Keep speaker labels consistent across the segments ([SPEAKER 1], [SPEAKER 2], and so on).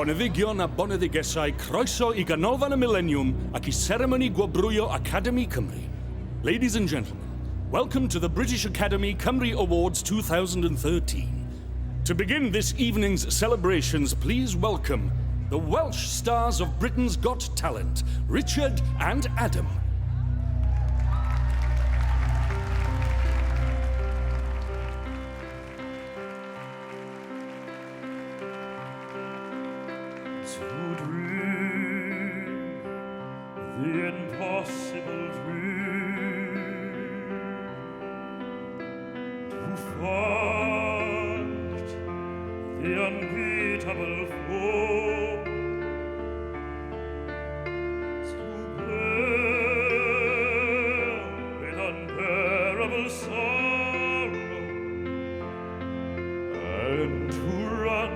[SPEAKER 1] Boneddigion a boneddigesau, croeso I ganolfan y millennium ac I seremoni gwobrwyo Academy Cymru. Ladies and gentlemen, welcome to the British Academy Cymru Awards 2013. To begin this evening's celebrations, please welcome the Welsh stars of Britain's Got Talent, Richard and Adam.
[SPEAKER 2] To dream the impossible dream, to fight the unbeatable foe, to bear with unbearable sorrow, and to run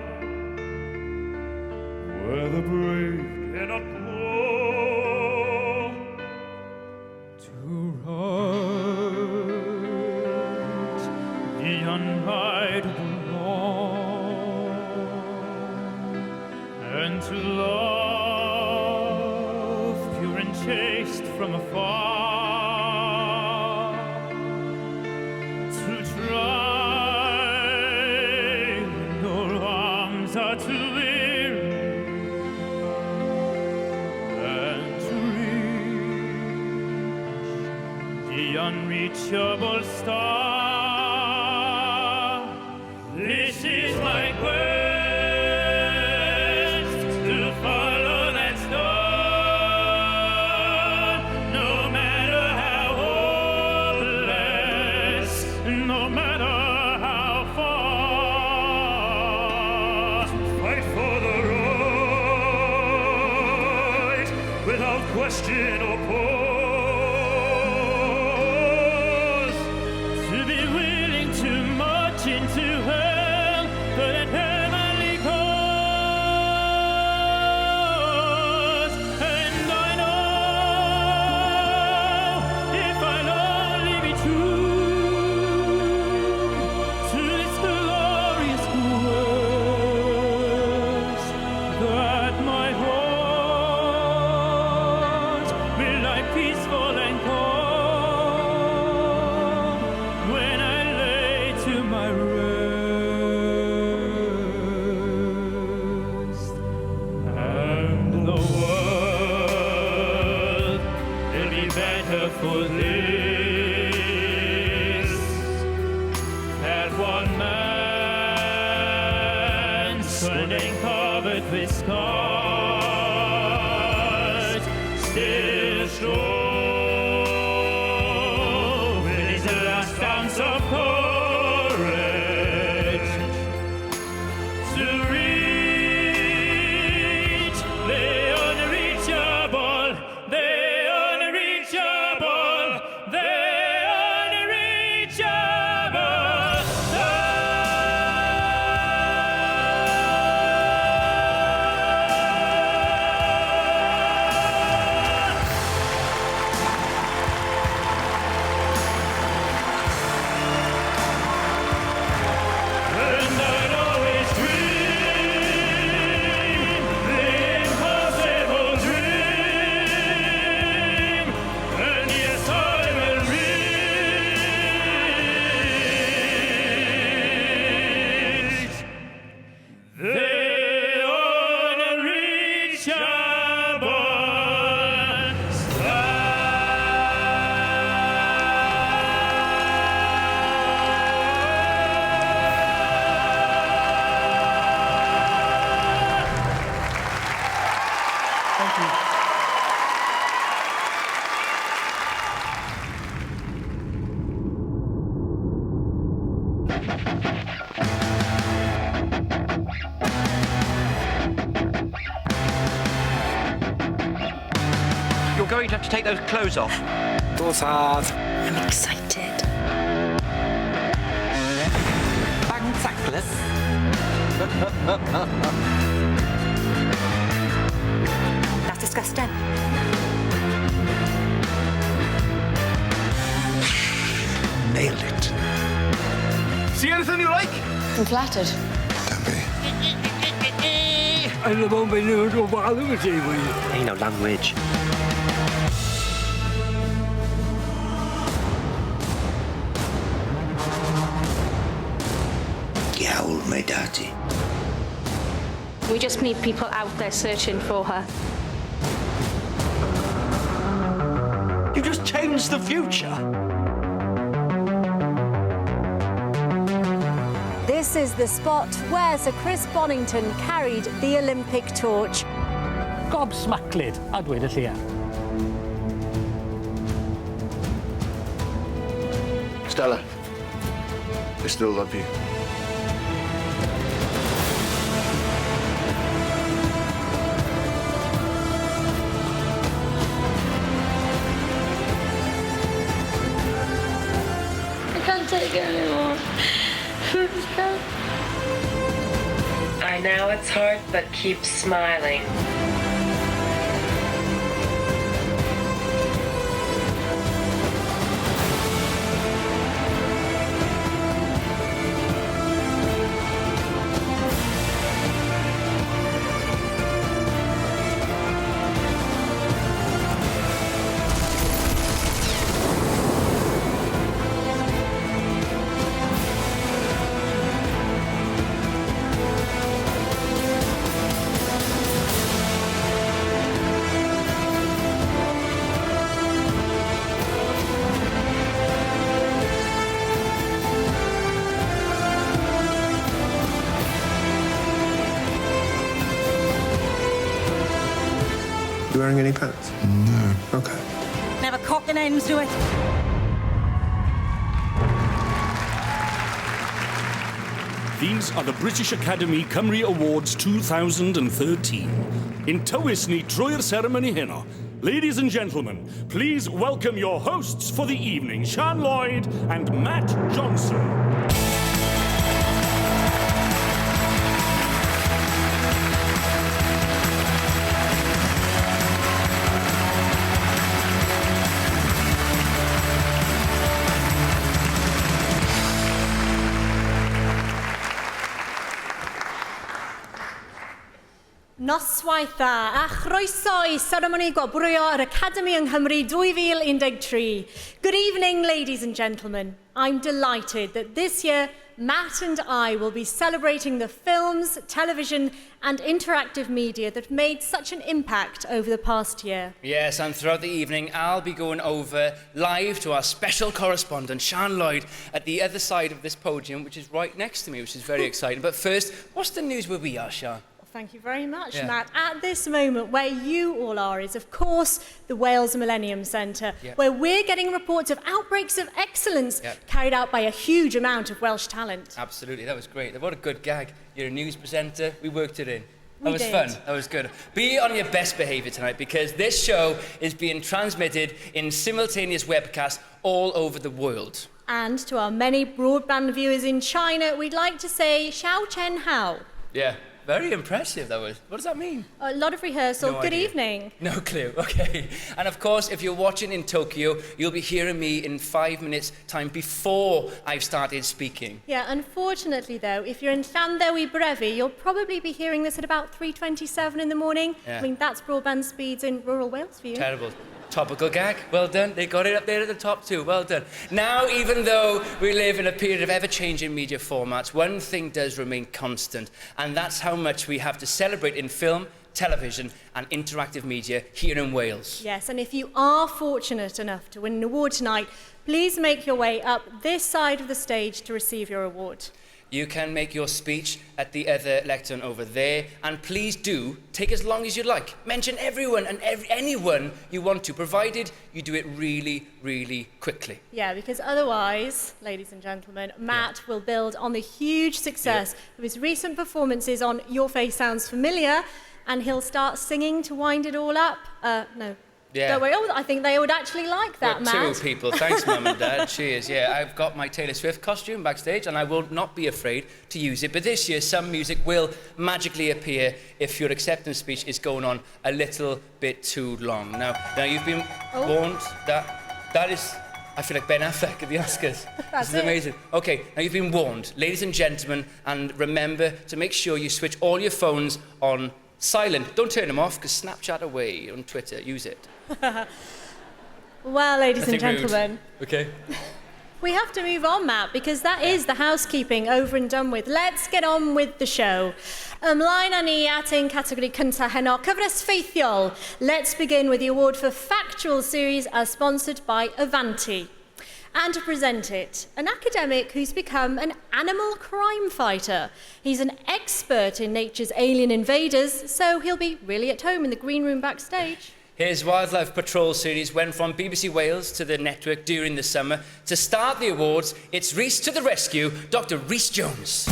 [SPEAKER 2] where the brave cannot go, to right the unrightable wrong, and to love pure and chaste from afar, to try when your arms are too weary, the unreachable star. This is my quest, to follow that star, no matter how hopeless, no matter how far, to fight for the right without question or pause. Into hell for that heavenly cause, and I know if I'll only be true to this glorious quest, that my heart will lie peaceful and calm when I lay to my rest, and the world will be better for this, that one man's surname covered with scars, still strong with his last ounce of courage, to reach the unreachable, the unreachable, the unreachable star. And I'd always dream the impossible dream, and yes, I will reach the unreachable star. Thank you.
[SPEAKER 3] You're going to have to take those clothes off.
[SPEAKER 4] Dos hard.
[SPEAKER 5] I'm excited.
[SPEAKER 4] Bang tackless.
[SPEAKER 5] That's disgusting.
[SPEAKER 4] Nailed it.
[SPEAKER 6] See anything you like?
[SPEAKER 5] I'm flattered.
[SPEAKER 4] Don't be.
[SPEAKER 6] yn y moment yn o bal yma ti fwy.
[SPEAKER 3] Hey, no language.
[SPEAKER 4] Iawn, mae dati.
[SPEAKER 7] We just need people out there searching for her.
[SPEAKER 4] You just changed the future.
[SPEAKER 8] This is the spot where Sir Chris Bonington carried the Olympic torch.
[SPEAKER 2] Gobsmaclyd, a dweud y lleia.
[SPEAKER 9] Stella, I still love you.
[SPEAKER 7] I can't take it anymore.
[SPEAKER 10] I know it's hard, but keep smiling.
[SPEAKER 9] You wearing any pants? No. Okay.
[SPEAKER 8] Never cock and ends to it.
[SPEAKER 1] These are the British Academy Cymru Awards 2013. In tywys ni trwy'r ceremony heno, ladies and gentlemen, please welcome your hosts for the evening, Sian Lloyd and Matt Johnson.
[SPEAKER 8] Noswaith dda a chroeso I seremoni gwobrwyo yr Academy yng Nghymru 2013. Good evening, ladies and gentlemen. I'm delighted that this year Matt and I will be celebrating the films, television and interactive media that made such an impact over the past year.
[SPEAKER 11] Yes, and throughout the evening I'll be going over live to our special correspondent, Sian Lloyd, at the other side of this podium, which is right next to me, which is very exciting. But first, what's the news where we are, Sian?
[SPEAKER 8] Thank you very much, Matt. At this moment, where you all are is, of course, the Wales Millennium Centre, where we're getting reports of outbreaks of excellence carried out by a huge amount of Welsh talent.
[SPEAKER 11] Absolutely, that was great. What a good gag. You're a news presenter. We worked it in. That was fun. That was good. Be on your best behaviour tonight, because this show is being transmitted in simultaneous webcast all over the world.
[SPEAKER 8] And to our many broadband viewers in China, we'd like to say, Xiao Chen Hao.
[SPEAKER 11] Yeah. Very impressive, that was. What does that mean?
[SPEAKER 8] A lot of rehearsal.
[SPEAKER 11] No
[SPEAKER 8] Good
[SPEAKER 11] idea.
[SPEAKER 8] evening.
[SPEAKER 11] No clue, okay. And of course, if you're watching in Tokyo, you'll be hearing me in 5 minutes' time before I've started speaking.
[SPEAKER 8] Yeah, unfortunately though, if you're in Llandewi Brefi, you'll probably be hearing this at about 3:27 in the morning.
[SPEAKER 11] Yeah.
[SPEAKER 8] I mean, that's broadband speeds in rural Wales for you.
[SPEAKER 11] Terrible. Topical gag. Well done. They got it up there at the top too. Well done. Now, even though we live in a period of ever-changing media formats, one thing does remain constant, and that's how much we have to celebrate in film, television and interactive media here in Wales.
[SPEAKER 8] Yes, and if you are fortunate enough to win an award tonight, please make your way up this side of the stage to receive your award.
[SPEAKER 11] You can make your speech at the other lectern over there, and please do take as long as you like. Mention everyone and anyone you want to, provided you do it really, really quickly.
[SPEAKER 8] Yeah, because otherwise, ladies and gentlemen, Matt will build on the huge success of his recent performances on Your Face Sounds Familiar, and he'll start singing to wind it all up. No.
[SPEAKER 11] Yeah.
[SPEAKER 8] Don't worry. Oh, I think they would actually like that, Matt.
[SPEAKER 11] Two people. Thanks, Mum and Dad. Cheers. Yeah, I've got my Taylor Swift costume backstage, and I will not be afraid to use it. But this year, some music will magically appear if your acceptance speech is going on a little bit too long. Now you've been warned that is... I feel like Ben Affleck at the Oscars. This is amazing. Okay, now you've been warned. Ladies and gentlemen, and remember to make sure you switch all your phones on Silent. Don't turn them off, because Snapchat away on Twitter. Use it.
[SPEAKER 8] Well, ladies and
[SPEAKER 11] Nothing rude.
[SPEAKER 8] gentlemen,
[SPEAKER 11] Okay.
[SPEAKER 8] we have to move on, Matt, because that is the housekeeping over and done with. Let's get on with the show. Ymlaen â ni at ein categori cyntaf heno, cyfres ffeithiol. Let's begin with the award for Factual Series as sponsored by Avanti. And to present it, an academic who's become an animal crime fighter. He's an expert in nature's alien invaders, so he'll be really at home in the green room backstage.
[SPEAKER 11] His Wildlife Patrol series went from BBC Wales to the network during the summer. To start the awards, it's Rhys to the rescue, Dr. Rhys Jones.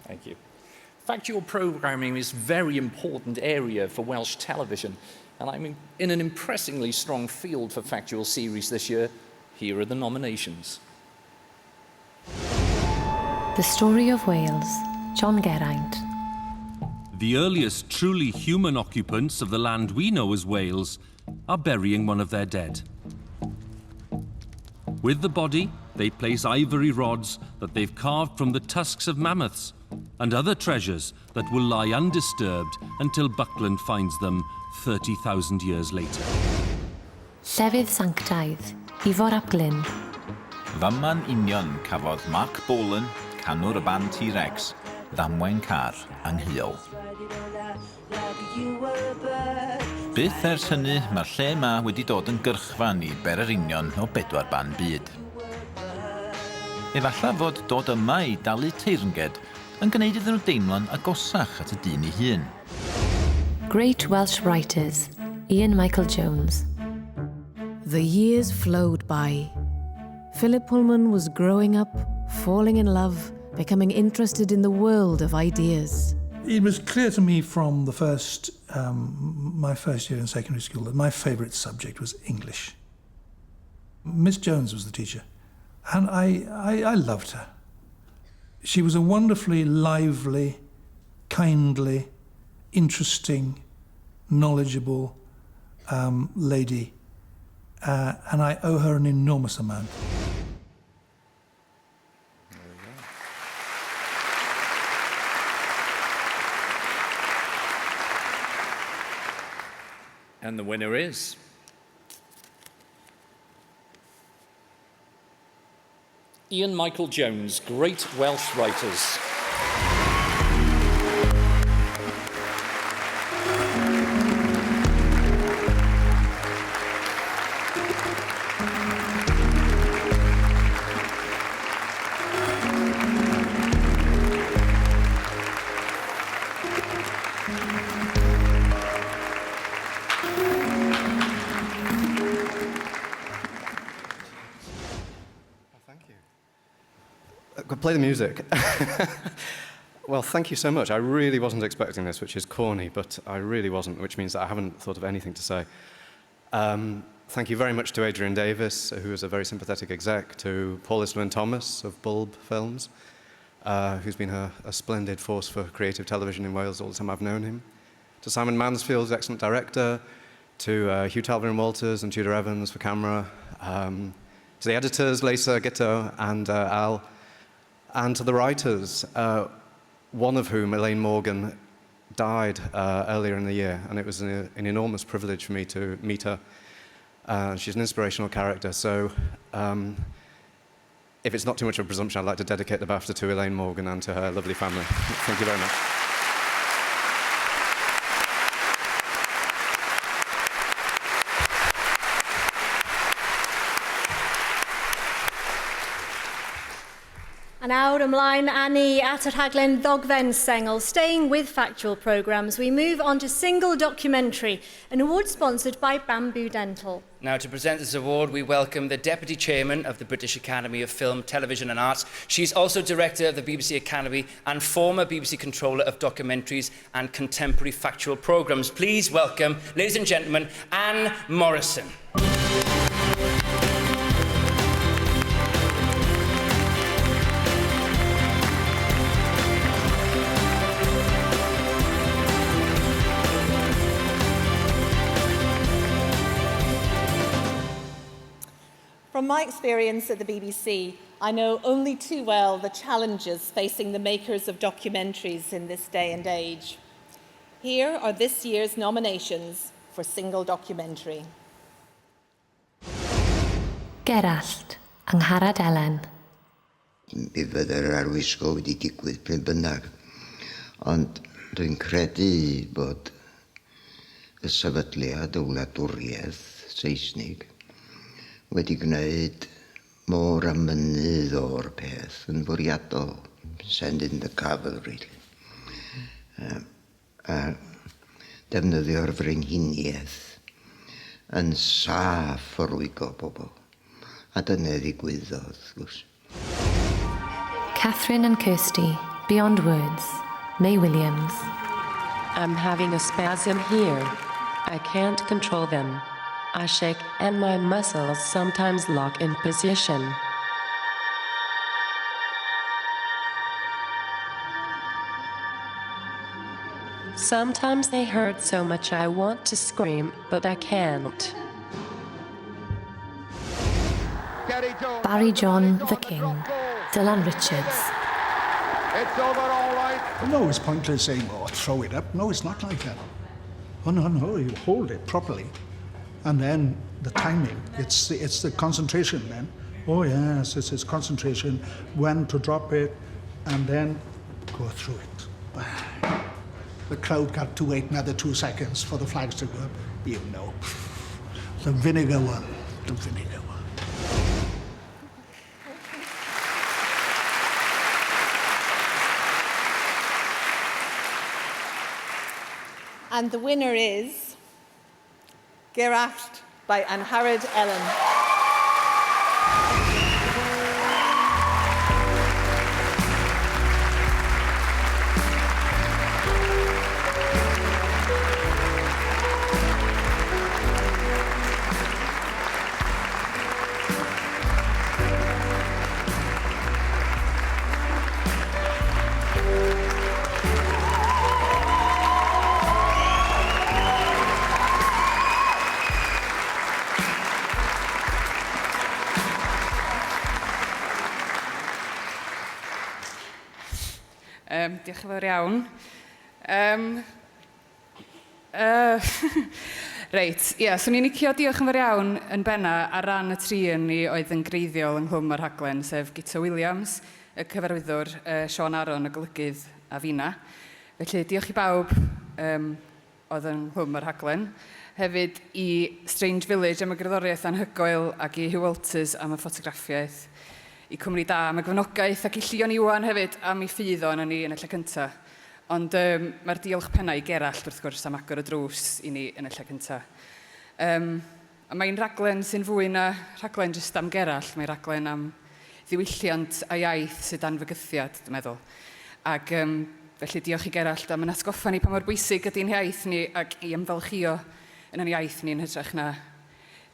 [SPEAKER 12] Thank you. Factual programming is a very important area for Welsh television, and I'm in an impressively strong field for factual series this year. Here are the nominations.
[SPEAKER 13] The Story of Wales, John Geraint.
[SPEAKER 14] The earliest truly human occupants of the land we know as Wales are burying one of their dead. With the body, they place ivory rods that they've carved from the tusks of mammoths and other treasures that will lie undisturbed until Buckland finds them 30,000 years later.
[SPEAKER 13] Llefydd Sanctaidd, Ifor ap Glyn.
[SPEAKER 15] Fama'n union cafodd Mark Bolan, canwr y band T-Rex, ddamwain car anghyol. Byth ers hynny, mae'r lle yma wedi dod yn gyrchfan I bererinion o 4 ban byd. Efallai fod dod yma I dalu teirnged yn gwneud iddyn nhw deimlo'n agosach at y dyn I hun.
[SPEAKER 13] Great Welsh writers, Ian Michael Jones.
[SPEAKER 16] The years flowed by. Philip Pullman was growing up, falling in love, becoming interested in the world of ideas.
[SPEAKER 17] It was clear to me from the my first year in secondary school that my favourite subject was English. Miss Jones was the teacher, and I loved her. She was a wonderfully lively, kindly, interesting, knowledgeable lady, and I owe her an enormous amount.
[SPEAKER 12] And the winner is... Ian Michael Jones, Great Welsh Writers.
[SPEAKER 18] Play the music. Well, thank you so much. I really wasn't expecting this, which is corny, but I really wasn't, which means that I haven't thought of anything to say. Thank you very much to Adrian Davis, who is a very sympathetic exec, to Paul Islwyn-Thomas of Bulb Films, who's been a splendid force for creative television in Wales all the time I've known him, to Simon Mansfield, excellent director, to Hugh Talbot and Walters and Tudor Evans for camera, to the editors, Lisa, Gitto, and Al, and to the writers, one of whom, Elaine Morgan, died earlier in the year, and it was an enormous privilege for me to meet her. She's an inspirational character, so if it's not too much of a presumption, I'd like to dedicate the BAFTA to Elaine Morgan and to her lovely family. Thank you very much.
[SPEAKER 8] And nawr ymlaen â ni at y rhaglen Ddogfen Sengl. Staying with factual programmes, we move on to single documentary, an award sponsored by Bamboo Dental.
[SPEAKER 11] Now, to present this award, we welcome the Deputy Chairman of the British Academy of Film, Television and Arts. She's also Director of the BBC Academy and former BBC Controller of Documentaries and Contemporary Factual Programmes. Please welcome, ladies and gentlemen, Anne Morrison.
[SPEAKER 19] From my experience at the BBC, I know only too well the challenges facing the makers of documentaries in this day and age. Here are this year's nominations for single documentary.
[SPEAKER 13] Gerallt, Angharad Elen.
[SPEAKER 20] Mi fydde'r arwisgol wedi digwydd pryn bynnag, ond dwi'n credu bod y sefydliad y wladwriaeth Saesnig wedi gwneud mor amynydd o'r peth yn fwriadol, sending the cavalry. A defnyddio'r frenhiniaeth yn saff o rwygo bobl. A dyna ddigwyddodd, gwrs.
[SPEAKER 13] Catherine and Kirstie, Beyond Words. May Williams.
[SPEAKER 10] I'm having a spasm here. I can't control them. I shake and my muscles sometimes lock in position. Sometimes they hurt so much I want to scream, but I can't.
[SPEAKER 13] Barry John, The King. Dylan Richards.
[SPEAKER 21] It's over all right. No, it's pointless saying, oh, throw it up. No, it's not like that. Oh, no, you hold it properly. And then the timing, it's the concentration then. Oh, yes, it's concentration, when to drop it, and then go through it. The crowd got to wait another 2 seconds for the flags to go up. You know, the vinegar one, the vinegar one.
[SPEAKER 19] And the winner is Gerallt by Angharad Elen.
[SPEAKER 22] Diolch yn fawr iawn. Reit, so ni'n licio diolch yn fawr iawn yn benna ar ran y tri yn ni oedd yn greiddiol ynghlwm o'r rhaglen, sef Gito Williams, y cyfarwyddwr, Sean Aron, y golygydd, a fina. Felly, diolch i bawb oedd yn ynghlwm o'r rhaglen. Hefyd i Strange Village am y gerddoriaeth anhygoel ac i Hugh Walters am y ffotograffiaeth. I Cymru Da am y gefnogaeth ac i Llion Iwan hefyd am ei ffydd o'n ni yn y lle cyntaf. Ond mae'r diolch penna i Gerallt wrth gwrs am agor y drws i ni yn y lle cyntaf. Mae'n raglen sy'n fwy na raglen jyst am Gerallt. Mae'n raglen am ddiwylliant a iaith sydd dan fygythiad, dwi'n meddwl. Ac felly diolch i Gerallt am yn atgoffa ni pa mor bwysig ydy'n iaith ni ac i ymfalchio yn ein iaith ni'n hytrach na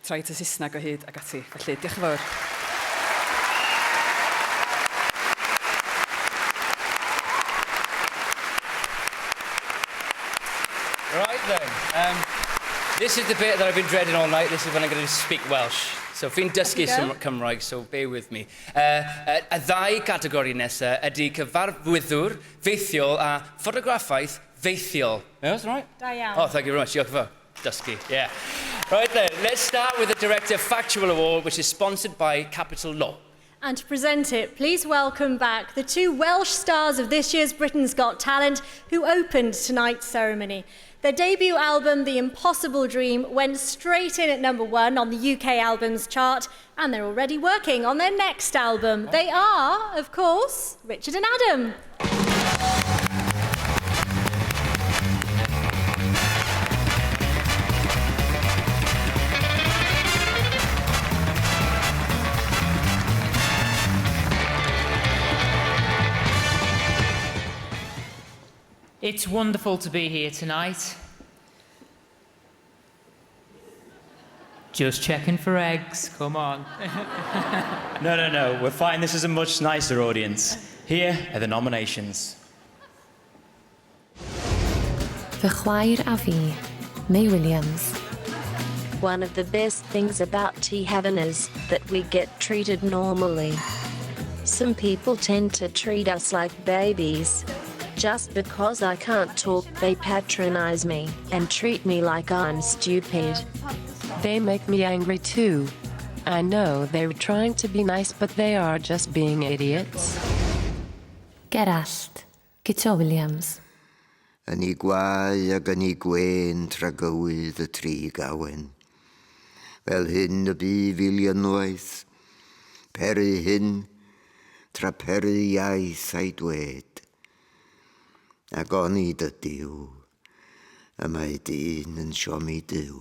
[SPEAKER 22] troi at y Saesneg o hyd ac ati. Felly diolch yn fawr.
[SPEAKER 11] Right then, this is the bit that I've been dreading all night. This is when I'm going to speak Welsh. So fi'n dysgu Cymraeg, so bear with me. Y ddau categori nesaf ydy cyfarwyddwr feithiol a ffotograffaeth feithiol. Yeah, that's right?
[SPEAKER 8] Da iawn.
[SPEAKER 11] Oh, thank you very much. Diolch yn fawr. Dysgu, yeah. Right then, let's start with the Director Factual Award, which is sponsored by Capital Law.
[SPEAKER 8] And to present it, please welcome back the two Welsh stars of this year's Britain's Got Talent who opened tonight's ceremony. Their debut album, The Impossible Dream, went straight in at #1 on the UK Albums Chart, and they're already working on their next album. They are, of course, Richard and Adam.
[SPEAKER 23] It's wonderful to be here tonight. Just checking for eggs, come on.
[SPEAKER 24] No, we're fine. This is a much nicer audience. Here are the nominations.
[SPEAKER 13] Fy chwaer a fi, May Williams.
[SPEAKER 3] one of the best things about tea heaven is that we get treated normally. Some people tend to treat us like babies. Just because I can't talk, they patronize me and treat me like I'm stupid.
[SPEAKER 10] They make me angry too. I know they're trying to be nice, but they are just being idiots.
[SPEAKER 13] Gerallt, Gyto Williams.
[SPEAKER 20] Yn ei gwau ac yn ei gwen tragywydd y tri gawen. Fel hyn y bu filiynwaith, peru hyn, tra peru iaith a'i dwed. Ac on i dydiw, y mae dyn yn siomi diw.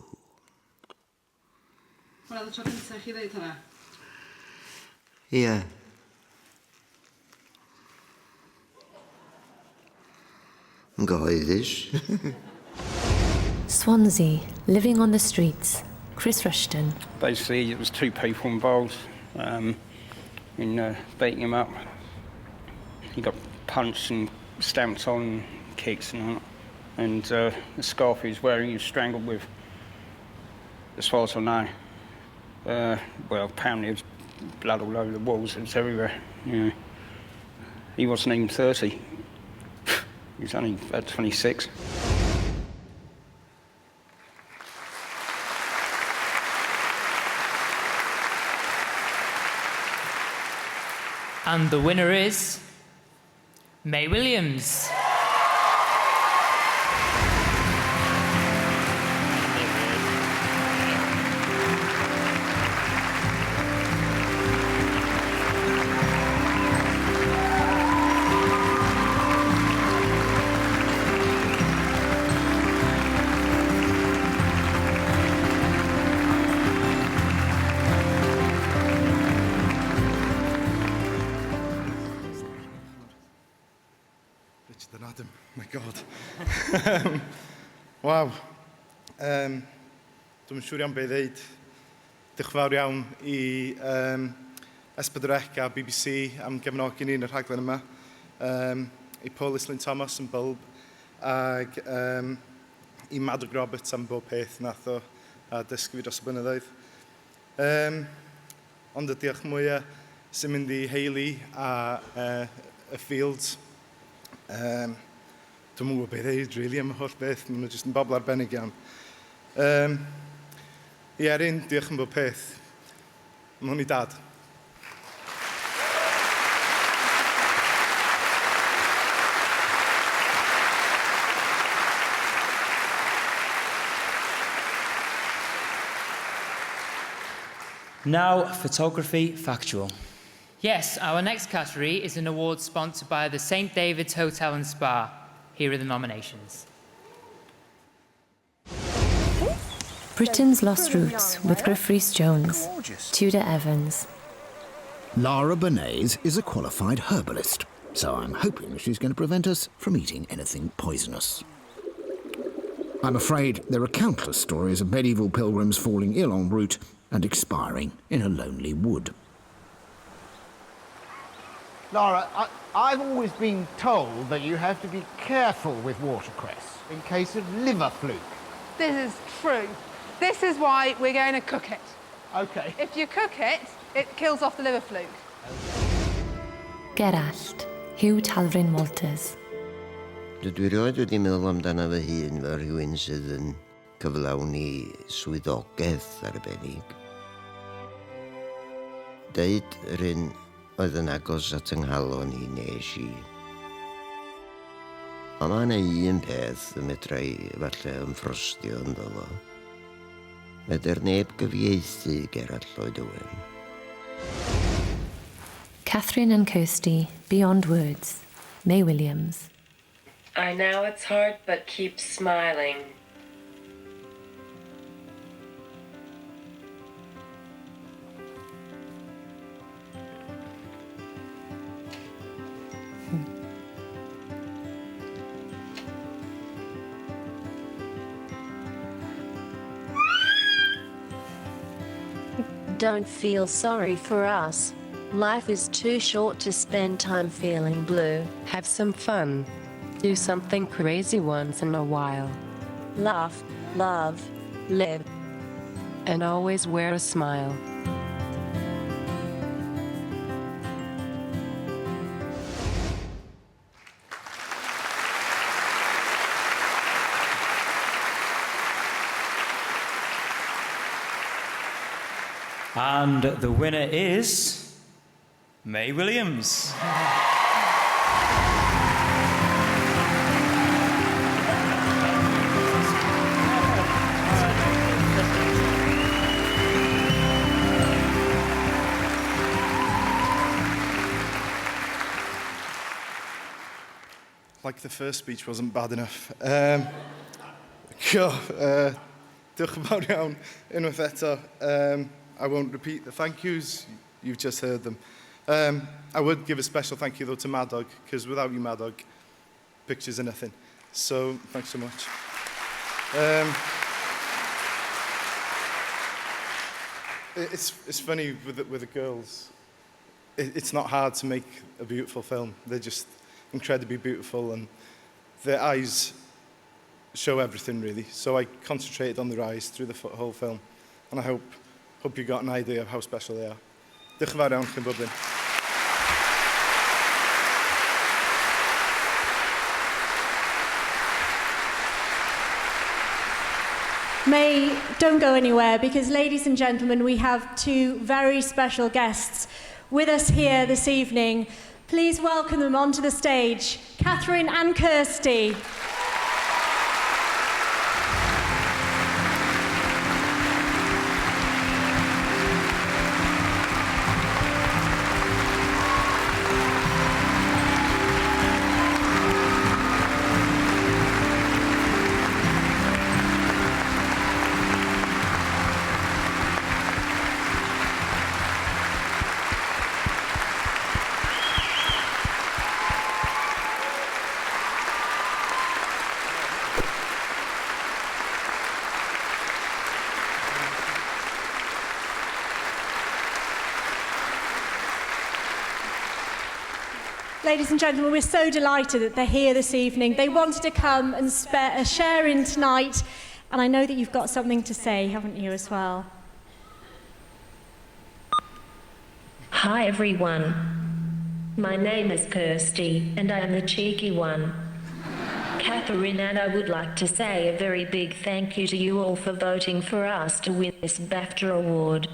[SPEAKER 22] Hwna'n y tro gyntaf chi ddeud hwnna?
[SPEAKER 20] Ie. Yn gyhoeddus.
[SPEAKER 13] Swansea, living on the streets. Chris Rushton.
[SPEAKER 4] Basically, it was two people involved in beating him up. He got punched and stamped on, kicks and all. And the scarf he was wearing, he was strangled with, as far as I know. Well, apparently there was blood all over the walls, it was everywhere. You know. He wasn't even 30. He was only about 26.
[SPEAKER 23] And the winner is May Williams.
[SPEAKER 5] Than Adam, my God. Waw. Dwi'n siŵr iawn beth ddeud. Diolch yn fawr iawn I S4C a BBC am gefnogi ni yn y rhaglen yma. I Paul Islyn Thomas yn Bulb ag I Madog Roberts am bob peth nath o a dysgu fi dros y blynyddoedd. Ond y diolch mwyaf sy'n mynd I Hayley a y Fields. Dwi'n mwyn gwybod beth ddeud, really, am y holl beth. Maen nhw jyst yn bobl arbennig iawn. I Erin, diolch yn bob peth. Mae hwn I dad.
[SPEAKER 24] Now, photography factual.
[SPEAKER 23] Yes, our next category is an award sponsored by the St David's Hotel and Spa. Here are the nominations.
[SPEAKER 13] Britain's Lost Roots with Griff Rhys-Jones. Tudor Evans.
[SPEAKER 6] Lara Bernays is a qualified herbalist, so I'm hoping she's going to prevent us from eating anything poisonous. I'm afraid there are countless stories of medieval pilgrims falling ill en route and expiring in a lonely wood.
[SPEAKER 25] Lara, I've always been told that you have to be careful with watercress in case of liver fluke.
[SPEAKER 26] This is true. This is why we're going to cook it.
[SPEAKER 25] OK.
[SPEAKER 26] If you cook it, it kills off the liver fluke.
[SPEAKER 13] Gerallt, Hugh Talfryn Walters.
[SPEAKER 20] Dwi rioed wedi meddwl amdano fy hun fel rhywun sydd yn cyflawni swyddogaeth arbennig. Deud yr un oedd yn agos at ynghalon I nes I. Ond mae yna un peth y medrai falle ymffrostio ynddo fo. Medr neb gyfieithu Gerallt oed Owen.
[SPEAKER 13] Catherine and Kirstie, Beyond Words. May Williams.
[SPEAKER 10] I know it's hard, but keep smiling.
[SPEAKER 3] Don't feel sorry for us. Life is too short to spend time feeling blue.
[SPEAKER 10] Have some fun. Do something crazy once in a while.
[SPEAKER 3] Laugh, love, live.
[SPEAKER 10] and always wear a smile.
[SPEAKER 24] And the winner is May Williams.
[SPEAKER 5] Like the first speech wasn't bad enough. Diolch yn fawr iawn unwaith eto. I won't repeat the thank yous, you've just heard them. I would give a special thank you though to Madog, because without you Madog, pictures are nothing. So, thanks so much. It's funny with the girls, it's not hard to make a beautiful film. They're just incredibly beautiful and their eyes show everything really. So I concentrated on their eyes through the whole film and I hope you got an idea of how special they are. Diolch yn fawr iawn chi'n bob dim.
[SPEAKER 8] May, don't go anywhere because, ladies and gentlemen, we have two very special guests with us here this evening. Please welcome them onto the stage, Catherine and Kirstie. Ladies and gentlemen, we're so delighted that they're here this evening. They wanted to come and share in tonight, and I know that you've got something to say, haven't you, as well?
[SPEAKER 3] Hi, everyone. My name is Kirstie, and I am the cheeky one. Catherine, and I would like to say a very big thank you to you all for voting for us to win this BAFTA award.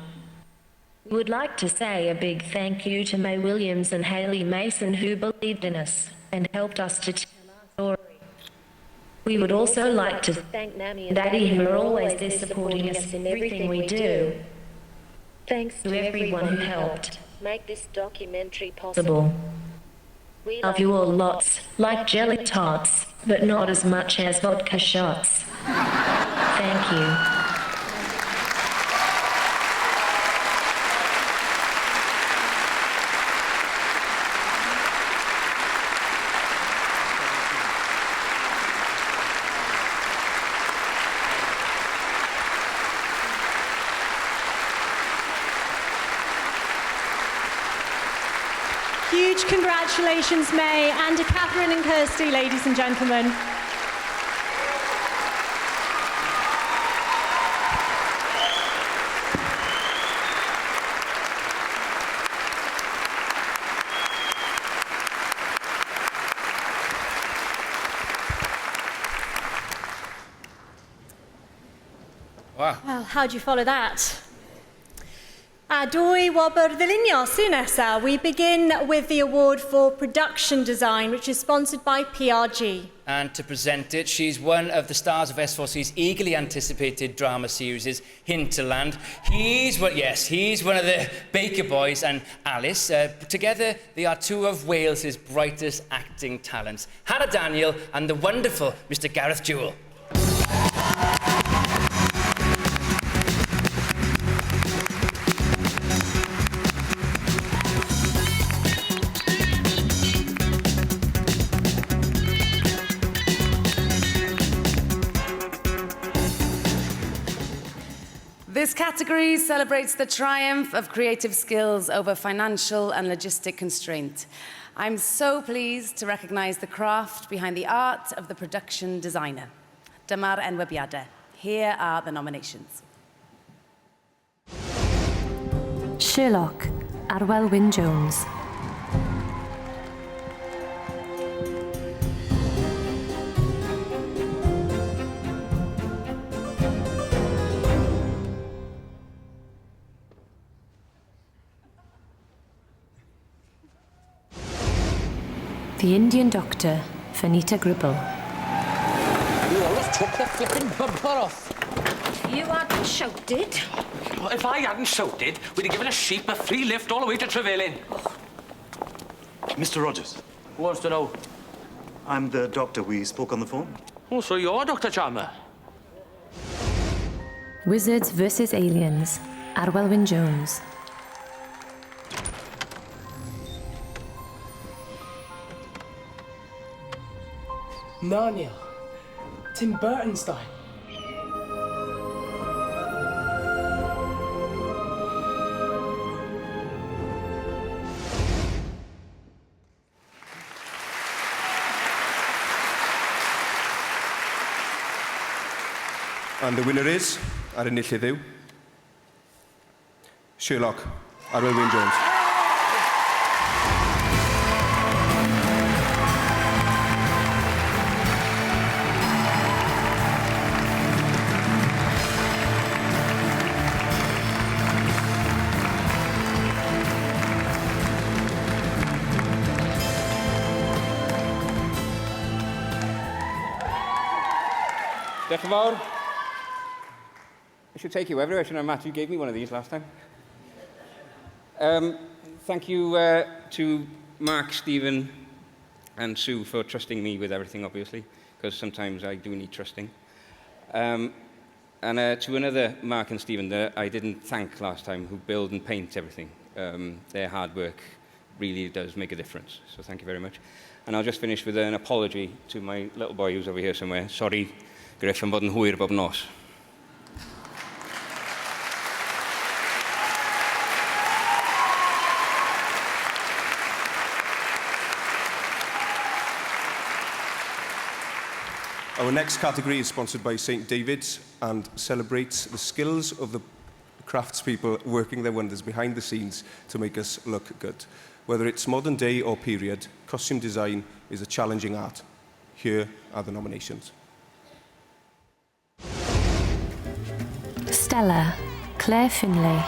[SPEAKER 3] Would like to say a big thank you to May Williams and Hayley Mason who believed in us and helped us to tell our story. We would also like to thank Nammy and Daddy who are always there supporting us in everything we do. Thanks to everyone who helped make this documentary possible. We love you all lots, like jelly tots, but not as much as vodka shots. Thank you.
[SPEAKER 8] Huge congratulations, May, and to Catherine and Kirstie, ladies and gentlemen.
[SPEAKER 11] Wow.
[SPEAKER 8] Well, how do you follow that? A dwy wobr ddilynio sy'n nesa. We begin with the award for production design, which is sponsored by PRG.
[SPEAKER 11] And to present it, she's one of the stars of S4C's eagerly anticipated drama series, Hinterland. He's one of the Baker Boys and Alice. Together, they are two of Wales's brightest acting talents, Hannah Daniel and the wonderful Mr. Gareth Jewell.
[SPEAKER 1] This category celebrates the triumph of creative skills over financial and logistic constraint. I'm so pleased to recognise the craft behind the art of the production designer. Dyma'r enwebiadau. Here are the nominations.
[SPEAKER 13] Sherlock, Arwel Wyn Jones. The Indian Doctor, Fanita Gribble.
[SPEAKER 2] You almost took the flipping bumper off.
[SPEAKER 7] You hadn't shouted.
[SPEAKER 2] If I hadn't shouted, we'd have given a sheep a free lift all the way to Trevelyan.
[SPEAKER 9] Mr. Rogers.
[SPEAKER 2] Who wants to know?
[SPEAKER 9] I'm the doctor we spoke on the phone.
[SPEAKER 2] Oh, so you're Dr. Chalmer?
[SPEAKER 13] Wizards vs. Aliens, Arwel Wyn Jones.
[SPEAKER 2] Narnia. Tim Burton style.
[SPEAKER 14] And the winner is, ar enillydd yw, Sherlock, Arwel Wyn Jones.
[SPEAKER 15] Diolch yn fawr. I should take you everywhere, shouldn't I, Matt? You gave me one of these last time. Thank you to Mark, Stephen and Sue for trusting me with everything, obviously, because sometimes I do need trusting. And to another Mark and Stephen that I didn't thank last time, who build and paint everything. Their hard work really does make a difference, so thank you very much. And I'll just finish with an apology to my little boy who's over here somewhere. Sorry, Griff, am bod yn hwyr bob nos.
[SPEAKER 14] Our next category is sponsored by St David's and celebrates the skills of the craftspeople working their wonders behind the scenes to make us look good. Whether it's modern day or period, costume design is a challenging art. Here are the nominations.
[SPEAKER 13] Stella, Claire Finlay.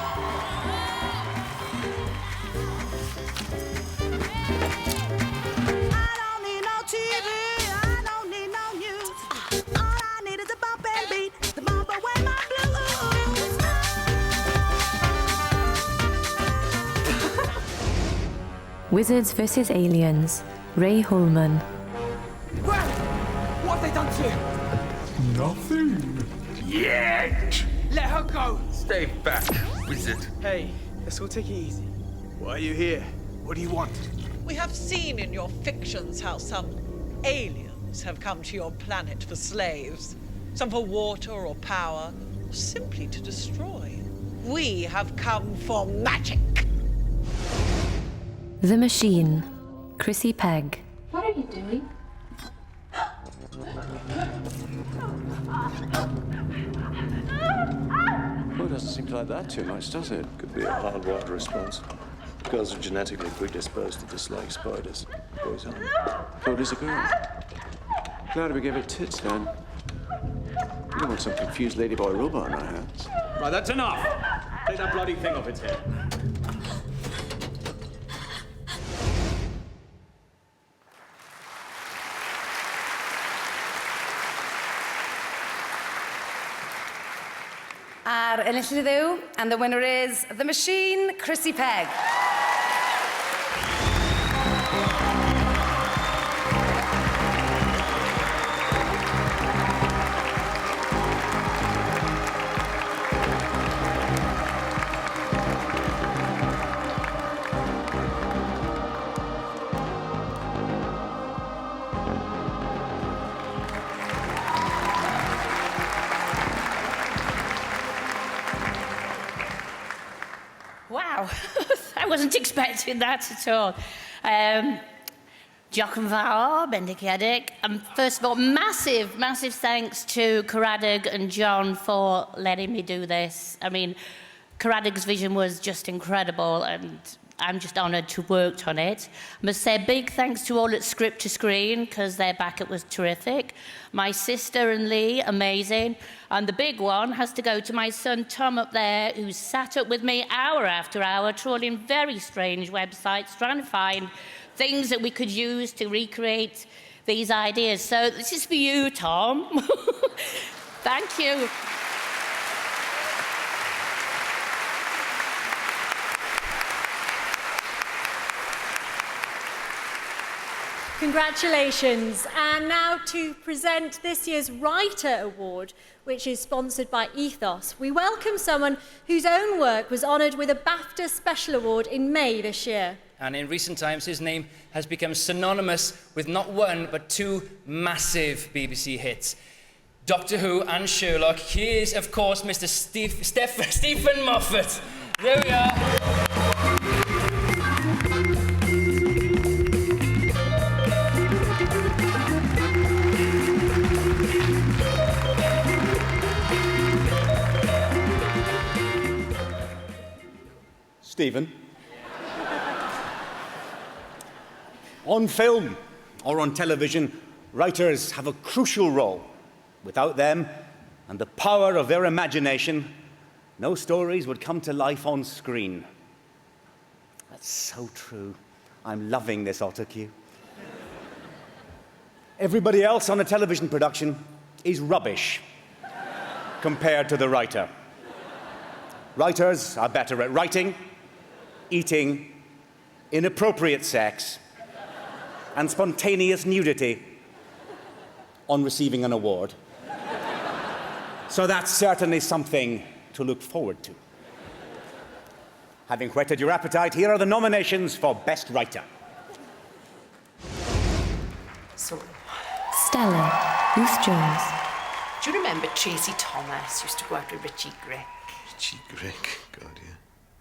[SPEAKER 13] Wizards vs. Aliens, Ray Holman.
[SPEAKER 2] What have they done to you?
[SPEAKER 14] Nothing.
[SPEAKER 2] Yet! Let her go!
[SPEAKER 16] Stay back, wizard.
[SPEAKER 2] Hey, let's all take it easy.
[SPEAKER 16] Why are you here? What do you want?
[SPEAKER 27] We have seen in your fictions how some aliens have come to your planet for slaves. Some for water or power, or simply to destroy. We have come for magic.
[SPEAKER 13] The Machine, Chrissy Pegg.
[SPEAKER 7] What are you doing?
[SPEAKER 28] Well, it doesn't seem to like that too much, does it? Could be a hardwired response. Girls are genetically predisposed to dislike spiders. Boys aren't. Oh, it is a girl. Glad we gave it tits, then. We don't want some confused ladyboy robot in our hands.
[SPEAKER 2] Right, that's enough! Take that bloody thing off its head.
[SPEAKER 1] Ar enillydd yw, and the winner is The Machine, Chrissy Pegg.
[SPEAKER 7] Wow, I wasn't expecting that at all. Jock and Fawr, Bendigedig. And first of all, massive thanks to Caradog and John for letting me do this. I mean, Caradic's vision was just incredible, and I'm just honoured to have worked on it. I must say a big thanks to all at Script to Screen, because their backup was terrific. My sister and Lee, amazing. And the big one has to go to my son Tom up there, who sat up with me hour after hour, trawling very strange websites, trying to find things that we could use to recreate these ideas. So this is for you, Tom. Thank you.
[SPEAKER 8] Congratulations. And now to present this year's Writer Award, which is sponsored by Ethos. We welcome someone whose own work was honoured with a BAFTA Special Award in May this year.
[SPEAKER 11] And in recent times, his name has become synonymous with not one, but two massive BBC hits. Doctor Who and Sherlock. Here's, of course, Mr. Stephen Moffat. There we are.
[SPEAKER 4] Stephen. On film or on television, writers have a crucial role. Without them and the power of their imagination, no stories would come to life on screen. That's so true. I'm loving this autocue. Everybody else on a television production is rubbish compared to the writer. Writers are better at writing, eating, inappropriate sex, and spontaneous nudity on receiving an award. So that's certainly something to look forward to. Having whetted your appetite, here are the nominations for Best Writer.
[SPEAKER 12] So,
[SPEAKER 13] Stella, Ruth Jones.
[SPEAKER 12] do you remember Tracy Thomas used to go out with Richie Grick?
[SPEAKER 28] Richie Grick, God, yeah.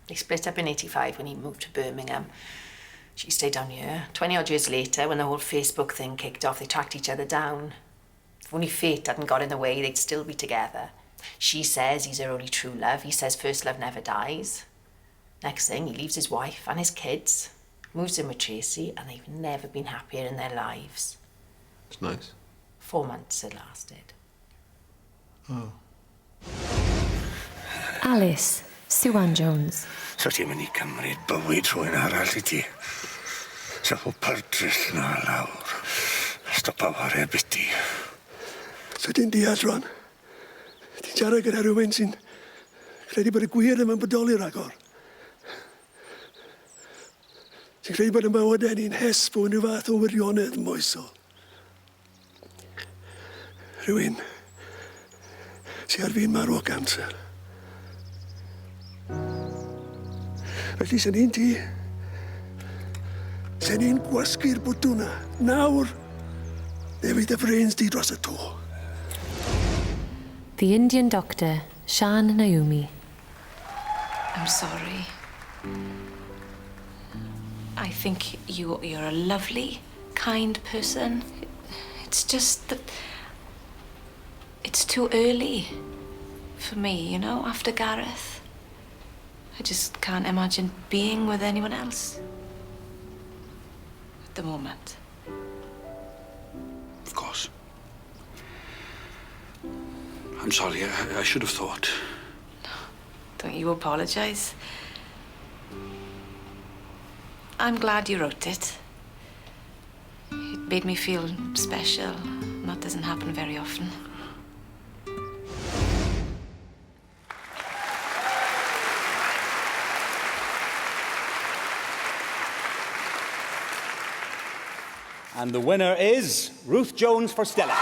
[SPEAKER 12] They split up in 85 when he moved to Birmingham. She stayed down here. 20-odd years later, when the whole Facebook thing kicked off, they tracked each other down. If only fate hadn't got in the way, they'd still be together. She says he's her only true love. He says first love never dies. Next thing, he leaves his wife and his kids, moves in with Tracy, and they've never been happier in their lives.
[SPEAKER 28] It's nice.
[SPEAKER 12] 4 months it lasted.
[SPEAKER 28] Oh.
[SPEAKER 13] Alice, Sue-Ann Jones.
[SPEAKER 17] So ti'n mynd I cymryd bywyd rhywun arall I ti? So o partris na lawr. Stopa ware biti.
[SPEAKER 18] So ti'n deall rwan? Ti'n siarad gyda rhywun sy'n credu bod y gwir ddim yn bodoli rhagor. Ti'n credu bod y mywyd ni'n hesbo yn rhyw fath o wirionedd moesol. Rhywun sy'n ar fi'n marw o cancer. Felly sy'n un ti, sy'n un gwasgu'r bwtwna, nawr, neu fydd y brains di dros y to.
[SPEAKER 13] The Indian doctor, Shan Naomi.
[SPEAKER 12] I'm sorry. I think you're a lovely, kind person. It's just that it's too early for me, you know, after Gareth. I just can't imagine being with anyone else at the moment.
[SPEAKER 17] Of course. I'm sorry, I should have thought.
[SPEAKER 12] Don't you apologise. I'm glad you wrote it. It made me feel special, and that doesn't happen very often.
[SPEAKER 4] And the winner is Ruth Jones for Stella.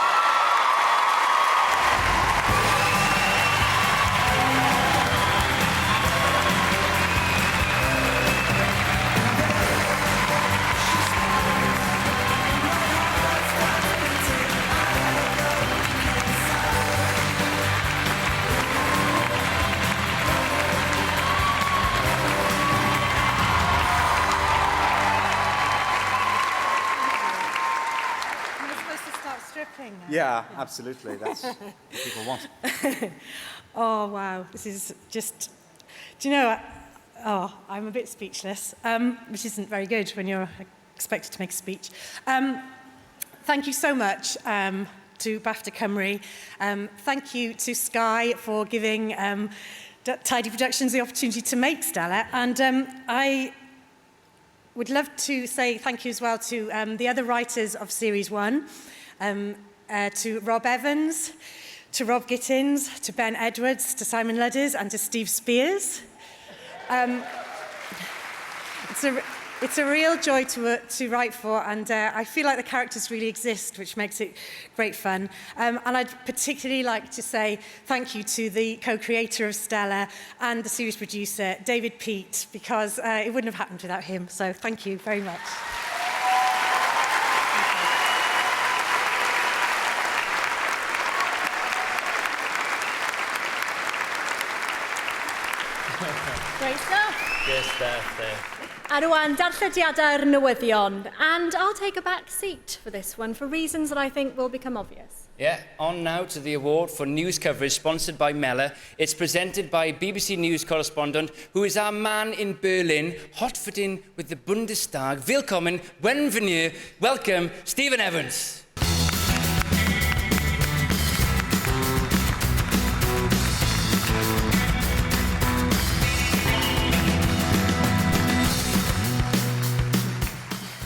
[SPEAKER 4] Yeah, absolutely. That's what people want.
[SPEAKER 19] Oh, wow. This is just
[SPEAKER 8] Do you know, I'm a bit speechless, which isn't very good when you're expected to make a speech. Thank you so much to BAFTA Cymru. Thank you to Sky for giving Tidy Productions the opportunity to make Stella. And I would love to say thank you as well to the other writers of Series 1, to Rob Evans, to Rob Gittins, to Ben Edwards, to Simon Ludders, and to Steve Spears. It's a real joy to write for, and I feel like the characters really exist, which makes it great fun. And I'd particularly like to say thank you to the co-creator of Stella and the series producer, David Peat, because it wouldn't have happened without him. So thank you very much. Great stuff.
[SPEAKER 24] Good stuff there.
[SPEAKER 8] A rwan, darllediadau'r newyddion. And I'll take a back seat for this one for reasons that I think will become obvious.
[SPEAKER 11] Yeah, on now to the award for news coverage sponsored by Mella. It's presented by BBC News correspondent, who is our man in Berlin, hot-footing with the Bundestag. Willkommen, bienvenue, welcome, Stephen Evans.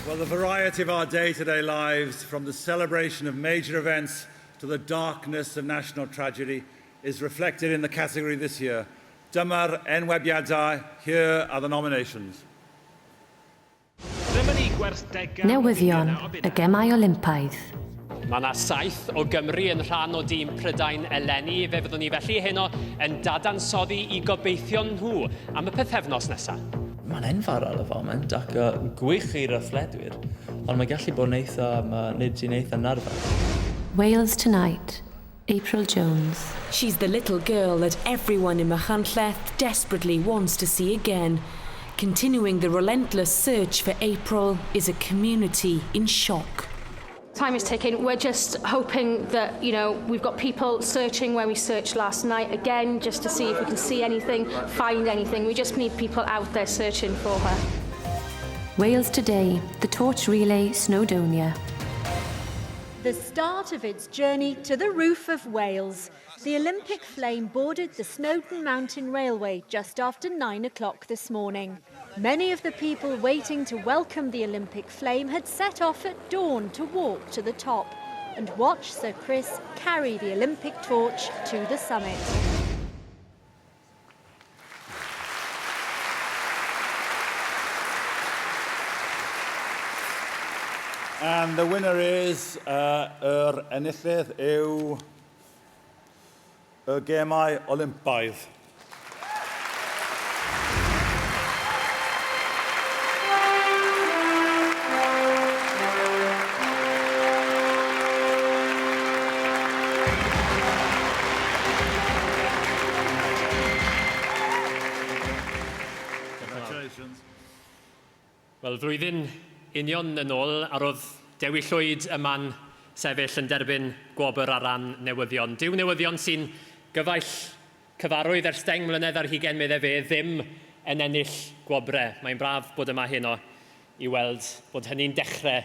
[SPEAKER 6] Well, the variety of our day-to-day lives, from the celebration of major events to the darkness of national tragedy, is reflected in the category this year. Dyma'r enwebiadau. Here are the nominations.
[SPEAKER 13] Newyddion, y gemau Olympaidd.
[SPEAKER 19] Mae yna 7 o Gymru yn rhan o dîm Prydain eleni, fe fyddwn ni felly heno yn dadansoddi I gobeithio nhw am y pethefnos nesaf.
[SPEAKER 24] Mae'n enfawr ar y foment ac gwych i'r athletwyr, ond mae gallu bod nid sy'n eitha narfer.
[SPEAKER 13] Wales Tonight, April Jones.
[SPEAKER 20] She's the little girl that everyone in Machynlleth desperately wants to see again. Continuing the relentless search for April is a community in shock.
[SPEAKER 21] Time is ticking. We're just hoping that, we've got people searching where we searched last night again, just to see if we can see anything, find anything. We just need people out there searching for her.
[SPEAKER 13] Wales Today, the torch relay Snowdonia.
[SPEAKER 8] The start of its journey to the roof of Wales. The Olympic flame boarded the Snowdon Mountain Railway just after 9 o'clock this morning. Many of the people waiting to welcome the Olympic flame had set off at dawn to walk to the top and watch Sir Chris carry the Olympic torch to the summit.
[SPEAKER 6] And the winner is enillydd yw y gemau Olympaidd. Congratulations.
[SPEAKER 19] Wel, flwyddyn union yn ôl, a roedd Dewi Llwyd y man sefyll yn derbyn gwobr ar ran newyddion. Dyw newyddion sy'n gyfaill cyfarwydd ers 10 mlynedd ar hugen meddai fe ddim yn ennill gwobrau. Mae'n braf bod yma heno I weld bod hynny'n dechrau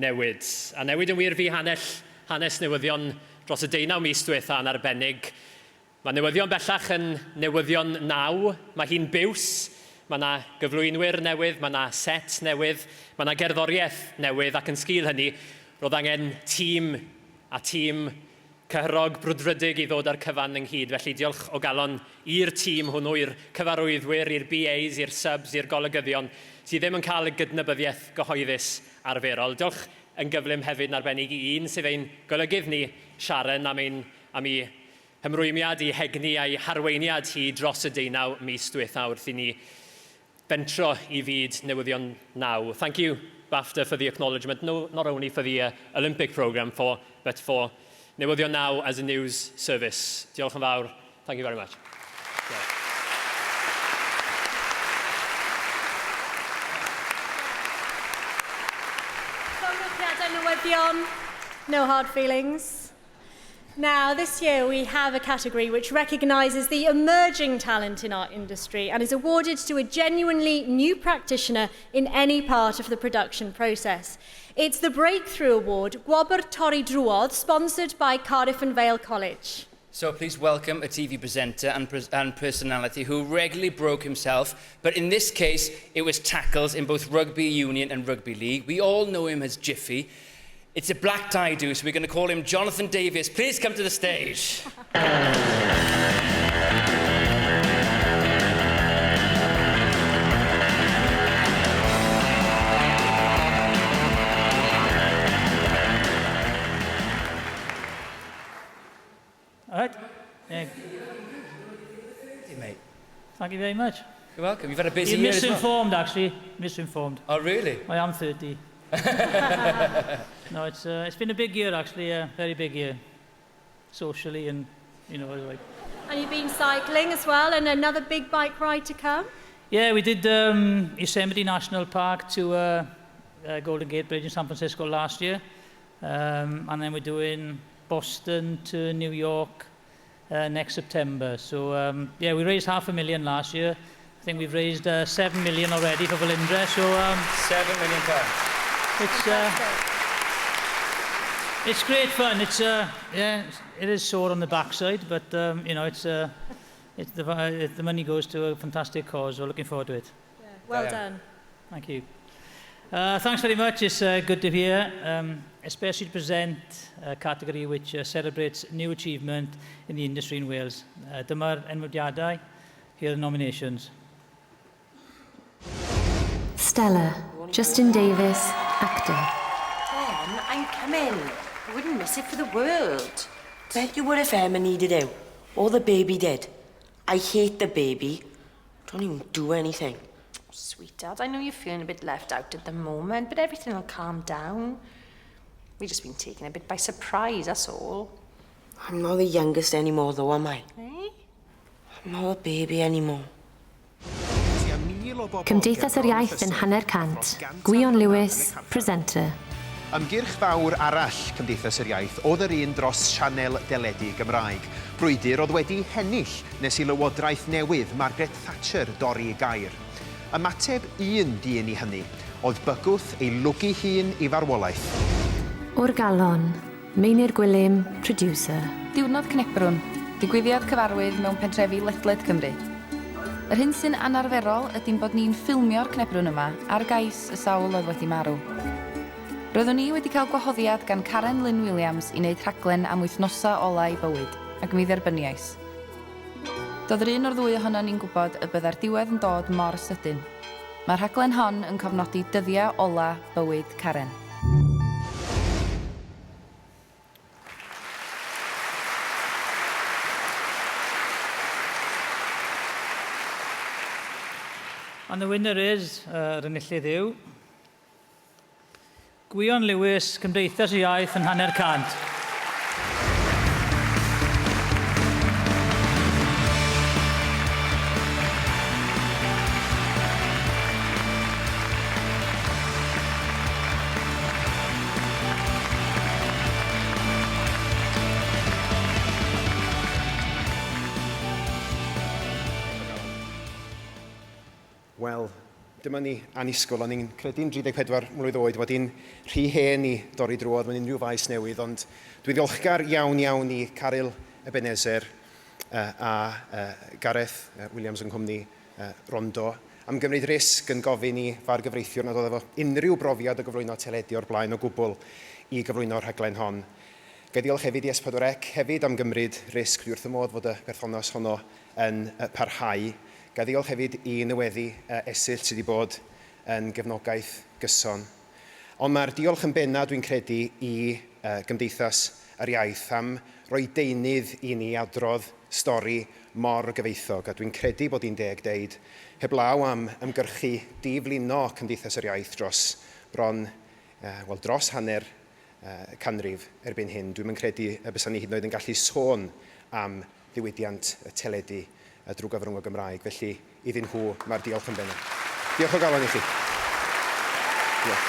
[SPEAKER 19] newid. A newid yn wir fi hanes newyddion dros y 19 mis diwetha yn arbennig. Mae newyddion bellach yn newyddion naw. Mae hi'n biws. Mae yna gyflwynwyr newydd, mae yna set newydd, mae yna gerddoriaeth newydd, ac yn sgil hynny, roedd angen tîm cyhrog brwdfrydig I ddod ar cyfan ynghyd. Felly diolch o galon i'r tîm hwnnw, i'r cyfarwyddwyr, i'r BAs, i'r subs, i'r golygyddion, sydd ddim yn cael y gydnabyddiaeth gyhoeddus arferol. Diolch yn gyflym hefyd yn arbennig I un sydd ein golygydd ni, Sharon, am ei hymrwymiad I hegni a'i harweiniad hi dros y 19 mis diwetha wrth I ni bentro I fyd newyddion naw. Thank you, BAFTA, for the acknowledgement, not only for the Olympic programme, but for newyddion naw as a news service. Diolch yn fawr. Thank you very much.
[SPEAKER 8] Llongyfriadau newyddion. No hard feelings. Now, this year we have a category which recognises the emerging talent in our industry and is awarded to a genuinely new practitioner in any part of the production process. It's the Breakthrough Award, Gwobr Torri Drwodd, sponsored by Cardiff and Vale College.
[SPEAKER 11] So please welcome a TV presenter and personality who regularly broke himself, but in this case, it was tackles in both rugby union and rugby league. We all know him as Jiffy. It's a black tie do, so we're going to call him Jonathan Davies. Please come to the stage.
[SPEAKER 3] All right.
[SPEAKER 11] Hey, mate.
[SPEAKER 3] Thank you very much.
[SPEAKER 11] You're welcome. You've had a busy
[SPEAKER 3] You're
[SPEAKER 11] year as well.
[SPEAKER 3] misinformed, actually. Misinformed.
[SPEAKER 11] Oh, really?
[SPEAKER 3] I am 30. No, it's been a big year, actually. A very big year. Socially and, you know, like...
[SPEAKER 8] And you've been cycling as well, and another big bike ride to come?
[SPEAKER 3] Yeah, we did Yosemite National Park to Golden Gate Bridge in San Francisco last year. And then we're doing Boston to New York next September. So, yeah, we raised £500,000 last year. I think we've raised 7 million already for Valindra. So,
[SPEAKER 11] £7 million.
[SPEAKER 3] It's great fun. It's yeah, it is sore on the backside, but you know, the money goes to a fantastic cause. We're looking forward to it.
[SPEAKER 8] Yeah, well done.
[SPEAKER 3] Thank you. Thanks very much. It's good to be here, especially to present a category which celebrates new achievement in the industry in Wales. Dyma'r enwediadau. Here are the nominations.
[SPEAKER 13] Stella, Justin Davis, actor.
[SPEAKER 5] Em, I'm coming. I wouldn't miss it for the world. Bet you would if Emma needed you. Or the baby did. I hate the baby. Don't even do anything.
[SPEAKER 12] Sweetheart, I know you're feeling a bit left out at the moment, but everything will calm down. We've just been taken a bit by surprise, that's all.
[SPEAKER 5] I'm not the youngest anymore, though, am I?
[SPEAKER 12] Eh?
[SPEAKER 5] I'm not a baby anymore.
[SPEAKER 13] Cymdeithas yr Iaith yn hanner cant. Gwion Lewis, presenter.
[SPEAKER 9] Ymgyrch fawr arall Cymdeithas yr Iaith oedd yr un dros sianel deledu Gymraeg. Brwydyr oedd wedi hennill nes i lywodraeth newydd Margaret Thatcher dorri gair. Ymateb un dyn i hynny oedd bygwth ei lwgu hun i farwolaeth.
[SPEAKER 13] O'r galon, Meinir Gwilym, producer.
[SPEAKER 10] Diwrnod Cnebrwn, digwyddiad cyfarwydd mewn pentrefi ledled Cymru. Yr hyn sy'n anarferol ydy'n bod ni'n ffilmio'r Cnebrwn yma ar gais y sawl oedd wedi marw. Roeddwn ni wedi cael gwahoddiad gan Karen Lynn Williams i wneud rhaglen am wythnosa ola i bywyd, ac mi dderbyniais. Doedd yr un o'r ddwy ohono ni'n gwybod y byddai'r diwedd yn dod mor sydyn. Mae'r rhaglen hon yn cofnodi dyddiau ola bywyd Karen.
[SPEAKER 3] And the winner is, yr enillydd yw, Gwion Lewis, Cymdeithas yr Iaith yn hanner cant.
[SPEAKER 9] Wel, dyma ni annisgwyl, o'n i'n credu'n 34 mlwydd oed, wedi'n rhy hen i dorri drwodd mewn unrhyw faes newydd, ond dwi'n ddiolchgar iawn i Caryl Ebenezer a Gareth Williams yn cwmni Rondo am gymryd risg yn gofyn i fargyfreithiwr nad oedd efo unrhyw brofiad o gyflwyno teledu o'r blaen o gwbl i gyflwyno'r rhaglen hon. Ga i ddiolch hefyd i S4C hefyd am gymryd risg dwi wrth y modd fod y berthynas honno yn parhau. Ga i ddiolch hefyd i neweddu esyll sydd wedi bod yn gefnogaeth gyson. Ond mae'r diolch yn benna dwi'n credu i Gymdeithas yr Iaith am roi deunydd i ni adrodd stori mor gyfeithog. A dwi'n credu bod hi'n deg deud heblaw am ymgyrchu diflino Cymdeithas yr Iaith dros hanner canrif erbyn hyn. Dwi'n credu y bysan ni hyd yn oed yn gallu sôn am ddiwydiant teledu drwy gyfrwng y Gymraeg. Felly, iddyn nhw, mae'r diolch yn benna. Diolch o galon i chi. Diolch.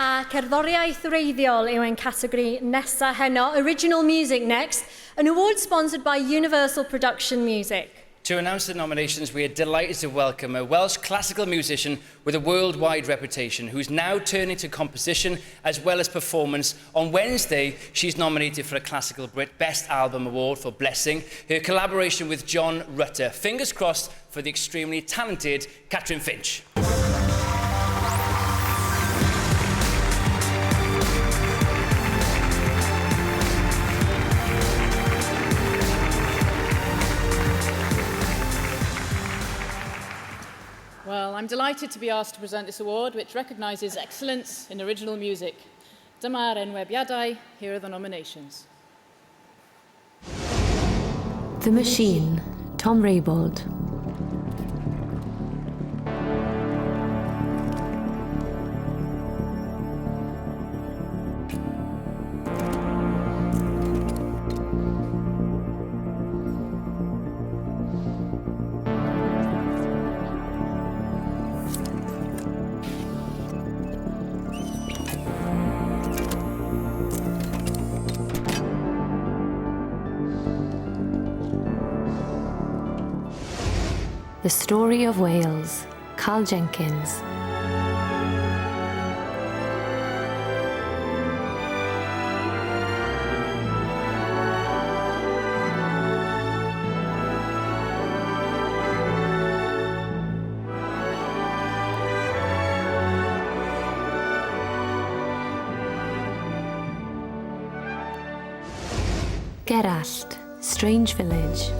[SPEAKER 8] A cerddoriaeth wreiddiol yw ein categori nesa heno, Original Music next, an award sponsored by Universal Production Music.
[SPEAKER 11] To announce the nominations, we are delighted to welcome a Welsh classical musician with a worldwide reputation who's now turning to composition as well as performance. On Wednesday, she's nominated for a Classical Brit Best Album Award for Blessing, her collaboration with John Rutter. Fingers crossed for the extremely talented Catherine Finch.
[SPEAKER 14] Well, I'm delighted to be asked to present this award, which recognises excellence in original music. Dyma'r enwebiadau, here are the nominations.
[SPEAKER 13] The Machine, Tom Raybould. The Story of Wales, Carl Jenkins. Gerallt, Strange Village.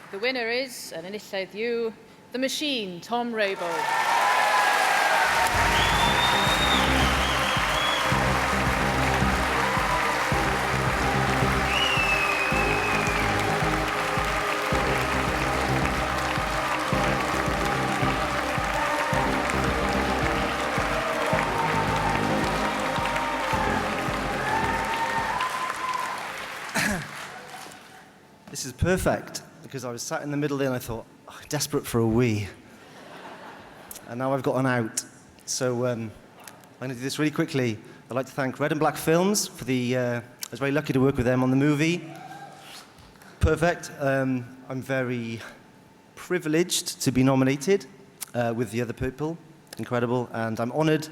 [SPEAKER 14] The winner is, and enillydd yw, The Machine, Tom Raybould.
[SPEAKER 15] This is perfect, because I was sat in the middle there and I thought, oh, desperate for a wee. And now I've got an out. So I'm going to do this really quickly. I'd like to thank Red and Black Films for the... I was very lucky to work with them on the movie. Perfect. I'm very privileged to be nominated with the other people. Incredible. And I'm honoured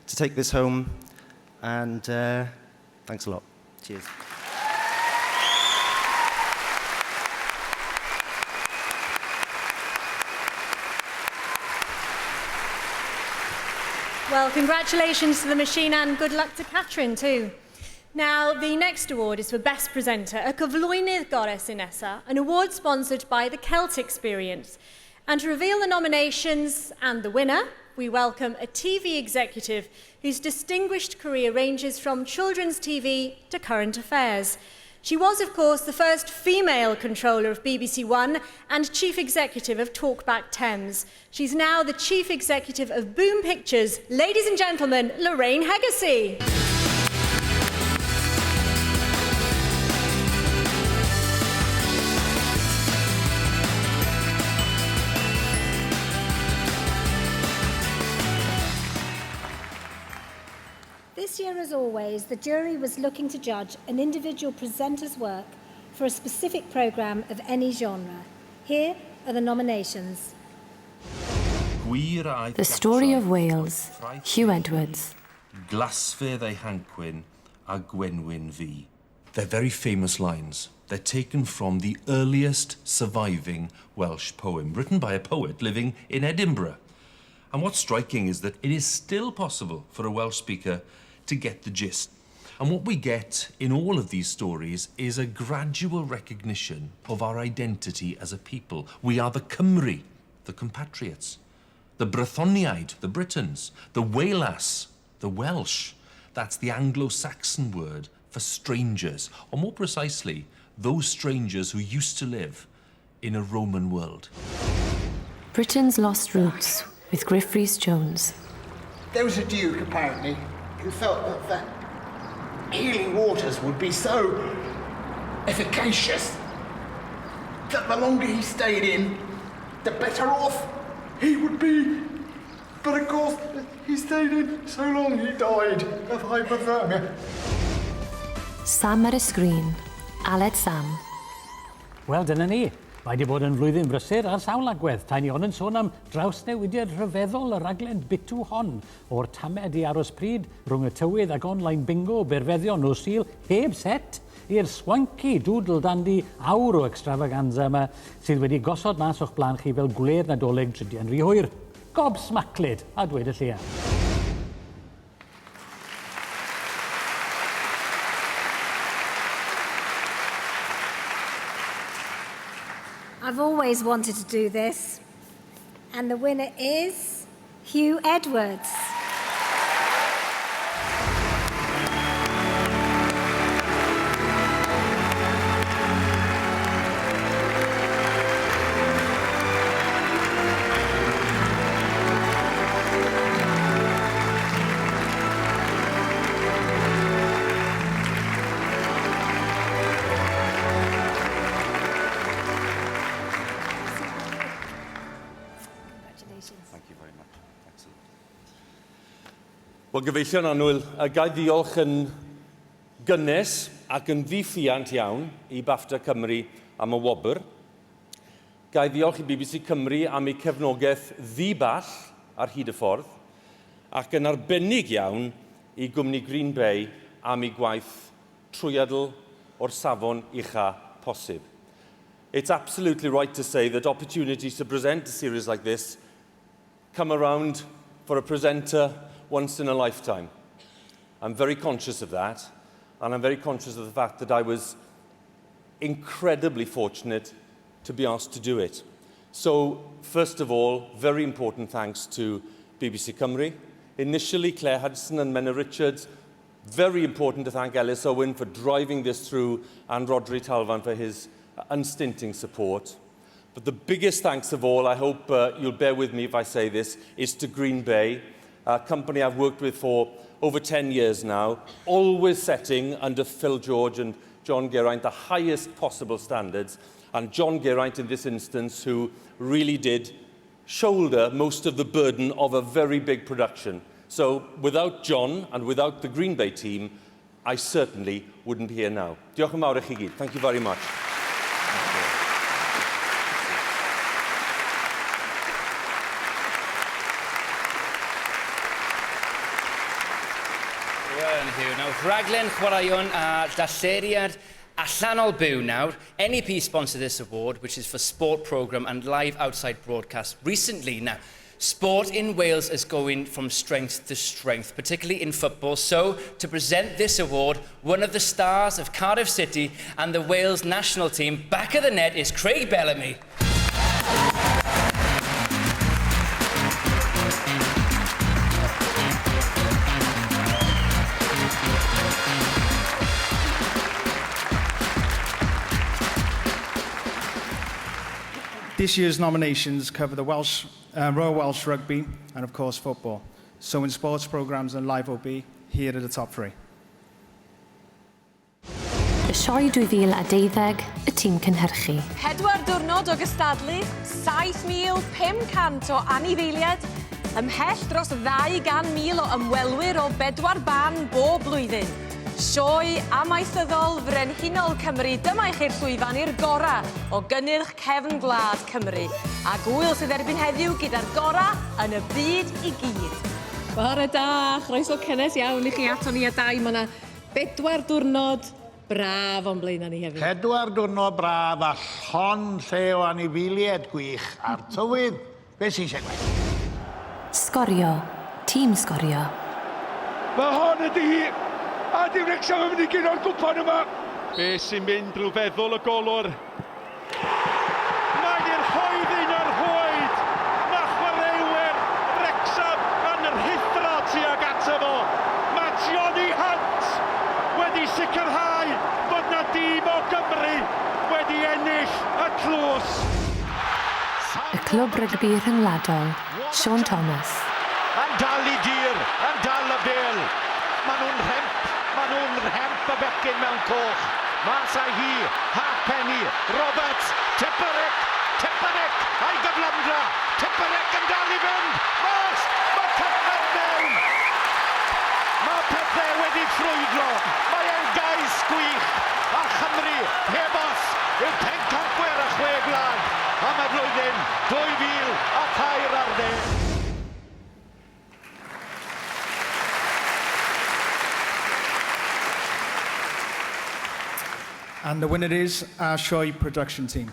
[SPEAKER 15] to take this home. And thanks a lot. Cheers.
[SPEAKER 8] Well, congratulations to The Machine and good luck to Catherine too. Now, the next award is for Best Presenter, a cyflwynydd gores i nesa, an award sponsored by the Celt Experience. And to reveal the nominations and the winner, we welcome a TV executive whose distinguished career ranges from children's TV to current affairs. She was, of course, the first female controller of BBC One and chief executive of Talkback Thames. She's now the chief executive of Boom Pictures. Ladies and gentlemen, Lorraine Hegarty.
[SPEAKER 16] This year, as always, the jury was looking to judge an individual presenter's work for a specific programme of any genre. Here are the nominations.
[SPEAKER 13] The Story of Wales, Hugh Edwards.
[SPEAKER 22] Glasfydd ei hancwyn a gwenwyn fi. They're very famous lines. They're taken from the earliest surviving Welsh poem, written by a poet living in Edinburgh. And what's striking is that it is still possible for a Welsh speaker to get the gist. And what we get in all of these stories is a gradual recognition of our identity as a people. We are the Cymru, the compatriots. The Brythoniaid, the Britons. The Wailas, the Welsh. That's the Anglo-Saxon word for strangers, or more precisely, those strangers who used to live in a Roman world.
[SPEAKER 13] Britain's lost roots with Griff Rhys-Jones.
[SPEAKER 1] There was a duke, apparently, who felt that healing waters would be so efficacious that the longer he stayed in, the better off he would be. But of course, he stayed in so long he died of hypothermia.
[SPEAKER 13] Sam ar y sgrin, Aled Sam.
[SPEAKER 2] Wel, dyna ni. Mae wedi bod yn flwyddyn brysur ar sawl agwedd. Tai ni on yn sôn am drawsnewidiad rhyfeddol y raglen bitw hon o'r tamed i aros pryd rhwng y tywydd ag online bingo berfeddion o Sul heb set i'r swanky doodle dandy awr o extravaganza yma sydd wedi gosod mas o'ch blaen chi fel gwle'r nadolig trydian rhy hwyr. Gobsmaclyd a dweud y lleia.
[SPEAKER 16] I've always wanted to do this, and the winner is Hugh Edwards.
[SPEAKER 7] Wel, gyfeillion annwyl, gai ddiolch yn gynnes ac yn ddiffiant iawn i BAFTA Cymru am y wobr. Gai ddiolch i BBC Cymru am ei cefnogaeth ddiball ar hyd y ffordd, ac yn arbennig iawn i gwmni Green Bay am ei gwaith trwyadl o'r safon ucha posib. It's absolutely right to say that opportunities to present a series like this come around for a presenter once in a lifetime. I'm very conscious of that, and I'm very conscious of the fact that I was incredibly fortunate to be asked to do it. So, first of all, very important thanks to BBC Cymru. Initially, Claire Hudson and Menna Richards. Very important to thank Ellis Owen for driving this through, and Rodri Talvan for his unstinting support. But the biggest thanks of all, I hope you'll bear with me if I say this, is to Green Bay, a company I've worked with for over 10 years now, always setting under Phil George and John Geraint the highest possible standards, and John Geraint in this instance, who really did shoulder most of the burden of a very big production. So without John and without the Green Bay team, I certainly wouldn't be here now. Diolch yn fawr i chi gyd. Thank you very much.
[SPEAKER 11] Nawr, rhaglen chwaraeon a darlleriad allanol byw nawr. NEP sponsored this award, which is for sport programme and live outside broadcast recently. Now, sport in Wales is going from strength to strength, particularly in football. So, to present this award, one of the stars of Cardiff City and the Wales national team, back of the net is Craig Bellamy.
[SPEAKER 23] This year's nominations cover the Royal Welsh Rugby and, of course, football. So in sports programmes and live OB, here are the top three.
[SPEAKER 13] Y sioe 2012, y tîm cynhyrchu.
[SPEAKER 25] 4 diwrnod o gystadlu, 7,500 o anifeiliaid, ymhell dros 200,000 o ymwelwyr o 4 ban bob blwyddyn. Sioe amaethyddol frenhinol Cymru, dyma i chi'r llwyfan i'r gora o gynnyrch cefn gwlad Cymru. A gwyl sydd erbyn heddiw gyda'r gora yn y byd i gyd.
[SPEAKER 14] Bore da, chroeso cynnes iawn i chi ato ni a dau. Mae yna 4 diwrnod braf o'n blaen ni hefyd.
[SPEAKER 17] 4 diwrnod braf a llon lle o anifeiliaid gwych a'r tywydd. Be sy'n eisiau gweud?
[SPEAKER 13] Sgorio. Tîm sgorio.
[SPEAKER 26] Mae hon ydi a di Wrexham yn mynd i gyd o'r gwpan yma. Be sy'n mynd rhyfeddol y golwr. Mae'r hoeddyn ar hoed Lewis.
[SPEAKER 13] Y clwb rygbi rhyngwladol, Sean Thomas.
[SPEAKER 26] Yn dal I dir, yn dal y bel. Maen nhw'n rhemp y becyn mewn coch. Mas â hi, Halfpenny, Roberts, Tipperek, a'i gyflymdra. Tipperek yn dal I fynd. Mas, mae cyfnod mewn. Mae pethau wedi ffrwydro. Mae e'n gais gwych. A Chymru, hebos, yw pencampwyr a 6 gwlad am y flwyddyn 2013.
[SPEAKER 23] And the winner is our Sioe production team.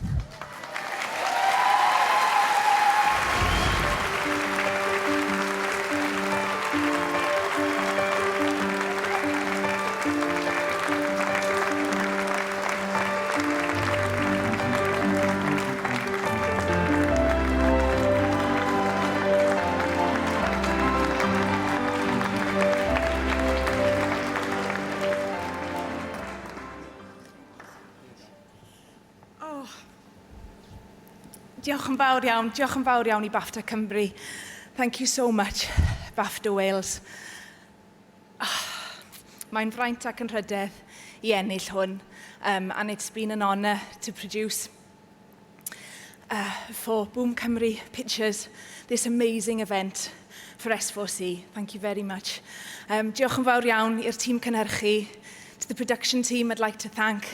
[SPEAKER 4] Diolch yn fawr iawn I BAFTA Cymru. Thank you so much, BAFTA Wales. Mae'n fraint ac yn rhydedd I ennill hwn, and it's been an honour to produce for Boom Cymru Pictures this amazing event for S4C. Thank you very much. Diolch yn fawr iawn i'r tîm cynhyrchu. To the production team, I'd like to thank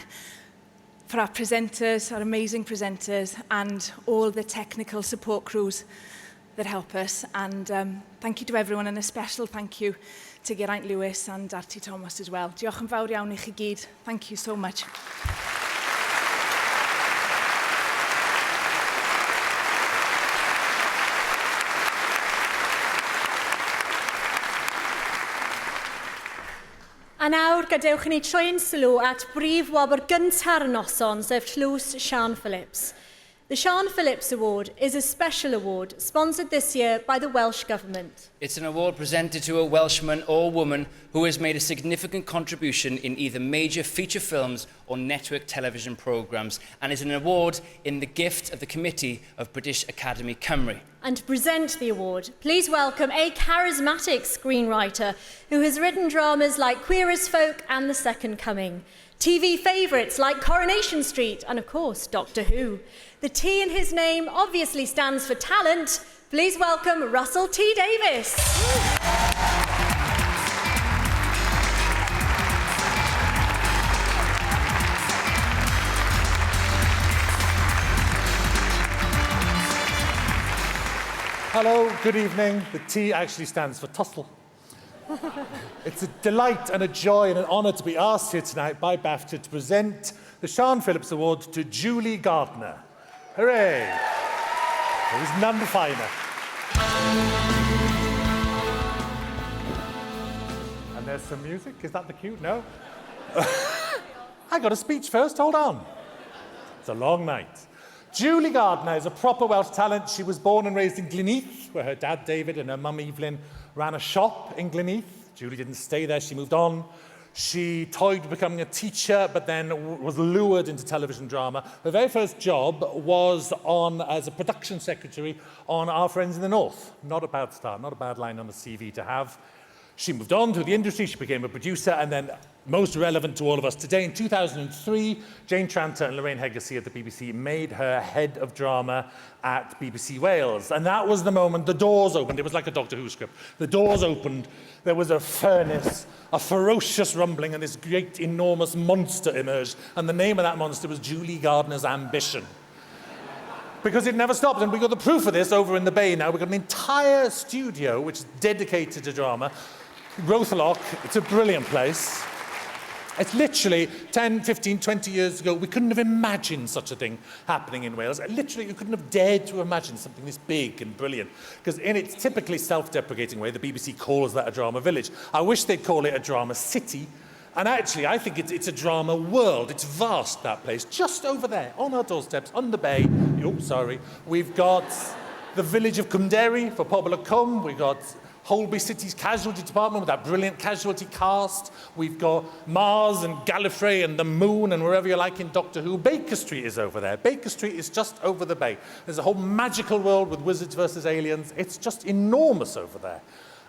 [SPEAKER 4] for our presenters, our amazing presenters, and all the technical support crews that help us. And thank you to everyone, and a special thank you to Geraint Lewis and Artie Thomas as well. Diolch yn fawr iawn I chi gyd. Thank you so much.
[SPEAKER 8] A nawr, gadewch ni troi'n sylw at brif wobr gynta'r noson, sef tlws Sian Phillips. The Sian Phillips Award is a special award sponsored this year by the Welsh Government.
[SPEAKER 11] It's an award presented to a Welshman or woman who has made a significant contribution in either major feature films or network television programmes, and is an award in the gift of the Committee of British Academy Cymru.
[SPEAKER 8] And to present the award, please welcome a charismatic screenwriter who has written dramas like Queer as Folk and The Second Coming, TV favourites like Coronation Street and, of course, Doctor Who. The T in his name obviously stands for talent. Please welcome Russell T. Davies.
[SPEAKER 6] Hello, good evening. The T actually stands for tussle. It's a delight and a joy and an honour to be asked here tonight by BAFTA to present the Sian Phillips Award to Julie Gardner. Hooray! There is none finer. And there's some music. Is that the cue? No? I got a speech first. Hold on. It's a long night. Julie Gardner is a proper Welsh talent. She was born and raised in Glyn, where her dad David and her mum Evelyn ran a shop in Glyn. Julie didn't stay there, she moved on. She toyed with becoming a teacher, but then was lured into television drama. Her very first job was as a production secretary on Our Friends in the North. Not a bad start, not a bad line on the CV to have. She moved on to the industry, she became a producer, and then most relevant to all of us today, in 2003, Jane Tranter and Lorraine Hegarty at the BBC made her head of drama at BBC Wales. And that was the moment the doors opened. It was like a Doctor Who script. The doors opened, there was a furnace, a ferocious rumbling, and this great, enormous monster emerged. And the name of that monster was Julie Gardner's Ambition. Because it never stopped. And we got the proof of this over in the Bay now. We've got an entire studio which is dedicated to drama. Rotherlock, it's a brilliant place. It's literally 10, 15, 20 years ago, we couldn't have imagined such a thing happening in Wales. Literally, you couldn't have dared to imagine something this big and brilliant. Because in its typically self-deprecating way, the BBC calls that a drama village. I wish they'd call it a drama city. And actually, I think it's a drama world. It's vast, that place. Just over there, on our doorsteps, on the bay. Oh, sorry. We've got the village of Cwmderry for Pobl y Cwm. We've got Holby City's casualty department with that brilliant casualty cast. We've got Mars and Gallifrey and the Moon and wherever you like in Doctor Who. Baker Street is over there. Baker Street is just over the bay. There's a whole magical world with wizards versus aliens. It's just enormous over there.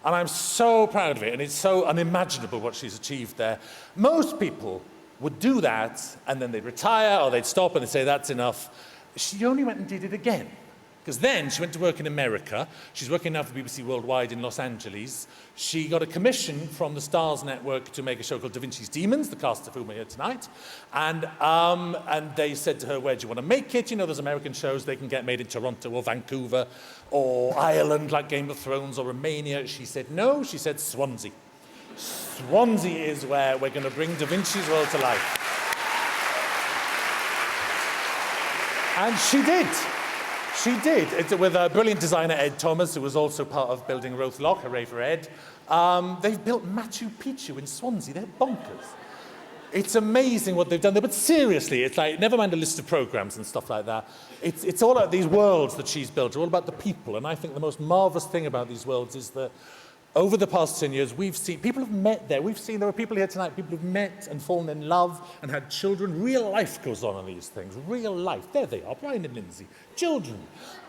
[SPEAKER 6] And I'm so proud of it, and it's so unimaginable what she's achieved there. Most people would do that, and then they'd retire, or they'd stop and they'd say, that's enough. She only went and did it again. Because then she went to work in America. She's working now for BBC Worldwide in Los Angeles. She got a commission from the Stars Network to make a show called Da Vinci's Demons, the cast of whom are here tonight. And they said to her, where do you want to make it? You know, those American shows, they can get made in Toronto or Vancouver or Ireland, like Game of Thrones, or Romania. She said no. She said Swansea. Swansea is where we're going to bring Da Vinci's world to life. And she did. She did. It's with a brilliant designer, Ed Thomas, who was also part of building Roath Loch, hooray for Ed. They've built Machu Picchu in Swansea. They're bonkers. It's amazing what they've done there, but seriously, it's like, never mind a list of programs and stuff like that. It's all about these worlds that she's built. They're all about the people, and I think the most marvellous thing about these worlds is that over the past 10 years, we've seen, people have met there. We've seen, there are people here tonight, people who've met and fallen in love and had children. Real life goes on these things, real life. There they are, Brian and Lindsay, children.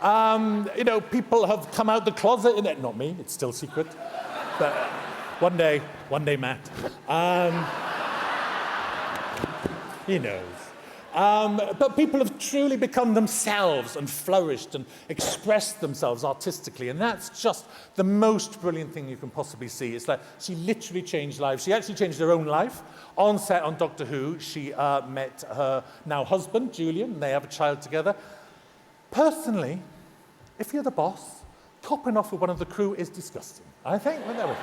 [SPEAKER 6] You know, people have come out the closet, not me, it's still secret. But one day, Matt. He knows. But people have truly become themselves and flourished and expressed themselves artistically, and that's just the most brilliant thing you can possibly see. It's like she literally changed lives. She actually changed her own life. On set on Doctor Who, she met her now husband, Julian, and they have a child together. Personally, if you're the boss, copping off with one of the crew is disgusting. I think, well, there we go.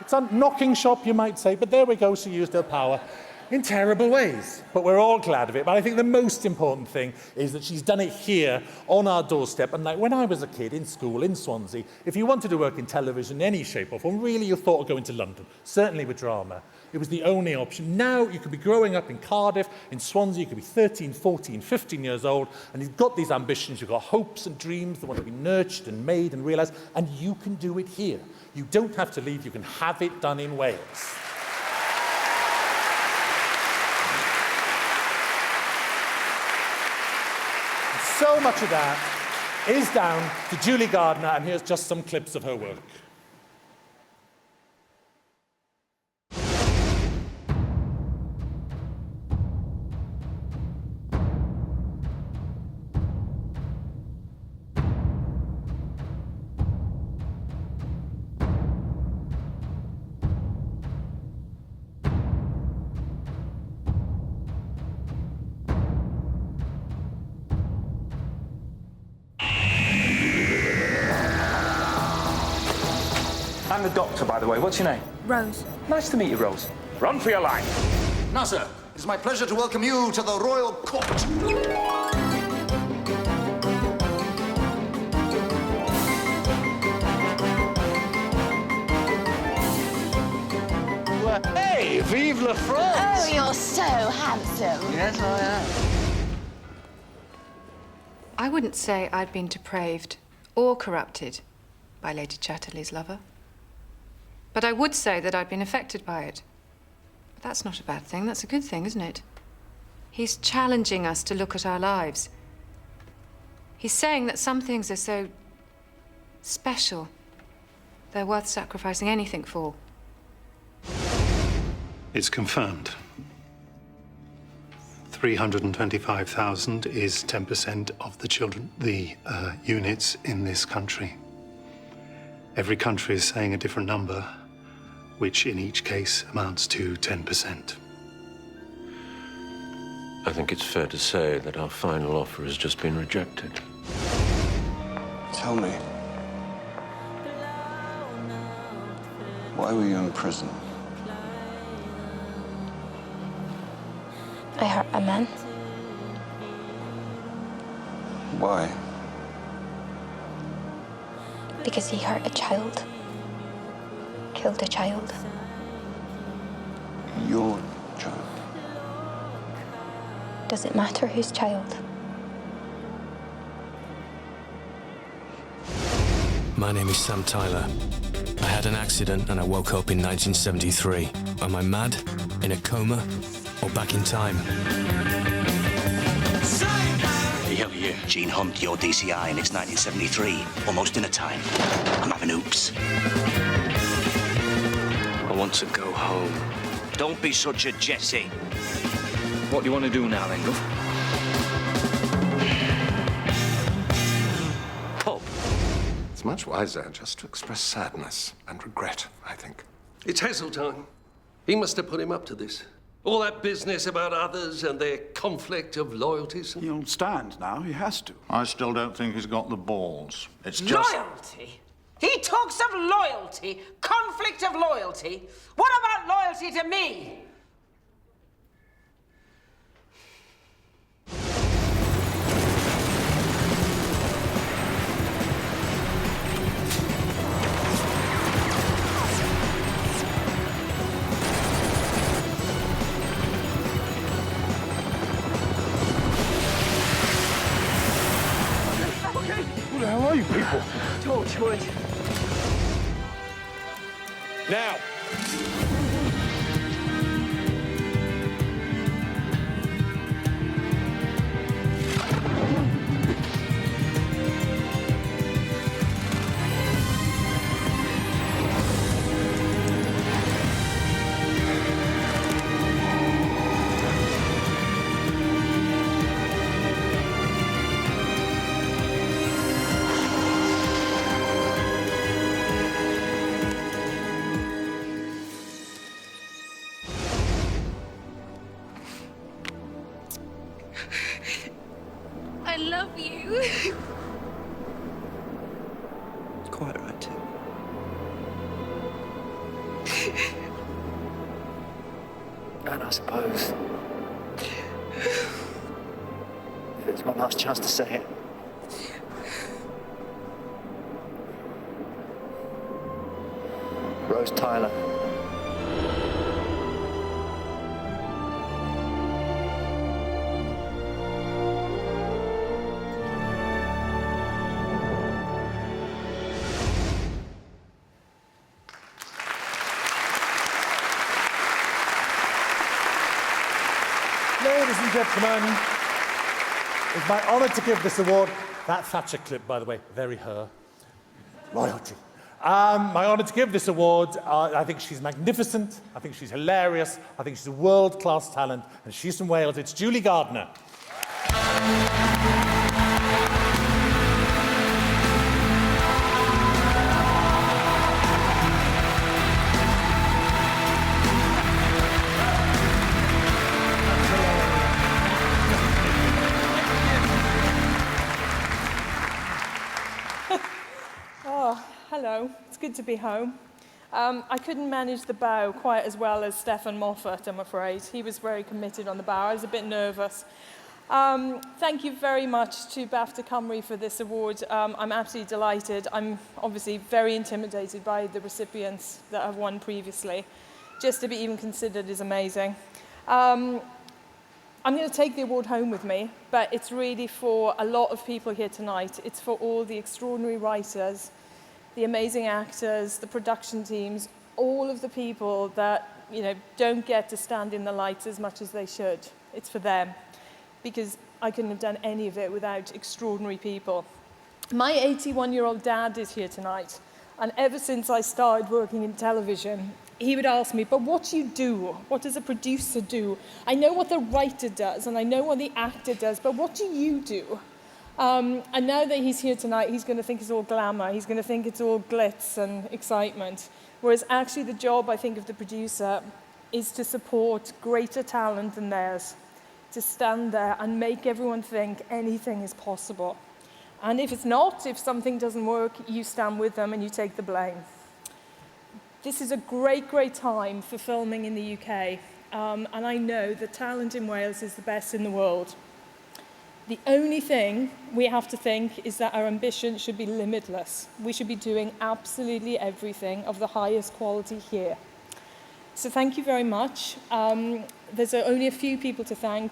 [SPEAKER 6] It's a knocking shop, you might say, but there we go, she used her power in terrible ways. But we're all glad of it. But I think the most important thing is that she's done it here on our doorstep. And like when I was a kid in school in Swansea, if you wanted to work in television in any shape or form, really you thought of going to London, certainly with drama. It was the only option. Now you could be growing up in Cardiff, in Swansea, you could be 13, 14, 15 years old, and you've got these ambitions, you've got hopes and dreams that want to be nurtured and made and realised, and you can do it here. You don't have to leave, you can have it done in Wales. So much of that is down to Julie Gardner, and here's just some clips of her work.
[SPEAKER 12] I'm the doctor, by the way. What's your name?
[SPEAKER 18] Rose.
[SPEAKER 12] Nice to meet you, Rose. Run for your life.
[SPEAKER 19] Now, sir, it's my pleasure to welcome you to the Royal Court.
[SPEAKER 26] Well, hey, vive la France!
[SPEAKER 18] Oh, you're so handsome.
[SPEAKER 26] Yes, I am.
[SPEAKER 20] I wouldn't say I'd been depraved or corrupted by Lady Chatterley's lover. But I would say that I'd been affected by it. But that's not a bad thing. That's a good thing, isn't it? He's challenging us to look at our lives. He's saying that some things are so special, they're worth sacrificing anything for.
[SPEAKER 21] It's confirmed. 325,000 is 10% of the units in this country. Every country is saying a different number, which in each case amounts to 10%.
[SPEAKER 24] I think it's fair to say that our final offer has just been rejected.
[SPEAKER 27] Tell me, why were you in prison?
[SPEAKER 18] I hurt a man.
[SPEAKER 27] Why?
[SPEAKER 18] Because he hurt a child. Killed a child.
[SPEAKER 27] Your child?
[SPEAKER 18] Does it matter whose child?
[SPEAKER 28] My name is Sam Tyler.
[SPEAKER 1] I had an accident and I woke up in 1973. Am I mad? In a coma? Or back in time?
[SPEAKER 3] Hell yeah. Gene Hunt, your DCI, and it's 1973. Almost dinner time. I'm having oops.
[SPEAKER 1] I want to go home.
[SPEAKER 3] Don't be such a Jesse.
[SPEAKER 12] What do you want to do now, then, Guff?
[SPEAKER 3] Pub.
[SPEAKER 5] It's much wiser just to express sadness and regret, I think.
[SPEAKER 9] It's Heseltine. He must have put him up to this. All that business about others and their conflict of loyalties.
[SPEAKER 10] He'll stand now. He has to.
[SPEAKER 15] I still don't think he's got the balls. It's just...
[SPEAKER 22] Loyalty? He talks of loyalty, conflict of loyalty. What about loyalty to me?
[SPEAKER 10] Who the hell are you people?
[SPEAKER 22] Torchwood.
[SPEAKER 9] Now.
[SPEAKER 18] I love you.
[SPEAKER 3] Quite right, too.
[SPEAKER 12] And I suppose it's my last chance to say it. Rose Tyler.
[SPEAKER 6] Ladies and gentlemen, it's my honour to give this award. That Thatcher clip, by the way, very her. Loyalty. My honour to give this award. I think she's magnificent. I think she's hilarious. I think she's a world-class talent. And she's from Wales. It's Julie Gardner.
[SPEAKER 28] Hello, it's good to be home. I couldn't manage the bow quite as well as Stefan Moffat, I'm afraid. He was very committed on the bow. I was a bit nervous. Thank you very much to BAFTA Cymru for this award. I'm absolutely delighted. I'm obviously very intimidated by the recipients that have won previously. Just to be even considered is amazing. I'm going to take the award home with me, but it's really for a lot of people here tonight. It's for all the extraordinary writers, the amazing actors, the production teams, all of the people that, don't get to stand in the lights as much as they should. It's for them, because I couldn't have done any of it without extraordinary people. My 81-year-old dad is here tonight, and ever since I started working in television, he would ask me, but what do you do? What does a producer do? I know what the writer does, and I know what the actor does, but what do you do? And now that he's here tonight, he's going to think it's all glamour. He's going to think it's all glitz and excitement. Whereas actually the job, I think, of the producer is to support greater talent than theirs, to stand there and make everyone think anything is possible. And if it's not, if something doesn't work, you stand with them and you take the blame. This is a great, great time for filming in the UK. And I know the talent in Wales is the best in the world. The only thing we have to think is that our ambition should be limitless. We should be doing absolutely everything of the highest quality here. So thank you very much. There's only a few people to thank.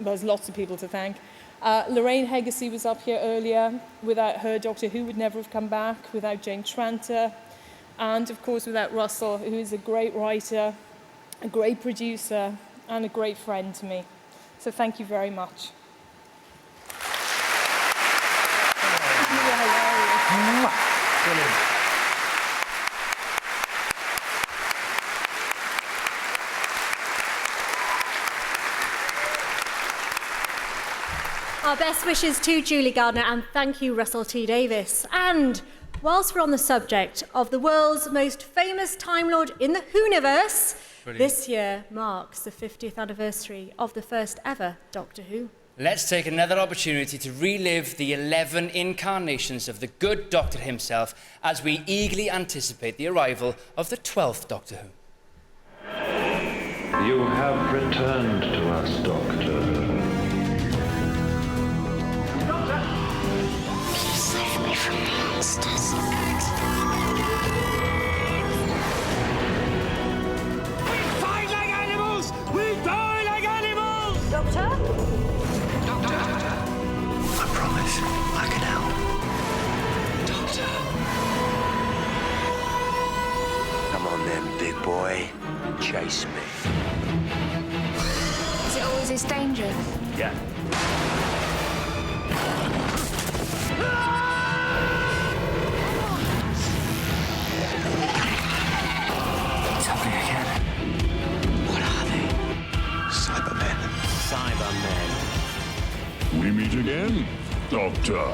[SPEAKER 28] Well, there's lots of people to thank. Lorraine Hegarty was up here earlier. Without her, Doctor Who would never have come back. Without Jane Tranter, And of course, without Russell, who is a great writer, a great producer, and a great friend to me. So thank you very much.
[SPEAKER 6] Brilliant.
[SPEAKER 8] Our best wishes to Julie Gardner, and thank you, Russell T Davies. And whilst we're on the subject of the world's most famous Time Lord in the Whoniverse, this year marks the 50th anniversary of the first ever Doctor Who.
[SPEAKER 11] Let's take another opportunity to relive the 11 incarnations of the good Doctor himself as we eagerly anticipate the arrival of the 12th Doctor Who.
[SPEAKER 24] You have returned to us, Doctor.
[SPEAKER 18] Please save me from monsters.
[SPEAKER 26] We fight like animals! We die like animals!
[SPEAKER 18] Doctor?
[SPEAKER 3] I promise I can help. Doctor. Come on then, big boy. Chase me.
[SPEAKER 18] Is it always this dangerous?
[SPEAKER 3] Yeah. It's happening again. What are they? Cybermen. Cybermen.
[SPEAKER 10] We meet again, Doctor.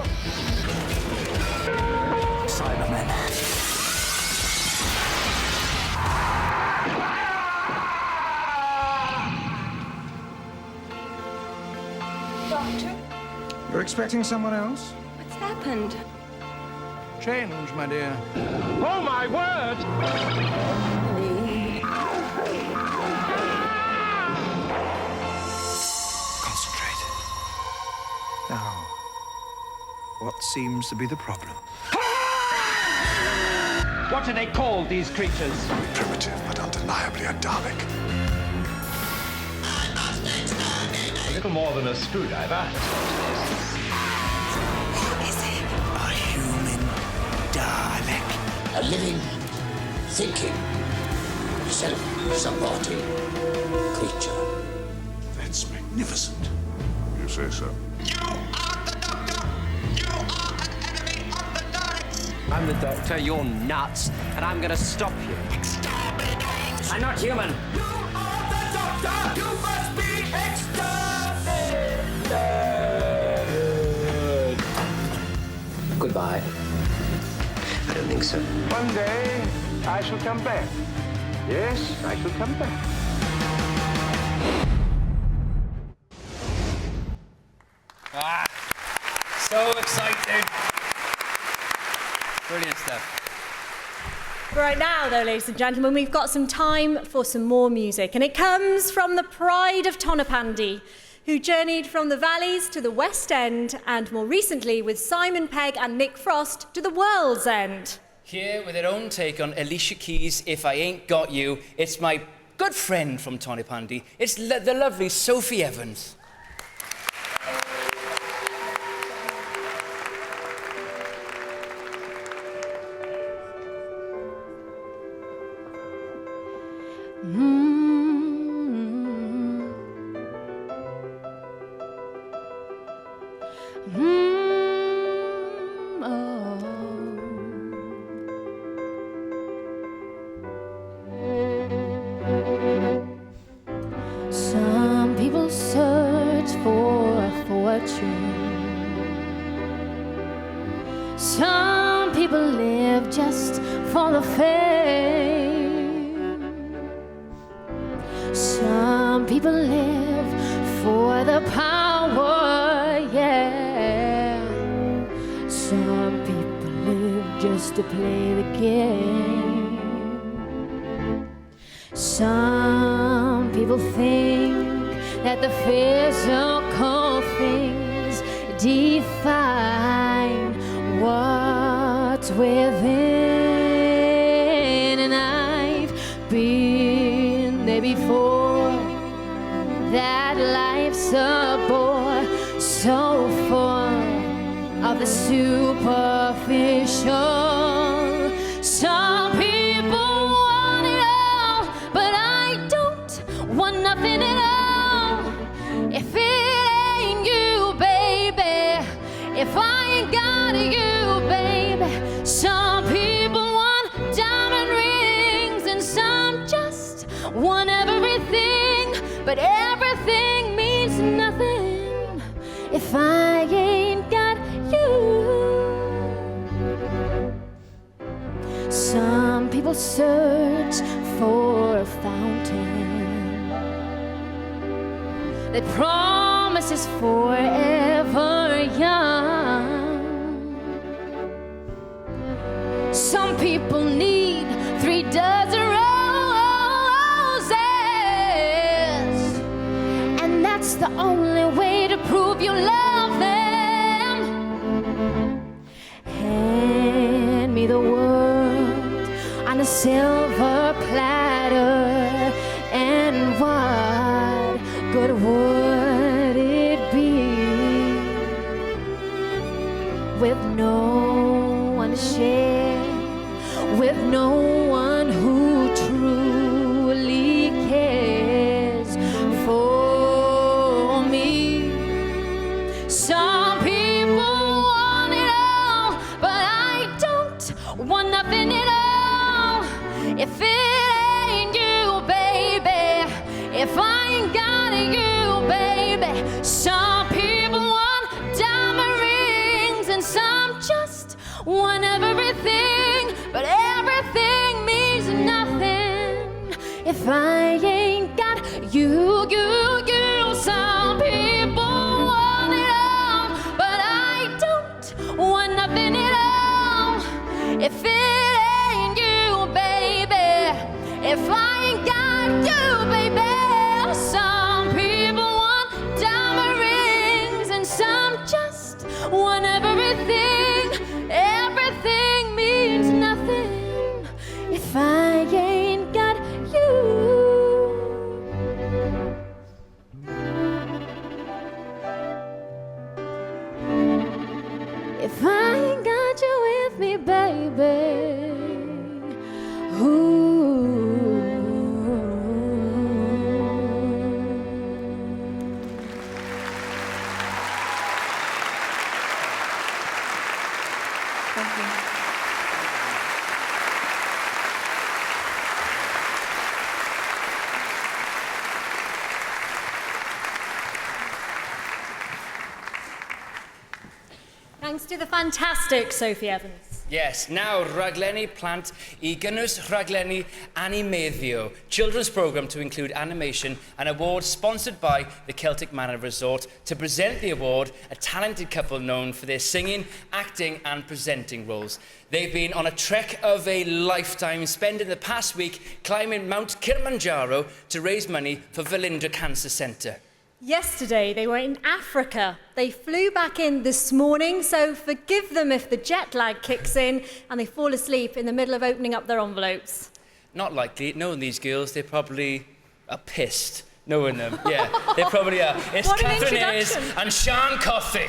[SPEAKER 3] Cybermen.
[SPEAKER 18] Doctor?
[SPEAKER 19] You're expecting someone else?
[SPEAKER 18] What's happened?
[SPEAKER 19] Change, my dear.
[SPEAKER 26] Oh, my word!
[SPEAKER 19] Concentrate. Now, what seems to be the problem?
[SPEAKER 26] What are they called, these creatures?
[SPEAKER 5] Primitive, but undeniably a Dalek.
[SPEAKER 26] A little more than a screwdriver.
[SPEAKER 3] A human Dalek.
[SPEAKER 2] A living, thinking, self-supporting creature.
[SPEAKER 5] That's magnificent. You say so.
[SPEAKER 7] I'm the Doctor, you're nuts, and I'm gonna stop you. I'm not human.
[SPEAKER 26] You are the Doctor! You must be exterminated!
[SPEAKER 7] Goodbye.
[SPEAKER 3] I don't think so.
[SPEAKER 26] One day, I shall come back. Yes, I shall come back.
[SPEAKER 11] So exciting. Brilliant stuff.
[SPEAKER 8] Right now, though, ladies and gentlemen, we've got some time for some more music, and it comes from the pride of Tonypandy, who journeyed from the valleys to the West End, and more recently, with Simon Pegg and Nick Frost, to the World's End.
[SPEAKER 11] Here with their own take on Alicia Keys' If I Ain't Got You, it's my good friend from Tonypandy. It's the lovely Sophie Evans.
[SPEAKER 13] Some people search for a fortune. Some people live just for the fame. Some people live for the power, yeah. Some people live just to play the game. Some people think that the physical things define what's within, and I've been there before. That life's a bore, so full of the superficial. Some people but everything means nothing if I ain't got you. Some people search for a fountain that promises forever young. Some people need 3 dozen roses, and that's the only way to prove you love them. Hand me the world on a silver platter, and what good would it be with no one to share, with no one who truly cares for me? Some people want it all, but I don't want nothing at all. If it ain't you, baby, if I ain't got you, baby. Some people want diamond rings, and some just want everything, but everything means nothing if I ain't got you, you, you. Some people want it all, but I don't want nothing at all if it ain't you, baby, if I ain't got you, baby. Some people want diamond rings, and some just want everything. Everything means nothing if I ain't got you. If I ain't got you with me, baby. Ooh.
[SPEAKER 8] Thanks to the fantastic Sophie Evans.
[SPEAKER 11] Yes, now rhaglenni plant I gynnwys rhaglenni animeddio, children's programme to include animation, an award sponsored by the Celtic Manor Resort. To present the award, a talented couple known for their singing, acting and presenting roles. They've been on a trek of a lifetime, spending the past week climbing Mount Kilimanjaro to raise money for Velindre Cancer Centre.
[SPEAKER 8] Yesterday, they were in Africa. They flew back in this morning, so forgive them if the jet lag kicks in and they fall asleep in the middle of opening up their envelopes.
[SPEAKER 11] Not likely. Knowing these girls, they probably are pissed. Knowing them, yeah, they probably are. It's Catherine Ayres and Sian Coffey.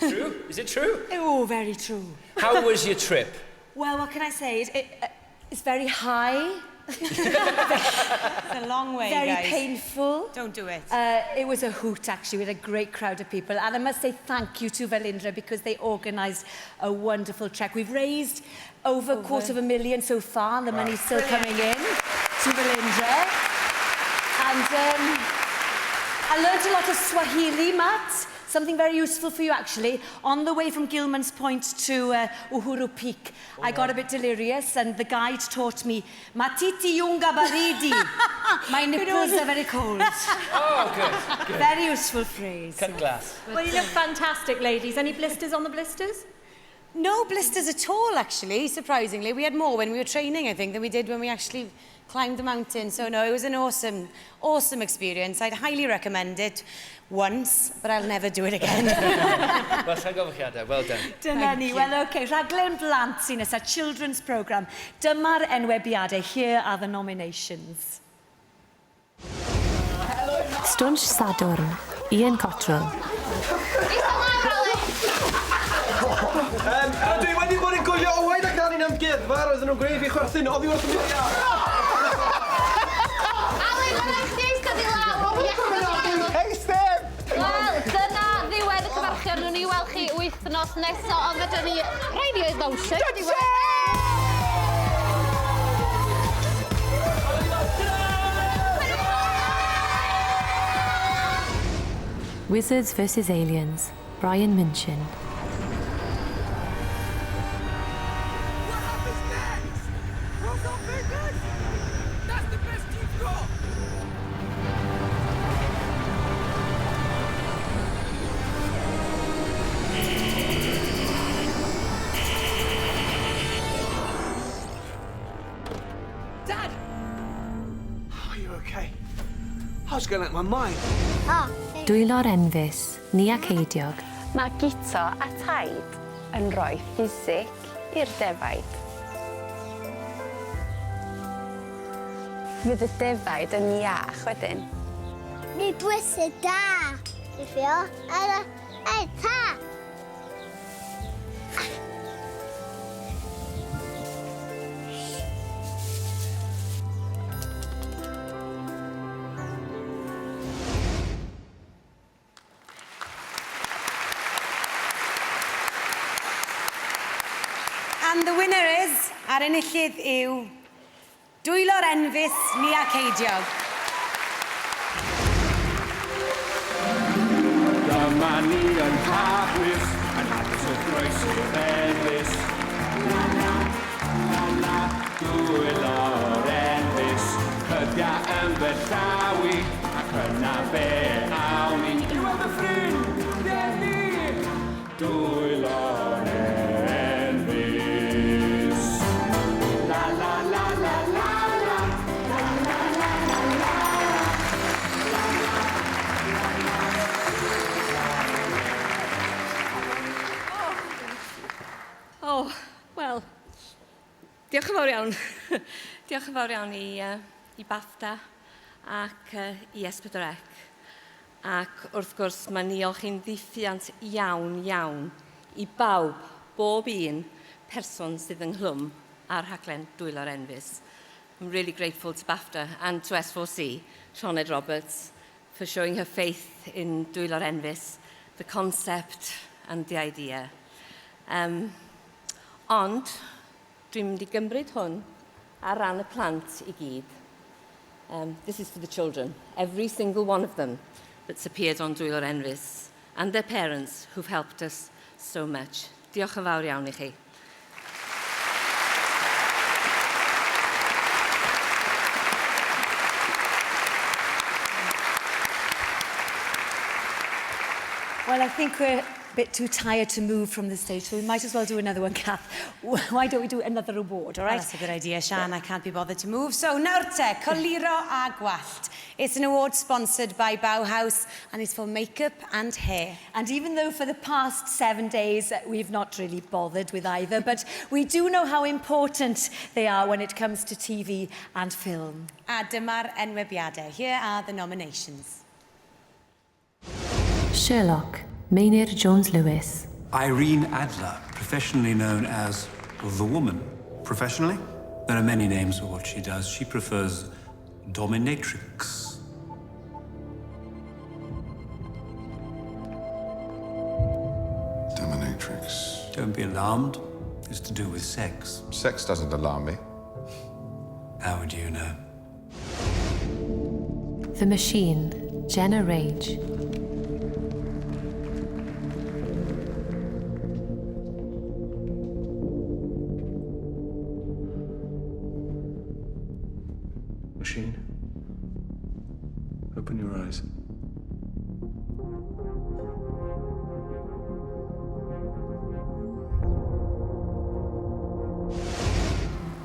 [SPEAKER 11] True? Is it true?
[SPEAKER 4] Oh, very true.
[SPEAKER 11] How was your trip?
[SPEAKER 4] Well, what can I say? It's very high.
[SPEAKER 22] It's a long way,
[SPEAKER 4] very
[SPEAKER 22] guys.
[SPEAKER 4] painful.
[SPEAKER 22] Don't do it.
[SPEAKER 4] It was a hoot, actually. We had a great crowd of people. And I must say thank you to Velindre because they organised a wonderful trek. We've raised over $250,000 so far, and the money's still coming in to Velindre. And I learned a lot of Swahili, Matt. Something very useful for you, actually. On the way from Gilman's Point to Uhuru Peak, I got a bit delirious, and the guide taught me, Matiti yunga baridi. My nipples are very cold.
[SPEAKER 11] Oh, good.
[SPEAKER 4] Very useful phrase.
[SPEAKER 11] Cut glass.
[SPEAKER 8] Well, you look fantastic, ladies. Any blisters on the blisters?
[SPEAKER 22] No blisters at all, actually, surprisingly. We had more when we were training, I think, than we did when we actually climbed the mountain. So, no, it was an awesome, awesome experience. I'd highly recommend it once, but I'll never do it again.
[SPEAKER 11] Well, rhagofychiadau, well done.
[SPEAKER 4] Dyna ni. Well, OK, rhaglen blant sy'n nesa, children's programme. Dyma'r enwebiadau. Here are the nominations.
[SPEAKER 14] Stwnsh Sadwrn, Ian Cottrell.
[SPEAKER 16] Dwi wedi bod yn gwylio Owain ac Anni'n amgueddfa, roedden nhw'n gwneud fi chwerthin oddi wrth y
[SPEAKER 26] Hey, Steph!
[SPEAKER 13] Wel, dyna ddiwedd y cyfarchion. Nhw'n i weld chi wythnos nesaf, ond fydden ni radio emotion.
[SPEAKER 14] Wizards vs Aliens, Brian Minchin.
[SPEAKER 1] Dad! Are you okay? I was going out of my mind.
[SPEAKER 14] Dwylo'r enfys, ni ac eidiog.
[SPEAKER 16] Mae gito a taid yn rhoi ffisig i'r defaid. Fydd y defaid yn iach wedyn.
[SPEAKER 17] Mi dwysau da, Ifio, ta!
[SPEAKER 22] And the winner is, ar enillydd yw, Dwylo'r enfys ni ac eidiog.
[SPEAKER 20] Dyma ni yn hapus, yn hapus y groesi'r enfys. La la, la la, Dwylo'r enfys. Cyddia yn fy llawi, ac yna fe awn ni. I weld y ffrind, Llefydd! Dwylo'r enfys. La la la la la la, la la la la la la.
[SPEAKER 21] Oh, wel, diolch yn fawr iawn. Diolch yn fawr iawn i BAFTA ac i S4C. Ac wrth gwrs, mae niolch i'n ddiffiant iawn, iawn i bawb, bob un person sydd ynghlwm ar rhaglen Dwylo'r Enfys. I'm really grateful to BAFTA and to S4C, Sioned Roberts, for showing her faith in Dwylo'r Enfys, the concept and the idea. Ond, dwi'n mynd I gymryd hwn ar ran y plant I gyd. This is for the children, every single one of them that's appeared on Dwylo'r Enfys, and their parents who've helped us so much. Diolch yn fawr iawn I chi.
[SPEAKER 4] Well, I think we're a bit too tired to move from the stage, so we might as well do another one, Kath. Why don't we do another award, all right?
[SPEAKER 22] Oh, that's a good idea, Sian. I can't be bothered to move. So, nawr te, Coliro a Gwallt. It's an award sponsored by Bauhaus, and it's for makeup and hair.
[SPEAKER 4] And even though for the past 7 days we've not really bothered with either, but we do know how important they are when it comes to TV and film.
[SPEAKER 22] A dyma'r enwebiadau. Here are the nominations.
[SPEAKER 14] Sherlock, Maynard Jones-Lewis.
[SPEAKER 23] Irene Adler, professionally known as the woman. Professionally? There are many names for what she does. She prefers dominatrix.
[SPEAKER 25] Dominatrix.
[SPEAKER 23] Don't be alarmed. It's to do with sex.
[SPEAKER 25] Sex doesn't alarm me.
[SPEAKER 23] How would you know?
[SPEAKER 14] The Machine, Jenna Rage.
[SPEAKER 24] Machine, open your eyes.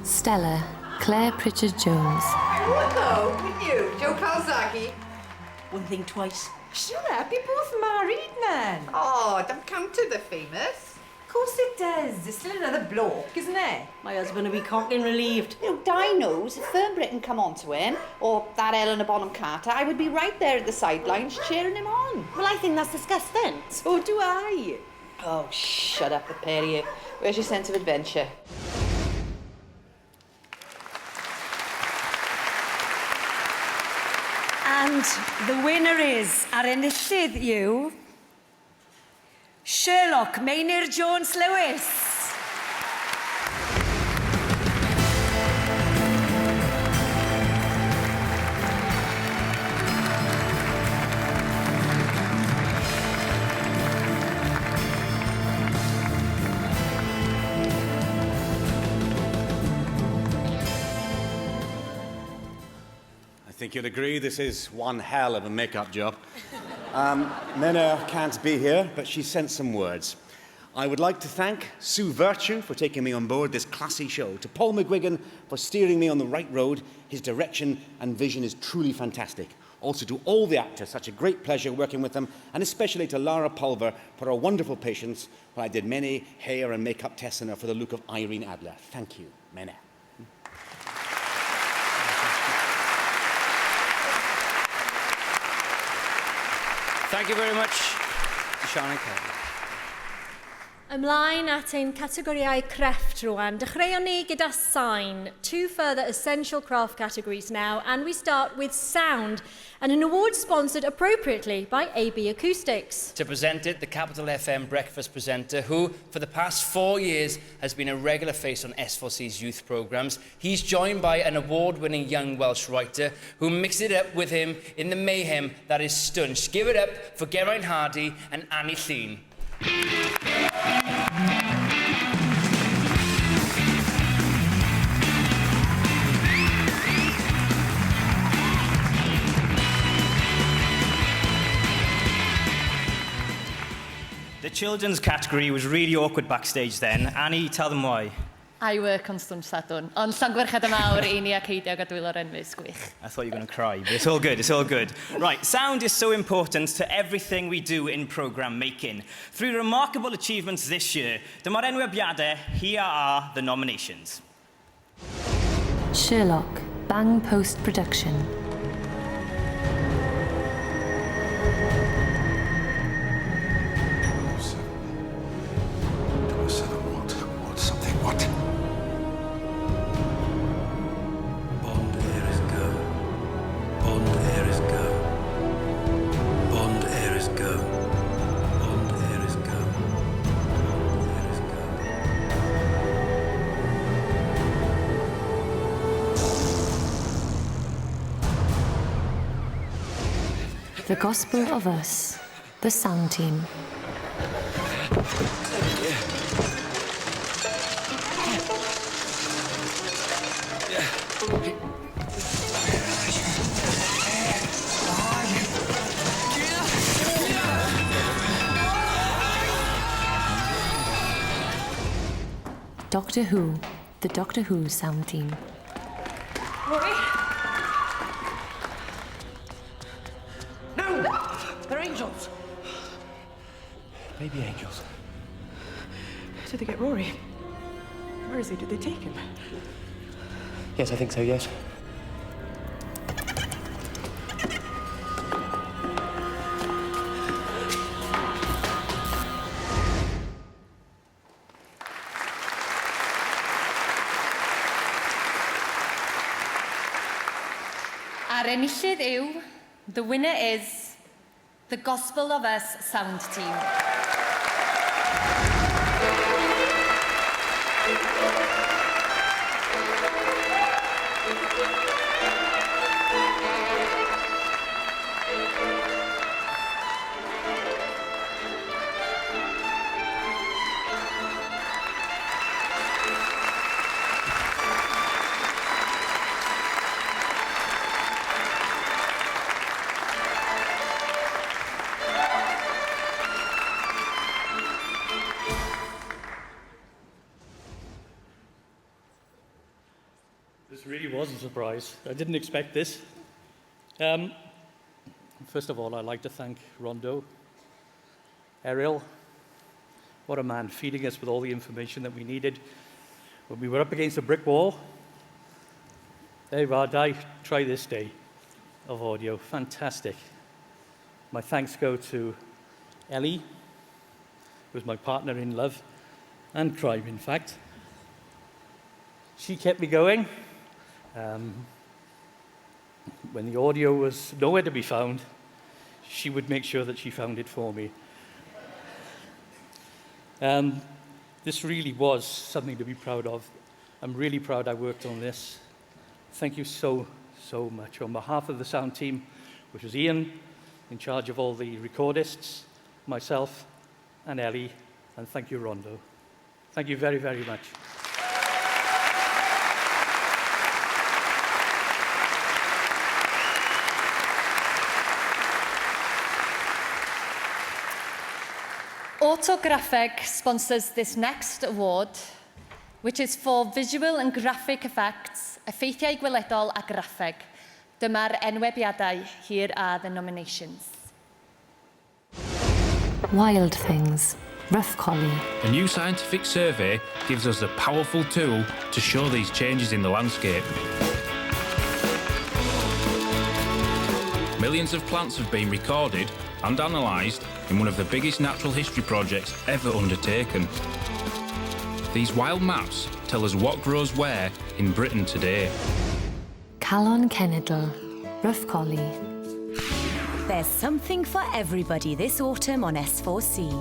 [SPEAKER 14] Stella, Claire Pritchard-Jones.
[SPEAKER 27] Hello, with you, Joe Calzaghe.
[SPEAKER 29] Wouldn't think twice.
[SPEAKER 27] Shut up, you're both married men. Oh, don't count to the famous.
[SPEAKER 29] Of course it does. There's still another bloke, isn't there? My husband will be cocking relieved.
[SPEAKER 27] You know, Di knows if Fern Britton come on to him, or that Eleanor Bonham Carter, I would be right there at the sidelines cheering him on.
[SPEAKER 29] Well, I think that's disgusting.
[SPEAKER 27] So do I. Oh, shut up, the pair of you. Where's your sense of adventure?
[SPEAKER 4] And the winner is, ar enillydd yw, Sherlock Maynard Jones-Lewis.
[SPEAKER 2] I think you'll agree this is one hell of a make-up job. Menna can't be here, but she sent some words. I would like to thank Sue Virtue for taking me on board this classy show, to Paul McGuigan for steering me on the right road. His direction and vision is truly fantastic. Also to all the actors, such a great pleasure working with them, and especially to Lara Pulver for her wonderful patience when I did many hair and makeup tests on her for the look of Irene Adler. Thank you, Menna.
[SPEAKER 11] Thank you very much, Sian and Kelly.
[SPEAKER 8] Ymlaen at ein categoriau crefft rwan. Dechreuon ni gyda sign, 2 further essential craft categories now, and we start with sound, and an award sponsored appropriately by AB Acoustics.
[SPEAKER 11] To present it, the Capital FM breakfast presenter, who for the past 4 years has been a regular face on S4C's youth programmes. He's joined by an award-winning young Welsh writer who mixed it up with him in the mayhem that is Stunch. Give it up for Geraint Hardy and Annie Llyn.
[SPEAKER 6] The children's category was really awkward backstage then. Annie, tell them why.
[SPEAKER 9] I work on Stwnch Sadwn, ond llongyfarchiadau mawr I ni ac eidio gadwyl o'r enwys gwych.
[SPEAKER 6] I thought you were going to cry, but it's all good, it's all good. Right, sound is so important to everything we do in programme making. Through remarkable achievements this year, dyma'r enwebiadau, here are the nominations.
[SPEAKER 14] Sherlock, Bang Post Production. The Gospel of Us, the sound team. Doctor Who, the Doctor Who sound team.
[SPEAKER 27] Rory? No! They're angels.
[SPEAKER 1] Baby angels.
[SPEAKER 27] Did they get Rory? Where is he? Did they take him?
[SPEAKER 1] Yes, I think so, yes.
[SPEAKER 9] Ar enillydd yw, the winner is the Gospel of Us sound team.
[SPEAKER 10] This really was a surprise. I didn't expect this. First of all, I'd like to thank Rondo, Ariel. What a man, feeding us with all the information that we needed. When we were up against a brick wall, there you are, try this day of audio. Fantastic. My thanks go to Ellie, who was my partner in love and crime, in fact. She kept me going. when the audio was nowhere to be found, she would make sure that she found it for me. This really was something to be proud of. I'm really proud I worked on this. Thank you so much. On behalf of the sound team, which was Ian, in charge of all the recordists, myself, and Ellie, and thank you, Rondo. Thank you very, very much.
[SPEAKER 9] Autographic sponsors this next award, which is for visual and graphic effects, effeithiau gweledol a graffeg. Dyma'r enwebiadau. Here are the nominations.
[SPEAKER 14] Wild Things, Rough Collie.
[SPEAKER 3] A new scientific survey gives us a powerful tool to show these changes in the landscape. Millions of plants have been recorded and analysed in one of the biggest natural history projects ever undertaken. These wild maps tell us what grows where in Britain today.
[SPEAKER 14] Calon Cenedl, Rough Collie.
[SPEAKER 5] There's something for everybody this autumn on S4C.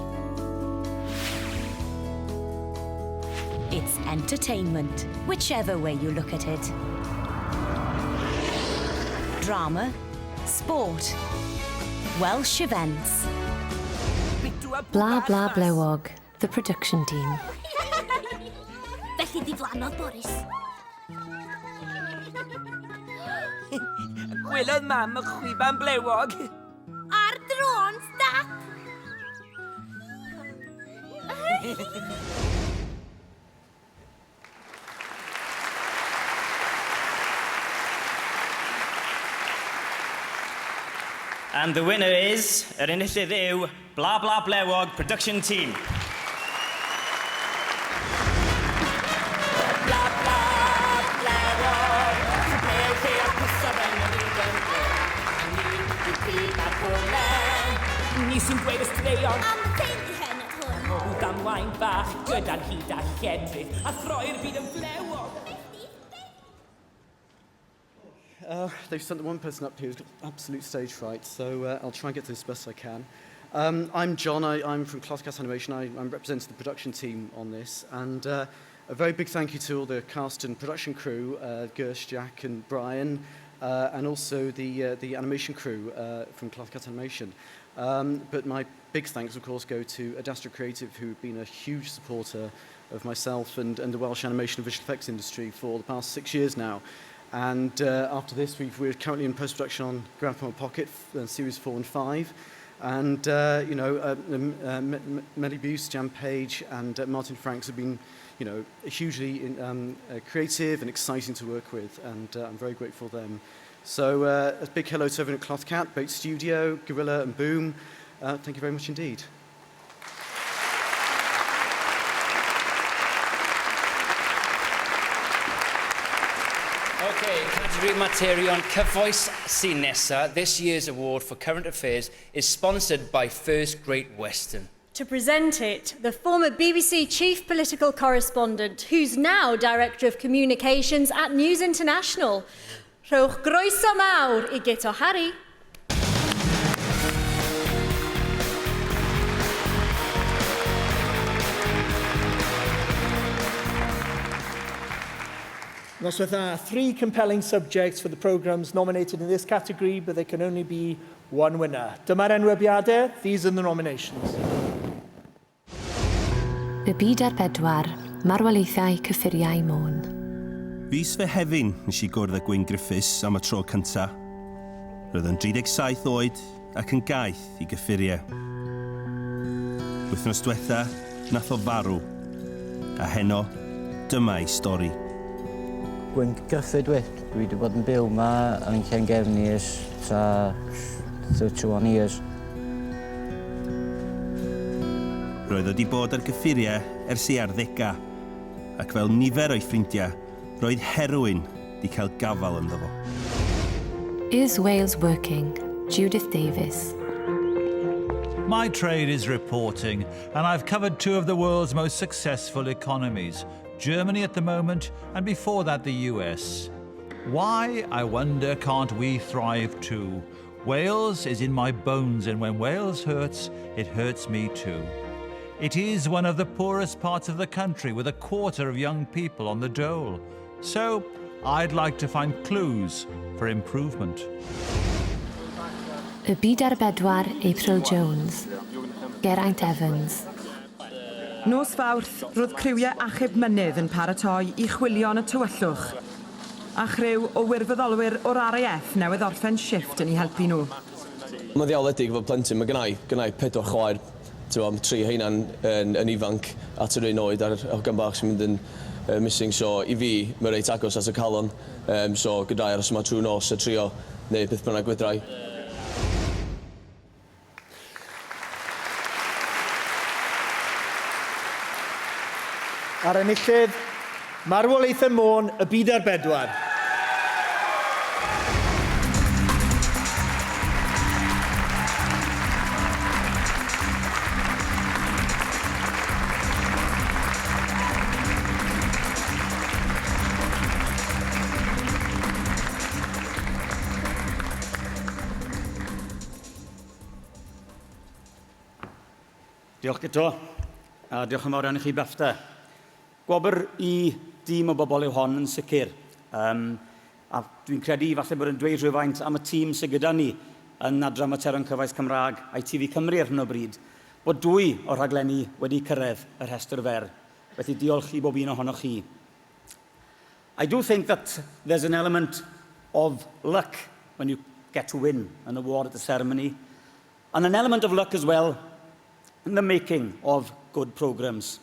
[SPEAKER 5] It's entertainment, whichever way you look at it. Drama, sport, Welsh events.
[SPEAKER 14] Bla Bla Blewog, the production team.
[SPEAKER 17] Felly diflannodd Boris.
[SPEAKER 7] Gwelodd mam y chwiban blewog.
[SPEAKER 17] Ar drôn, stap!
[SPEAKER 6] And the winner is, yr enillydd yw, Bla Bla Blewog production team.
[SPEAKER 7] Ni sy'n dweud ystreon am teulu hen at hwn. O damwain bach gyda'n hyd a llefrith a throi'r byd yn flewog.
[SPEAKER 12] They've sent the one person up here who's got absolute stage fright, so I'll try and get to this best I can. I'm John, I'm from Clothcast Animation. I'm representing the production team on this, and a very big thank you to all the cast and production crew, Gersh, Jack and Brian, and also the animation crew from Clothcast Animation. But my big thanks, of course, go to Adastra Creative, who've been a huge supporter of myself and the Welsh animation and visual effects industry for the past 6 years now. And after this, we're currently in post-production on Grandpa Pocket, Series 4 and 5. And, Melly Buse, Jan Page, and Martin Franks have been, hugely creative and exciting to work with, and I'm very grateful for them. So a big hello to everyone at Clothcat, Boat Studio, Gorilla and Boom. Thank you very much indeed.
[SPEAKER 11] Okay, category Materion Cyfoes sy'n nesa. This year's award for current affairs is sponsored by First Great Western.
[SPEAKER 8] To present it, the former BBC chief political correspondent, who's now Director of Communications at News International. Rhowch groeso mawr I Geto Harry.
[SPEAKER 15] Noswaith are 3 compelling subjects for the programmes nominated in this category, but there can only be one winner. Dyma'r enwebiadau, these are the nominations.
[SPEAKER 14] Y byd ar bedwar, marwolaethau cyffuriau môn.
[SPEAKER 18] Fis fe hefyn nes I gwrdd â Gwyn Griffiths am y tro cynta. Roedd yn 37 oed ac yn gaeth I gyffuriau. Wythnos diwetha, nath o farw. A heno, dyma I stori.
[SPEAKER 19] Gwyn Gyffyd dwi wedi bod yn byw yma yn Llangefni ers ta 31 years.
[SPEAKER 18] Roedd wedi bod ar gyffuriau ers I arddega, ac fel nifer o'i ffrindiau, roedd heroin wedi cael gafal ynddo fo.
[SPEAKER 14] Is Wales Working? Judith Davis.
[SPEAKER 26] My trade is reporting, and I've covered 2 of the world's most successful economies, Germany at the moment, and before that the US. Why, I wonder, can't we thrive too? Wales is in my bones, and when Wales hurts, it hurts me too. It is one of the poorest parts of the country, with a quarter of young people on the dole. So, I'd like to find clues for improvement.
[SPEAKER 14] Y Byd ar Bedwar, April Jones. Geraint Evans.
[SPEAKER 13] Nos Fawrth, roedd criwiau achub mynydd yn paratoi I chwilio yn y tywyllwch. A chryw o wirfoddolwyr o'r RAF newydd orffen shifft yn I helpu nhw.
[SPEAKER 16] Mae'n ddiawledig fod plentyn, mae gennau 4 chwaer. 3 heina'n yn ifanc at yr un oed a'r hogan bach sy'n mynd yn missing. So I fi, mae'n reit agos at y calon. So gyda'i aros yma trwy nos y trio neu beth bynnag gwydrai.
[SPEAKER 15] Ar enillydd, marwolaethau Môn, y Byd ar Bedwar.
[SPEAKER 20] Diolch gyda, a diolch yn fawr iawn I chi BAFTA. Gwobr I dîm o bobl yw hon yn sicr. A dwi'n credu falle bod yn dweud rhywfaint am y tîm sydd gyda ni yn Adran Materion Cyfoes Cymraeg a'i TV Cymru ar hyn o bryd, bod 2 o'r rhaglenni wedi cyrraedd y rhestr fer. Felly diolch I bob un ohonoch chi. I do think that there's an element of luck when you get to win an award at the ceremony, and an element of luck as well in the making of good programmes.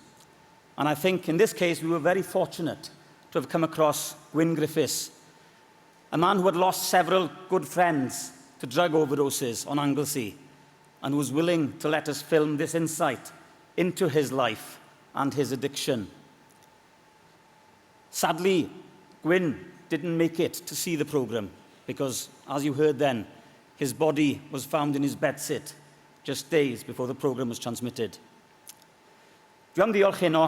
[SPEAKER 20] And I think in this case we were very fortunate to have come across Gwyn Griffiths, a man who had lost several good friends to drug overdoses on Anglesey and who was willing to let us film this insight into his life and his addiction. Sadly, Gwyn didn't make it to see the programme because, as you heard then, his body was found in his bedsit just days before the programme was transmitted. Dwi am diolch heno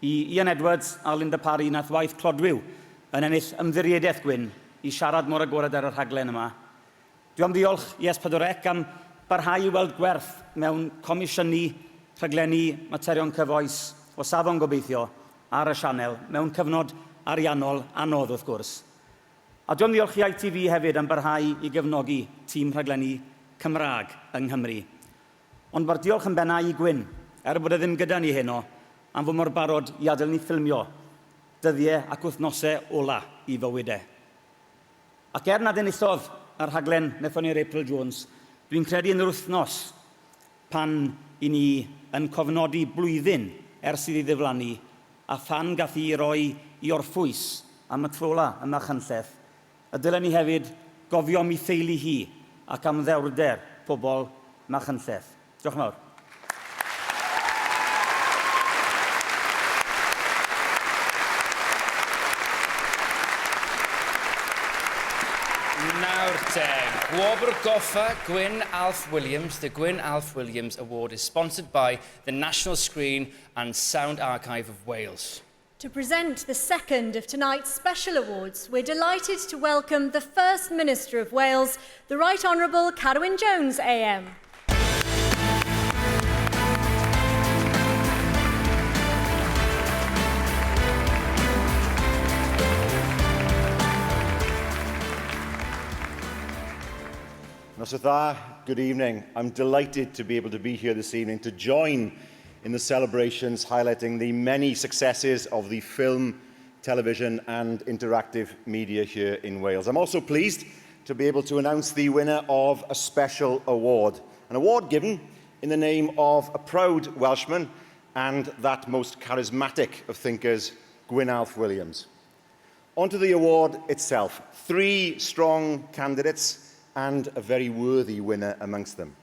[SPEAKER 20] I Ian Edwards a Linda Parry nath waith clodwiw yn ennill ymddiriediaeth Gwyn I siarad mor agored ar y rhaglen yma. Dwi am diolch I S4C am barhau I weld gwerth mewn comisiynu rhaglenni materion cyfoes o safon gobeithio ar y sianel mewn cyfnod ariannol anodd wrth gwrs. A dwi am diolch I ITV hefyd am barhau I gefnogi tîm rhaglenni Cymraeg yng Nghymru. Ond mae'r diolch yn benna I Gwyn, bod ddim gyda ni heno, am fod mor barod I adael ni ffilmio dyddiau ac wythnosau ola I fywydau. Ac nad enillodd yr rhaglen wnaethon ni'r April Jones, dwi'n credu yn yr wythnos pan I ni yn cofnodi blwyddyn ers iddi ddiflannu a phan gath I roi I orffwys am y trola ym Machynlleth, y dylen ni hefyd gofio mi theulu hi ac am ddewrder pobl Machynlleth. Diolch yn fawr.
[SPEAKER 11] Nawr te, Gwobr Goffa Gwyn Alf Williams. The Gwyn Alf Williams Award is sponsored by the National Screen and Sound Archive of Wales.
[SPEAKER 8] To present the second of tonight's special awards, we're delighted to welcome the First Minister of Wales, the Right Honourable Carwyn Jones AM.
[SPEAKER 2] Noswaith dda, good evening. I'm delighted to be able to be here this evening to join in the celebrations highlighting the many successes of the film, television and interactive media here in Wales. I'm also pleased to be able to announce the winner of a special award, an award given in the name of a proud Welshman and that most charismatic of thinkers, Gwyn Alf Williams. On to the award itself. 3 strong candidates and a very worthy winner amongst them.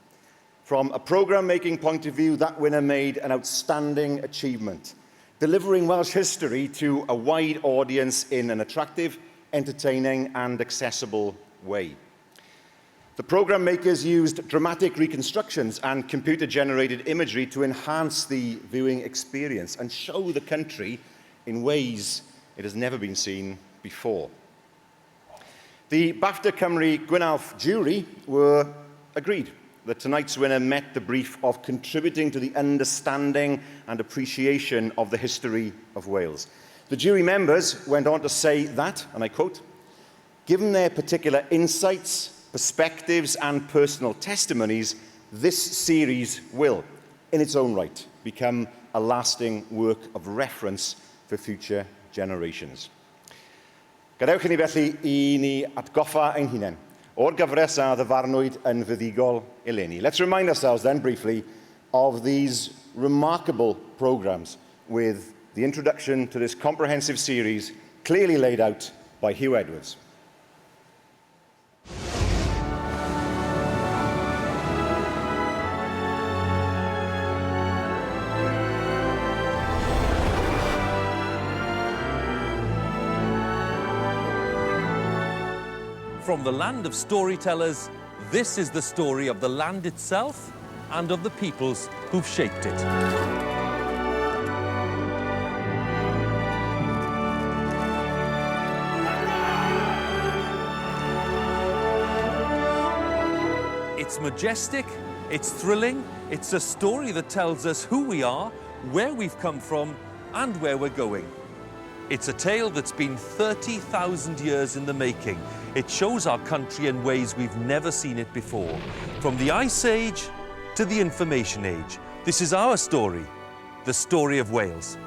[SPEAKER 2] From a programme-making point of view, that winner made an outstanding achievement, delivering Welsh history to a wide audience in an attractive, entertaining and accessible way. The programme makers used dramatic reconstructions and computer-generated imagery to enhance the viewing experience and show the country in ways it has never been seen before. The BAFTA Cymru Awards jury were agreed that tonight's winner met the brief of contributing to the understanding and appreciation of the history of Wales. The jury members went on to say that, and I quote, "Given their particular insights, perspectives and personal testimonies, this series will, in its own right, become a lasting work of reference for future generations." Gadewch i ni felly I ni atgoffa ein hunain o'r gyfres a ddyfarnwyd yn fuddigol eleni. Let's remind ourselves then briefly of these remarkable programmes with the introduction to this comprehensive series clearly laid out by Hugh Edwards.
[SPEAKER 4] From the land of storytellers, this is the story of the land itself and of the peoples who've shaped it. It's majestic, it's thrilling, it's a story that tells us who we are, where we've come from, and where we're going. It's a tale that's been 30,000 years in the making. It shows our country in ways we've never seen it before. From the Ice Age to the Information Age. This is our story, the story of Wales.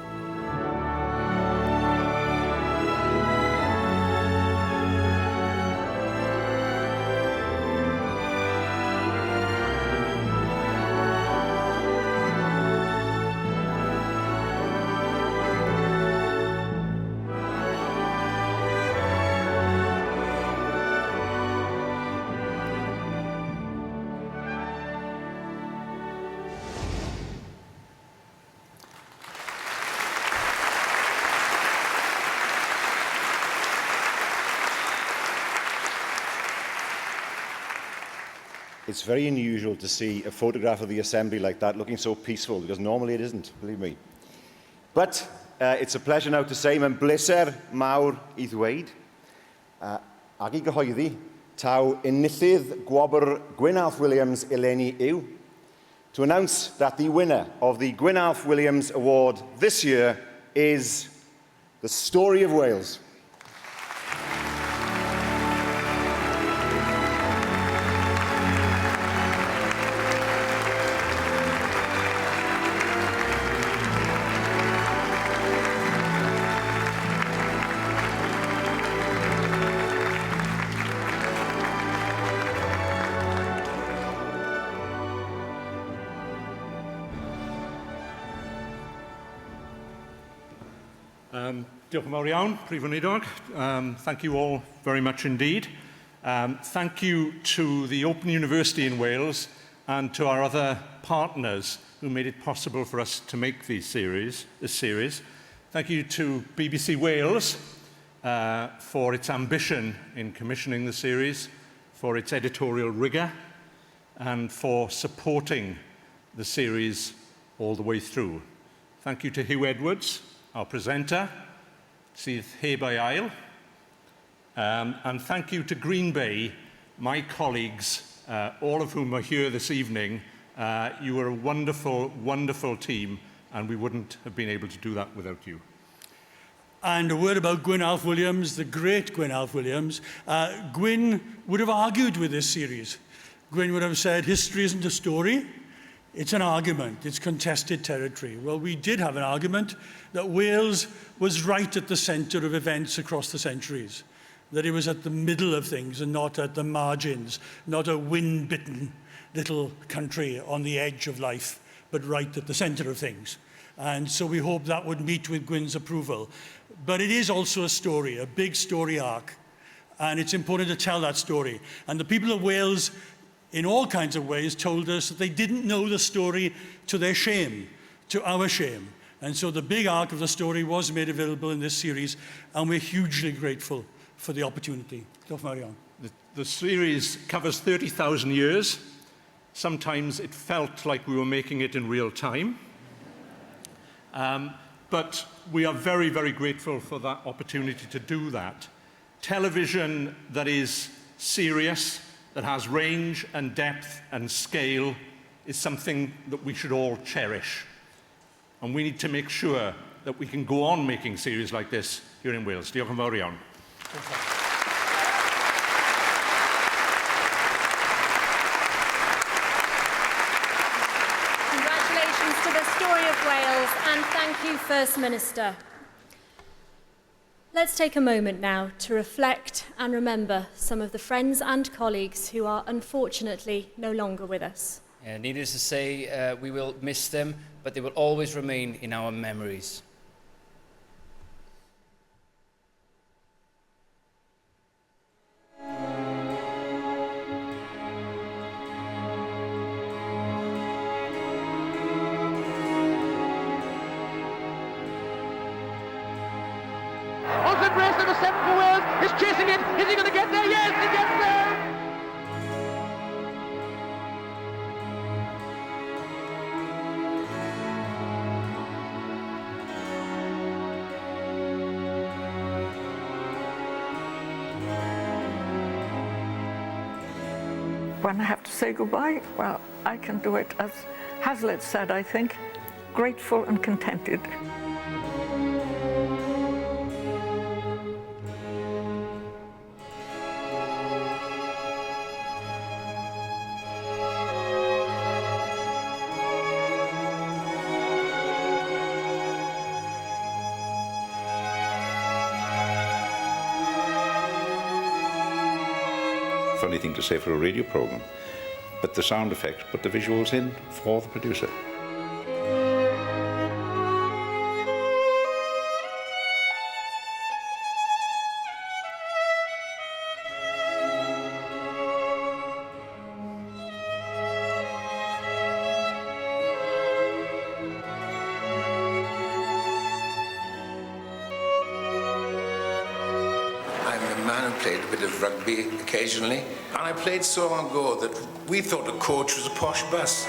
[SPEAKER 2] It's very unusual to see a photograph of the Assembly like that looking so peaceful, because normally it isn't, believe me. But it's a pleasure now to say, mae'n bleser mawr I ddweud, ag I gyhoeddi, taw Enillydd Gwobr Gwynalf Williams eleni yw, to announce that the winner of the Gwynalf Williams Award this year is The Story of Wales.
[SPEAKER 21] Diolch yn fawr iawn, Prif Weinidog. Thank you all very much indeed. Thank you to the Open University in Wales and to our other partners who made it possible for us to make this series. Thank you to BBC Wales for its ambition in commissioning the series, for its editorial rigour, and for supporting the series all the way through. Thank you to Hugh Edwards, our presenter, sydd heb ei ail. And thank you to Green Bay, my colleagues, all of whom are here this evening. You are a wonderful, wonderful team, and we wouldn't have been able to do that without you.
[SPEAKER 22] And a word about Gwynalf Williams, the great Gwynalf Williams. Gwyn would have argued with this series. Gwyn would have said, history isn't a story, it's an argument, it's contested territory. Well, we did have an argument that Wales was right at the centre of events across the centuries, that it was at the middle of things and not at the margins, not a wind-bitten little country on the edge of life, but right at the centre of things. And so we hope that would meet with Gwyn's approval. But it is also a story, a big story arc, and it's important to tell that story. And the people of Wales, in all kinds of ways, told us that they didn't know the story to their shame, to our shame. And so the big arc of the story was made available in this series, and we're hugely grateful for the opportunity. Diolch yn fawr iawn.
[SPEAKER 21] The series covers 30,000 years. Sometimes it felt like we were making it in real time. But we are very, very grateful for that opportunity to do that. television that is serious, that has range and depth and scale, is something that we should all cherish. And we need to make sure that we can go on making series like this here in Wales. Diolch yn fawr iawn.
[SPEAKER 8] Congratulations to the Story of Wales, and thank you, First Minister. Let's take a moment now to reflect and remember some of the friends and colleagues who are unfortunately no longer with us.
[SPEAKER 11] Needless to say, we will miss them, but they will always remain in our memories.
[SPEAKER 1] Race number 7 for Wales is chasing it. Is he going to get there? Yes, he gets there.
[SPEAKER 9] When I have to say goodbye, well, I can do it as Hazlitt said, I think, grateful and contented.
[SPEAKER 10] Funny thing to say for a radio programme, but the sound effects put the visuals in for the producer.
[SPEAKER 23] Played a bit of rugby occasionally, and I played so long ago that we thought a coach was a posh bus.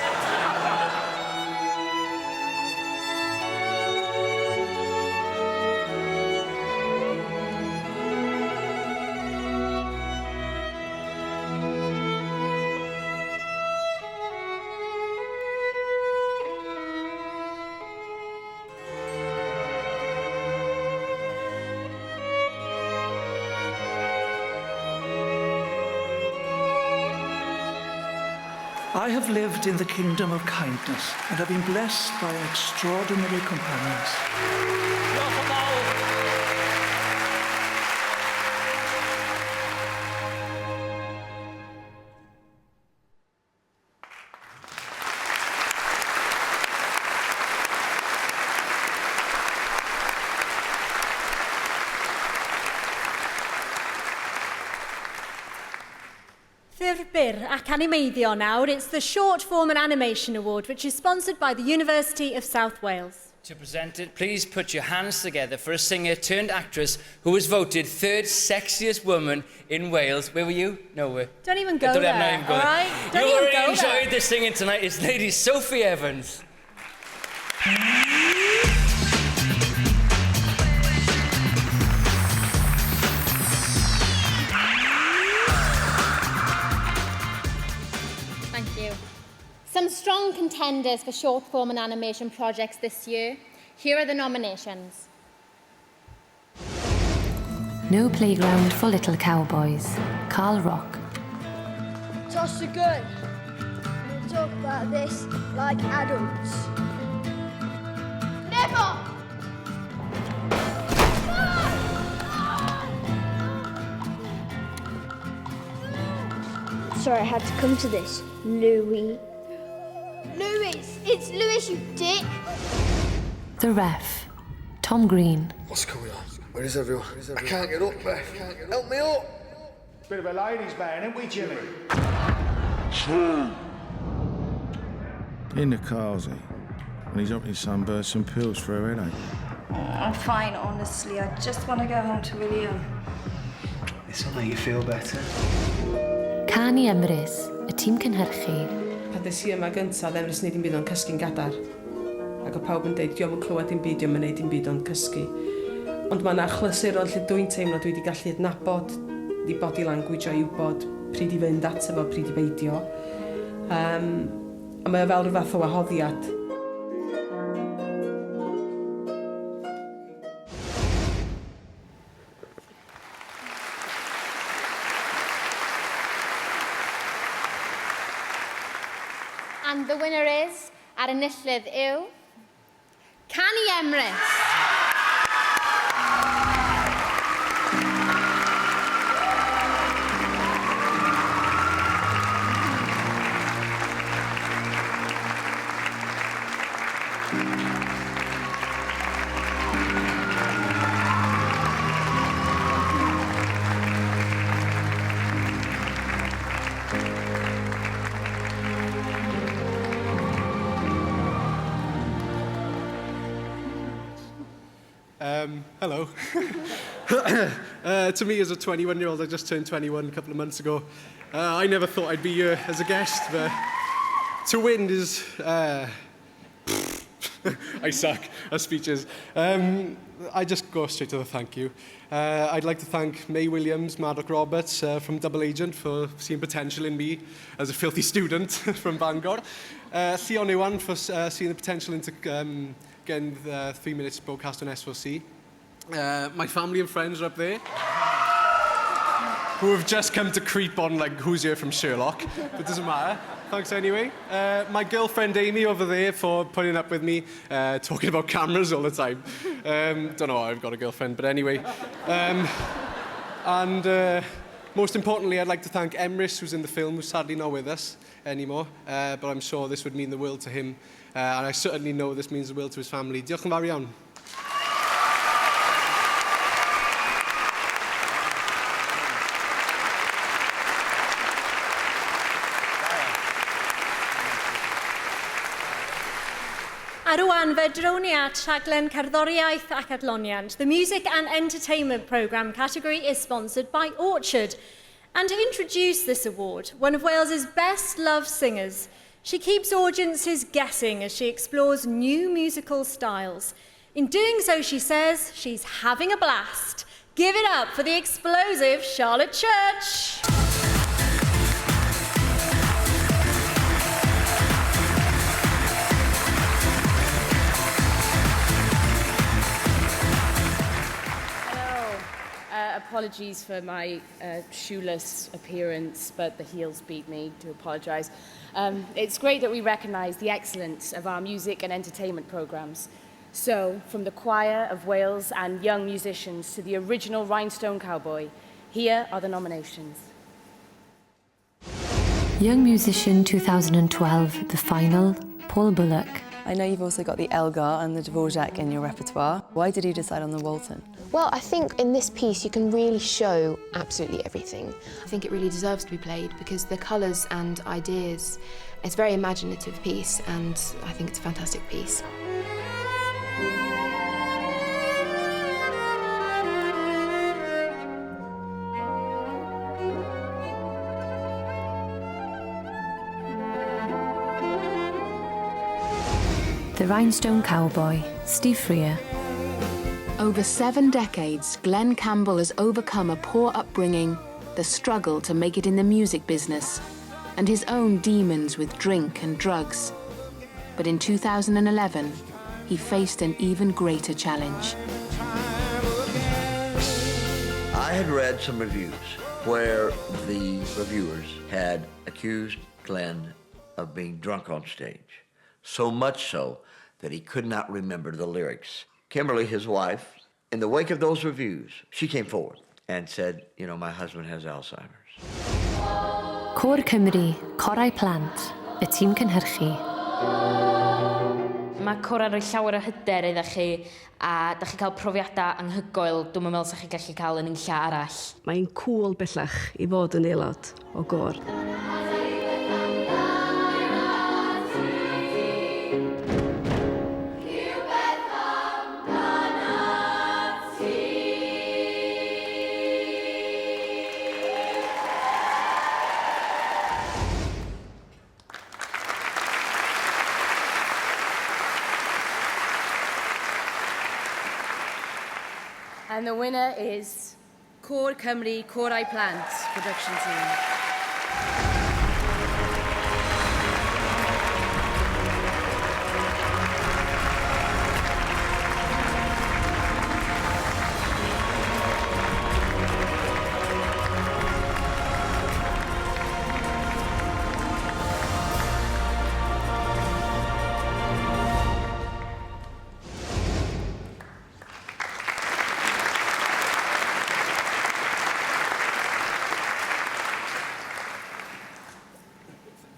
[SPEAKER 24] I have lived in the kingdom of kindness and have been blessed by extraordinary companions.
[SPEAKER 8] Ffurf byr ac animeiddio nawr. It's the Short Form and Animation Award, which is sponsored by the University of South Wales.
[SPEAKER 11] To present it, please put your hands together for a singer turned actress who was voted 3rd sexiest woman in Wales. Where were you? Nowhere.
[SPEAKER 8] Don't even go there, all right? Don't
[SPEAKER 11] you
[SPEAKER 8] even
[SPEAKER 11] already
[SPEAKER 8] go
[SPEAKER 11] enjoyed
[SPEAKER 8] there.
[SPEAKER 11] this singing tonight. It's Lady Sophie Evans.
[SPEAKER 25] Thank you. Some strong contenders for short form and animation projects this year. Here are the nominations.
[SPEAKER 14] No Playground for Little Cowboys, Carl Rock.
[SPEAKER 27] Toss a gun. We'll talk about this like adults.
[SPEAKER 17] Never!
[SPEAKER 27] Sorry, I had to come to this. Louis.
[SPEAKER 17] Lewis! It's Lewis, you dick!
[SPEAKER 14] The Ref, Tom Green.
[SPEAKER 28] What's going on? Where is everyone? I can't get up, Beth. Help me up!
[SPEAKER 29] Bit of a ladies' man, ain't we, Jimmy?
[SPEAKER 30] In the cars, and he's up his sunburst some pills for a headache.
[SPEAKER 27] I'm fine, honestly. I just want to go home to William.
[SPEAKER 29] This'll make you feel better.
[SPEAKER 14] Canu Emrys, y tîm cynhyrchu.
[SPEAKER 31] Pades i yma gyntaf, Emrys wneud dim byd o'n cysgu'n gadar. Ac o pawb yn deud, diolch yn clywed dim byd, diolch yn wneud dim byd o'n cysgu. Ond mae yna achlysur lle dwi'n teimlo dwi wedi gallu adnabod di body language a i wybod pryd i fynd ato fo, pryd i beidio. A mae o fel rhyw fath o wahoddiad.
[SPEAKER 25] And the winner is, ar enillydd yw, Cani Emrys.
[SPEAKER 3] Hello. To me, as a 21-year-old, I just turned 21 a couple of months ago. I never thought I'd be here as a guest, but to win is... I suck at speeches. I just go straight to the thank you. I'd like to thank May Williams, Maddox Roberts from Double Agent for seeing potential in me as a filthy student from Bangor. Theon Iwan for seeing the potential into getting the 3 minutes broadcast on SOC. My family and friends are up there, who have just come to creep on like who's here from Sherlock, but it doesn't matter. Thanks anyway. My girlfriend Amy over there for putting up with me, talking about cameras all the time. Don't know how I've got a girlfriend, but anyway. Most importantly, I'd like to thank Emrys, who's in the film, who's sadly not with us anymore, but I'm sure this would mean the world to him, and I certainly know this means the world to his family. Diolch yn fawr iawn.
[SPEAKER 8] A rwan, fe drown ni at rhaglen cerddoriaeth ac adloniant. The Music and Entertainment Programme category is sponsored by Orchard. And to introduce this award, one of Wales's best loved singers, she keeps audiences guessing as she explores new musical styles. In doing so, she says she's having a blast. Give it up for the explosive Charlotte Church.
[SPEAKER 5] Apologies for my shoeless appearance, but the heels beat me, to apologise. It's great that we recognise the excellence of our music and entertainment programmes. So, from the choir of Wales and young musicians to the original Rhinestone Cowboy, here are the nominations.
[SPEAKER 14] Young Musician 2012, the final, Paul Bullock.
[SPEAKER 6] I know you've also got the Elgar and the Dvorak in your repertoire. Why did you decide on the Walton?
[SPEAKER 7] Well, I think in this piece you can really show absolutely everything.
[SPEAKER 12] I think it really deserves to be played because the colours and ideas, it's a very imaginative piece and I think it's a fantastic piece.
[SPEAKER 14] The Rhinestone Cowboy, Steve Freer.
[SPEAKER 13] Over 7 decades, Glenn Campbell has overcome a poor upbringing, the struggle to make it in the music business, and his own demons with drink and drugs. But in 2011, he faced an even greater challenge.
[SPEAKER 15] I had read some reviews where the reviewers had accused Glenn of being drunk on stage, so much so that he could not remember the lyrics. Kimberly, his wife, in the wake of those reviews, she came forward and said, you know, my husband has Alzheimer's.
[SPEAKER 14] Cor Cymru, Corau Plant, y tîm cynhyrchu.
[SPEAKER 16] Mae cor ar roi llawer o hyder iddo chi a da chi cael profiadau anhygoel dwi'n meddwl sa'ch chi gallu cael yn un lla arall.
[SPEAKER 18] Mae'n cŵl bellach I fod yn aelod o gor.
[SPEAKER 5] And the winner is Cor Cymru, Corau Plant production team.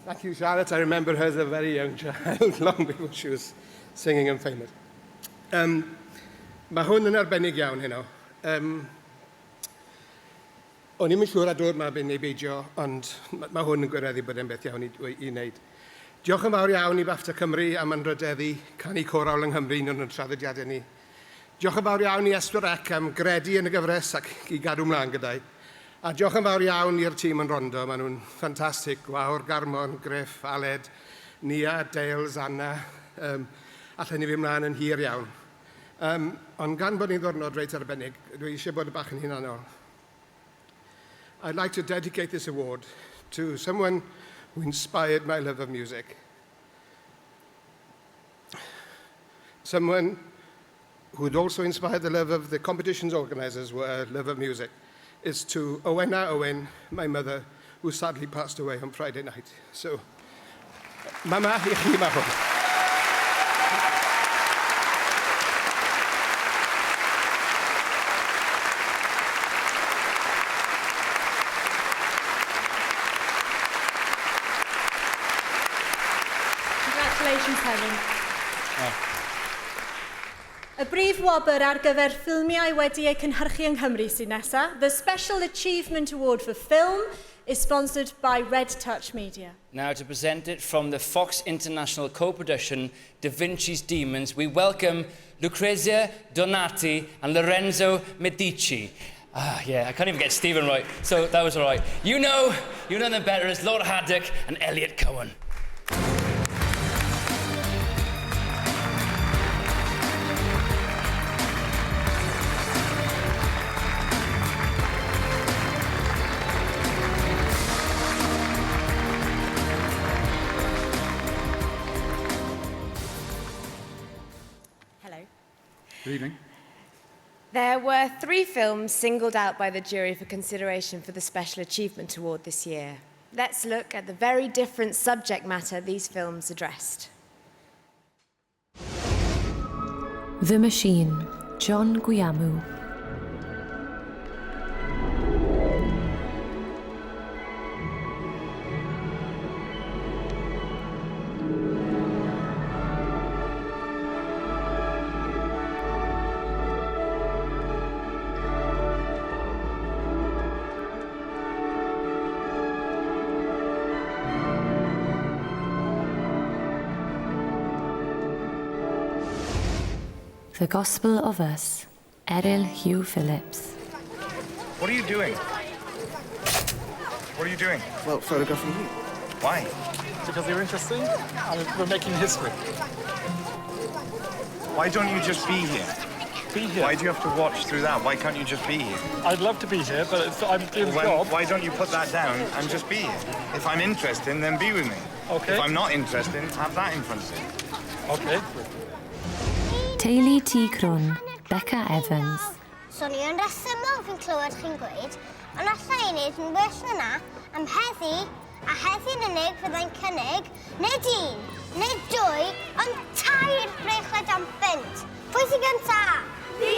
[SPEAKER 1] Thank you, Charlotte. I remember her as a very young child, long before she was singing and famous. Mae hwn yn arbennig iawn heno. O'n i'm yn siŵr a dod ma byn ei beidio, ond mae hwn yn gwireddu bod e'n beth iawn i wneud. Diolch yn fawr iawn i BAFTA Cymru am anrydeddu canu corawl yng Nghymru yn y traddodiadau ni. Diolch yn fawr iawn i Ysbrec am gredu yn y gyfres ac i gadw mlaen gyda'i. A diolch yn fawr iawn i'r tîm yn rondo, maen nhw'n ffantastig. Gwawr, Garmon, Griff, Aled, Nia, Dales, Anna. Allen ni fi mlaen yn hir iawn. Ond gan bod ni'n ddornod reit arbennig, dwi eisiau bod y bach yn hunanol. I'd like to dedicate this award to someone who inspired my love of music. Someone who had also inspired the love of the competition's organisers, love of music. Is to Owena Owen, my mother, who sadly passed away on Friday night. So, Mama, I chi ma hwn.
[SPEAKER 8] Congratulations, Helen. Y brif wobr ar gyfer ffilmiau wedi eu cynhyrchu yng Nghymru sy'n nesaf, the Special Achievement Award for Film is sponsored by Red Touch Media.
[SPEAKER 11] Now to present it from the Fox International co-production Da Vinci's Demons, we welcome Lucrezia Donati and Lorenzo Medici. Yeah, I can't even get Stephen right, so that was all right. You know them better as Laura Haddock and Elliot Cohen.
[SPEAKER 2] Good evening.
[SPEAKER 4] There were 3 films singled out by the jury for consideration for the Special Achievement Award this year. Let's look at the very different subject matter these films addressed.
[SPEAKER 14] The Machine, John Guillermo. The Gospel of Us, Errol Hugh Phillips.
[SPEAKER 29] What are you doing? What are you doing?
[SPEAKER 28] Well, photographing you.
[SPEAKER 29] Why?
[SPEAKER 9] Because you're interesting and we're making history.
[SPEAKER 29] Why don't you just be here?
[SPEAKER 9] Be here?
[SPEAKER 29] Why do you have to watch through that? Why can't you just be here?
[SPEAKER 9] I'd love to be here, but I'm doing the job.
[SPEAKER 29] Why don't you put that down and just be here? If I'm interested, then be with me.
[SPEAKER 9] Okay.
[SPEAKER 29] If I'm not interested, have that in front of you.
[SPEAKER 9] Okay.
[SPEAKER 14] Teulu T. Crwn, Becca Evans.
[SPEAKER 17] So ni yn resymol fi'n clywed chi'n gweud, ond allai ei wneud yn well na na, am heddi, a heddi'n unig fyddai'n cynnig, nid 1, nid 2, ond 2 brechled am fynt. Pwy sy'n gynta? Fi!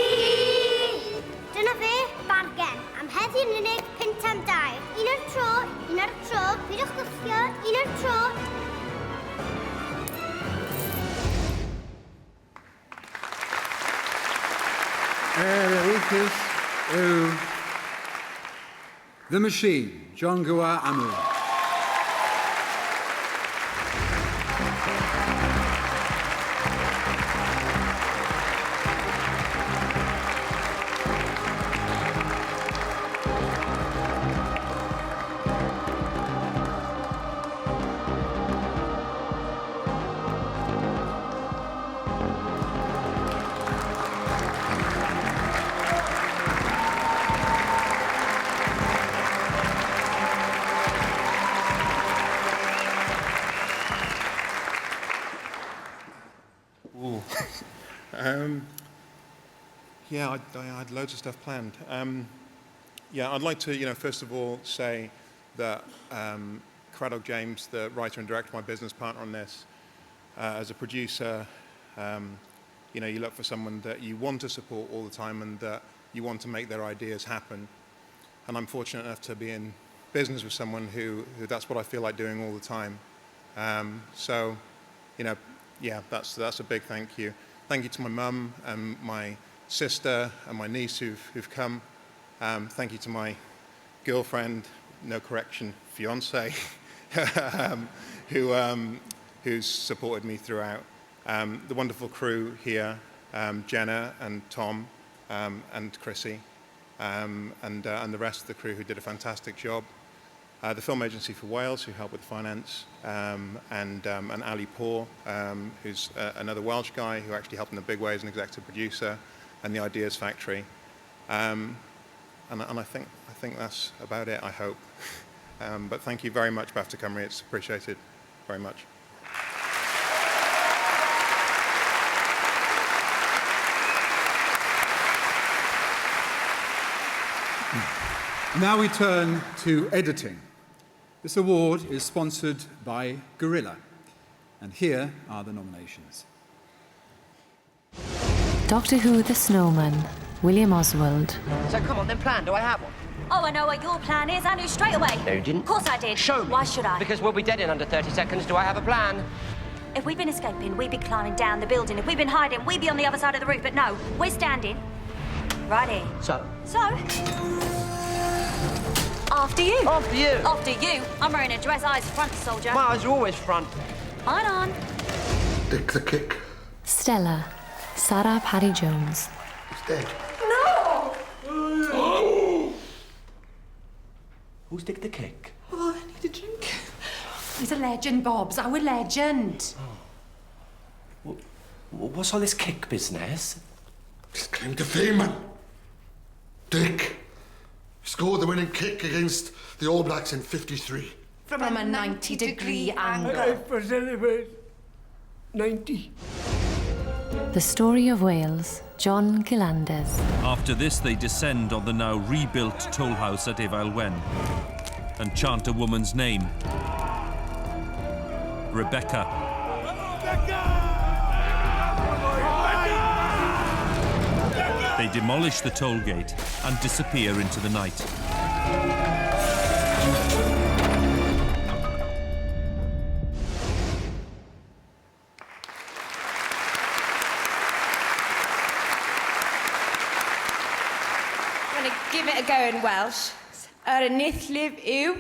[SPEAKER 17] Dyna fe, bargen, am heddi'n unig 5 am 2. 1 ar tro, pidwch gwthio, 1 ar tro.
[SPEAKER 2] The Machine, John Guillermo.
[SPEAKER 10] Yeah, I had loads of stuff planned. Yeah, I'd like to, first of all say that Craddock James, the writer and director, my business partner on this, as a producer, you look for someone that you want to support all the time and that you want to make their ideas happen. And I'm fortunate enough to be in business with someone who that's what I feel like doing all the time. So, yeah, that's a big thank you. Thank you to my mum and my sister and my niece who've come. Thank you to my girlfriend, no correction, fiance, who's supported me throughout. The wonderful crew here, Jenna and Tom and Kirstie, and the rest of the crew who did a fantastic job. The film agency for Wales, who helped with finance, and Ali Poor, who's another Welsh guy who actually helped in a big way as an executive producer, and the Ideas Factory. And I think that's about it, I hope. But thank you very much, BAFTA Cymru. It's appreciated very much.
[SPEAKER 2] Now we turn to editing. This award is sponsored by Gorilla. And here are the nominations.
[SPEAKER 14] Doctor Who The Snowman, William Oswald.
[SPEAKER 19] So come on then, plan. Do I have one?
[SPEAKER 20] Oh, I know what your plan is. I knew straight away.
[SPEAKER 19] No, you didn't.
[SPEAKER 20] Of course I did.
[SPEAKER 19] Show me.
[SPEAKER 20] Why should I?
[SPEAKER 19] Because we'll be dead in under 30 seconds. Do I have a plan?
[SPEAKER 20] If we'd been escaping, we'd be climbing down the building. If we'd been hiding, we'd be on the other side of the roof. But no, we're standing right here.
[SPEAKER 19] So?
[SPEAKER 20] After you.
[SPEAKER 19] After you?
[SPEAKER 20] After you. I'm wearing a dress. Eyes front, soldier.
[SPEAKER 19] My eyes are always front.
[SPEAKER 20] Mine on.
[SPEAKER 28] Dick the Kick.
[SPEAKER 14] Stella, Sarah Parry-Jones.
[SPEAKER 28] He's dead.
[SPEAKER 20] No!
[SPEAKER 19] Who's Dick the Kick?
[SPEAKER 20] Oh, I need a drink. He's a legend, Bob's. Our legend.
[SPEAKER 19] What's all this kick business?
[SPEAKER 28] His claim to fame, man. Dick scored the winning kick against the All Blacks in '53.
[SPEAKER 20] From a 90-degree angle.
[SPEAKER 28] 90.
[SPEAKER 14] The Story of Wales, John Gillanders.
[SPEAKER 21] After this, they descend on the now rebuilt toll house at Ifalwen and chant a woman's name. Rebecca. They demolish the toll gate and disappear into the night.
[SPEAKER 4] I'm going to give it a go in Welsh. Yr enilllydd yw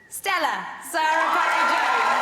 [SPEAKER 4] Stella, Sarah Parry-Jones.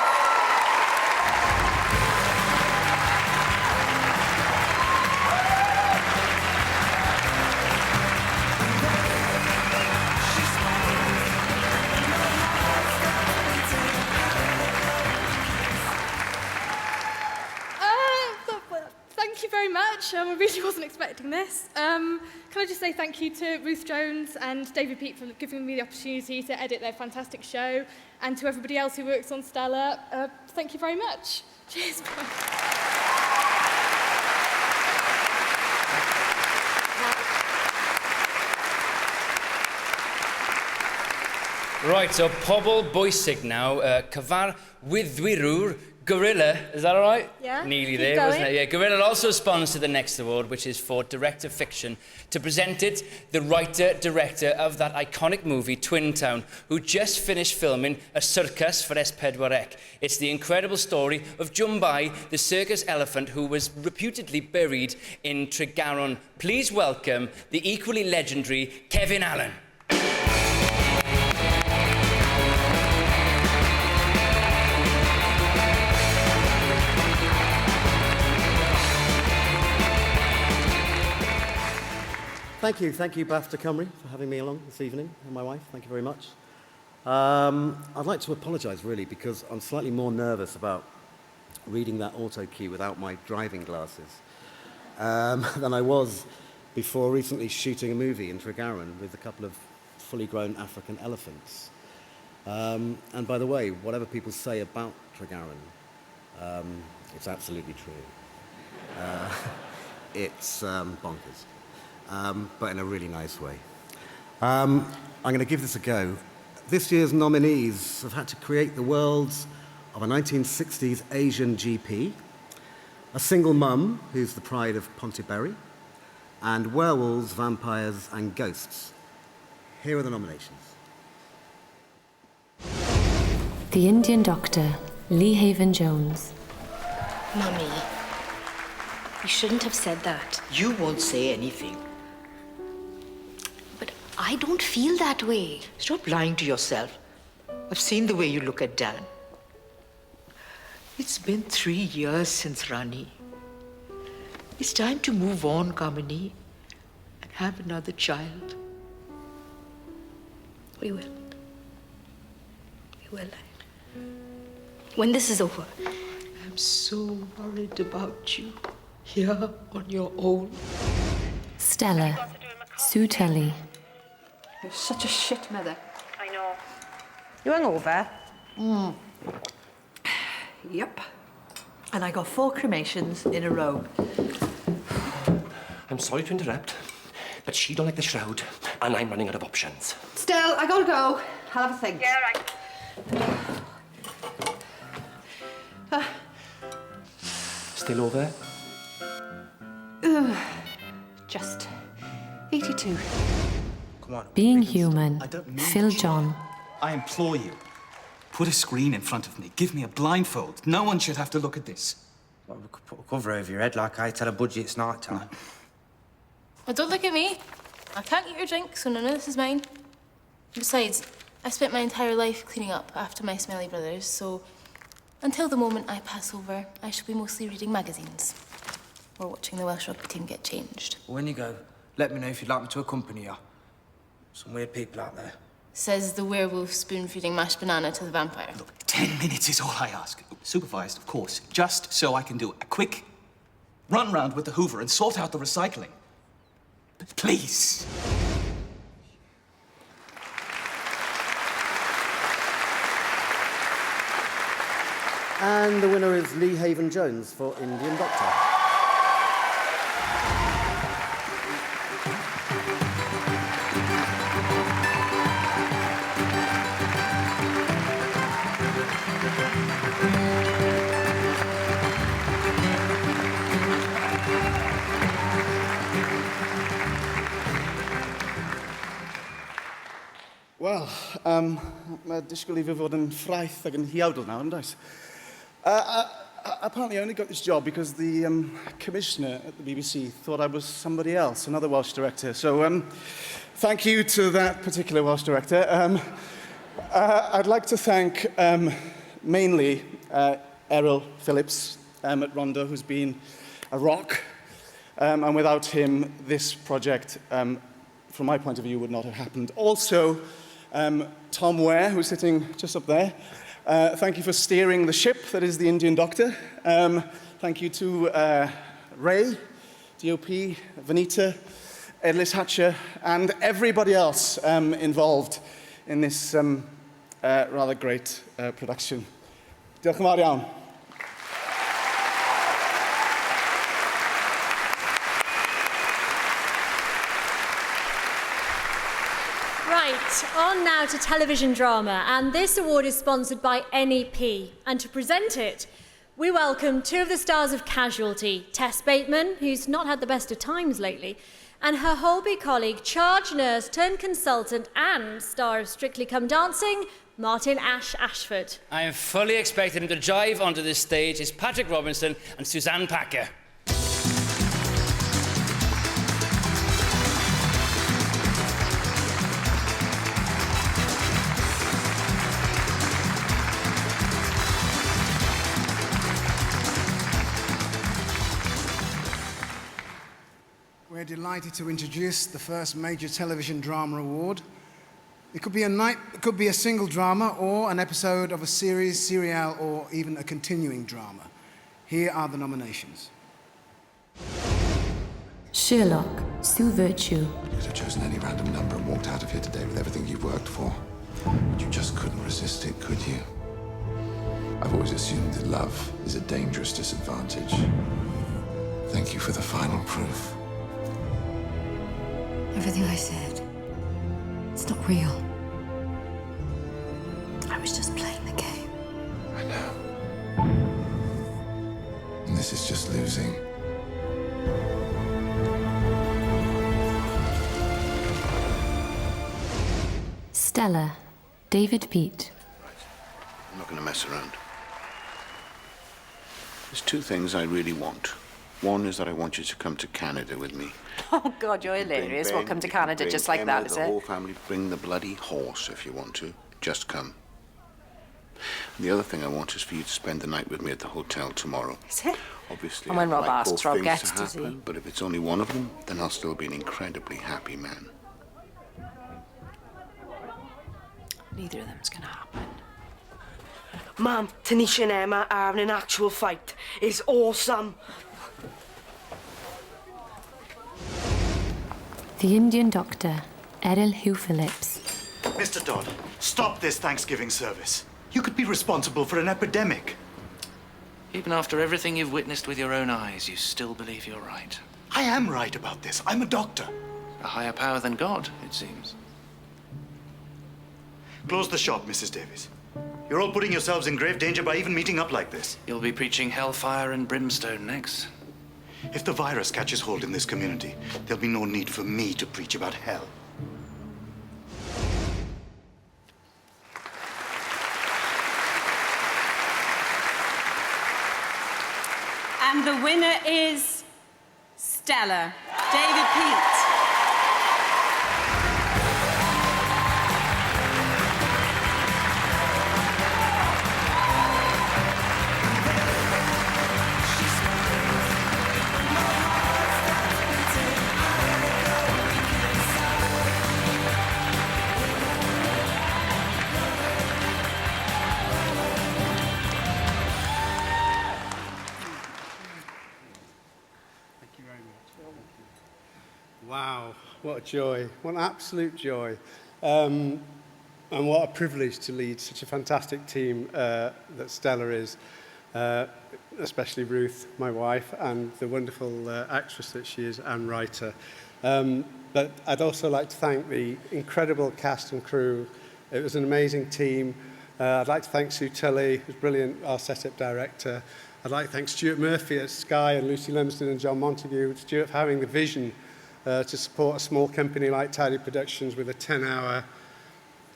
[SPEAKER 22] Thank you very much. I really wasn't expecting this. Can I just say thank you to Ruth Jones and David Peat for giving me the opportunity to edit their fantastic show, and to everybody else who works on Stella. Thank you very much. Cheers.
[SPEAKER 11] Right, so pobl bwysig now, cyfarwyddwyrwr Gorilla, is that all right?
[SPEAKER 22] Yeah.
[SPEAKER 11] Nearly
[SPEAKER 22] Keep
[SPEAKER 11] there,
[SPEAKER 22] going.
[SPEAKER 11] wasn't it? Yeah, Gorilla also sponsored the next award, which is for Director Fiction. To present it, the writer-director of that iconic movie, Twin Town, who just finished filming a circus for S4C. It's the incredible story of Jumbai, the circus elephant who was reputedly buried in Tregaron. Please welcome the equally legendary Kevin Allen.
[SPEAKER 23] Thank you, BAFTA Cymru, for having me along this evening, and my wife. Thank you very much. I'd like to apologise, really, because I'm slightly more nervous about reading that auto cue without my driving glasses than I was before recently shooting a movie in Tregaron with a couple of fully grown African elephants. And by the way, whatever people say about Tregaron, it's absolutely true. it's bonkers, but in a really nice way. I'm going to give this a go. This year's nominees have had to create the worlds of a 1960s Asian GP, a single mum who's the pride of Pontyberry, and werewolves, vampires, and ghosts. Here are the nominations.
[SPEAKER 14] The Indian Doctor, Llefydd Jones.
[SPEAKER 3] Mummy, you shouldn't have said that.
[SPEAKER 6] You won't say anything.
[SPEAKER 3] But I don't feel that way.
[SPEAKER 6] Stop lying to yourself. I've seen the way you look at Dan. It's been 3 years since Rani. It's time to move on, Kamini, and have another child.
[SPEAKER 3] We will. We will. When this is over.
[SPEAKER 6] I'm so worried about you, here on your own.
[SPEAKER 14] Stella, Sue Tully.
[SPEAKER 18] You're such a shit mother.
[SPEAKER 3] I know.
[SPEAKER 18] You hungover? Yep. And I got 4 cremations in a row.
[SPEAKER 19] I'm sorry to interrupt, but she don't like the shroud, and I'm running out of options.
[SPEAKER 18] Stell, I gotta go. I'll have a think.
[SPEAKER 3] Yeah, right.
[SPEAKER 19] Still over?
[SPEAKER 18] Just 82.
[SPEAKER 7] Come on.
[SPEAKER 14] Being Human,
[SPEAKER 7] I don't need
[SPEAKER 14] Phil
[SPEAKER 7] you.
[SPEAKER 14] John.
[SPEAKER 7] I implore you. Put a screen in front of me. Give me a blindfold. No one should have to look at this.
[SPEAKER 6] Well, we could put a cover over your head like I tell a budgie it's night time.
[SPEAKER 5] Well, don't look at me. I can't eat your drink, so none of this is mine. Besides, I spent my entire life cleaning up after my smelly brothers, so until the moment I pass over, I shall be mostly reading magazines or watching the Welsh rugby team get changed.
[SPEAKER 6] When you go, let me know if you'd like me to accompany you. Some weird people out there.
[SPEAKER 5] Says the werewolf spoon-feeding mashed banana to the vampire.
[SPEAKER 7] Look, 10 minutes is all I ask. Supervised, of course, just so I can do a quick run round with the Hoover and sort out the recycling. Please.
[SPEAKER 23] And the winner is Llefydd Jones for Indian Doctor.
[SPEAKER 12] Wel, mae disgwyl I fi fod yn ffraith ac yn hiawdl nawr, yn does? Apparently I only got this job because the commissioner at the BBC thought I was somebody else, another Welsh director. So thank you to that particular Welsh director. I'd like to thank mainly Errol Phillips at Rondo, who's been a rock. And without him, this project, from my point of view, would not have happened. Also, Tom Ware, who's sitting just up there. Thank you for steering the ship that is the Indian Doctor. Thank you to Ray, DOP, Vanita, Edlis Hatcher, and everybody else involved in this rather great production. Diolch yn fawr iawn.
[SPEAKER 8] Right, on now to television drama, and this award is sponsored by NEP. And to present it, we welcome 2 of the stars of Casualty, Tess Bateman, who's not had the best of times lately, and her Holby colleague, charge nurse turned consultant and star of Strictly Come Dancing, Martin Ashford.
[SPEAKER 11] I am fully expecting him to drive onto this stage is Patrick Robinson and Suzanne Packer.
[SPEAKER 13] We're delighted to introduce the first major television drama award. It could be a single drama or an episode of a series, serial, or even a continuing drama. Here are the nominations.
[SPEAKER 14] Sherlock, Sue Virtue.
[SPEAKER 28] You could have chosen any random number and walked out of here today with everything you've worked for. But you just couldn't resist it, could you? I've always assumed that love is a dangerous disadvantage. Thank you.
[SPEAKER 1] ask you for the final proof.
[SPEAKER 9] Everything I said, it's not real. I was just playing the game.
[SPEAKER 1] I know. And this is just losing.
[SPEAKER 14] Stella, David Peat.
[SPEAKER 15] I'm not going to mess around. There's two things I really want. One is that I want you to come to Canada with me.
[SPEAKER 16] Oh, God, you're hilarious. We'll come to Canada just like that, is
[SPEAKER 15] the whole
[SPEAKER 16] it?
[SPEAKER 15] family. Bring the bloody horse if you want to. Just come. And the other thing I want is for you to spend the night with me at the hotel tomorrow.
[SPEAKER 16] Is it?
[SPEAKER 15] Obviously,
[SPEAKER 16] And when
[SPEAKER 15] I'd
[SPEAKER 16] Rob
[SPEAKER 15] like
[SPEAKER 16] asks,
[SPEAKER 15] both
[SPEAKER 16] Rob
[SPEAKER 15] things
[SPEAKER 16] gets,
[SPEAKER 15] to
[SPEAKER 16] does
[SPEAKER 15] happen,
[SPEAKER 16] he?
[SPEAKER 15] but if it's only one of them, then I'll still be an incredibly happy man.
[SPEAKER 16] Neither of them's gonna happen.
[SPEAKER 24] Mum, Tanisha and Emma are having an actual fight. It's awesome.
[SPEAKER 14] The Indian Doctor, Errol Hugh Phillips.
[SPEAKER 25] Mr. Dodd, stop this Thanksgiving service. You could be responsible for an epidemic.
[SPEAKER 7] Even after everything you've witnessed with your own eyes, you still believe you're right.
[SPEAKER 25] I am right about this. I'm a doctor.
[SPEAKER 7] A higher power than God, it seems.
[SPEAKER 25] Close the shop, Mrs. Davies. You're all putting yourselves in grave danger by even meeting up like this.
[SPEAKER 7] You'll be preaching hellfire and brimstone next.
[SPEAKER 25] If the virus catches hold in this community, there'll be no need for me to preach about hell.
[SPEAKER 26] And the winner is Stella, David Peat.
[SPEAKER 27] Wow, what a joy, what an absolute joy. And what a privilege to lead such a fantastic team that Stella is, especially Ruth, my wife, and the wonderful actress that she is and writer. But I'd also like to thank the incredible cast and crew. It was an amazing team. I'd like to thank Sue Tully, who's brilliant, our setup director. I'd like to thank Stuart Murphy at Sky and Lucy Lumsden and John Montague. Stuart for having the vision to support a small company like Tidy Productions with a 10-hour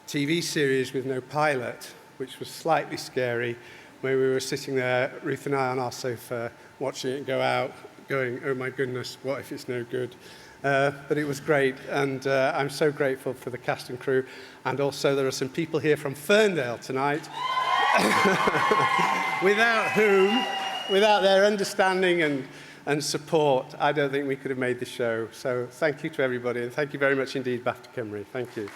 [SPEAKER 27] TV series with no pilot, which was slightly scary, where we were sitting there, Ruth and I on our sofa, watching it go out, going, oh my goodness, what if it's no good? But it was great, and I'm so grateful for the cast and crew. And also there are some people here from Ferndale tonight, without whom, without their understanding and support, I don't think we could have made the show. So thank you to everybody, and thank you very much indeed, BAFTA Cymru. Thank you.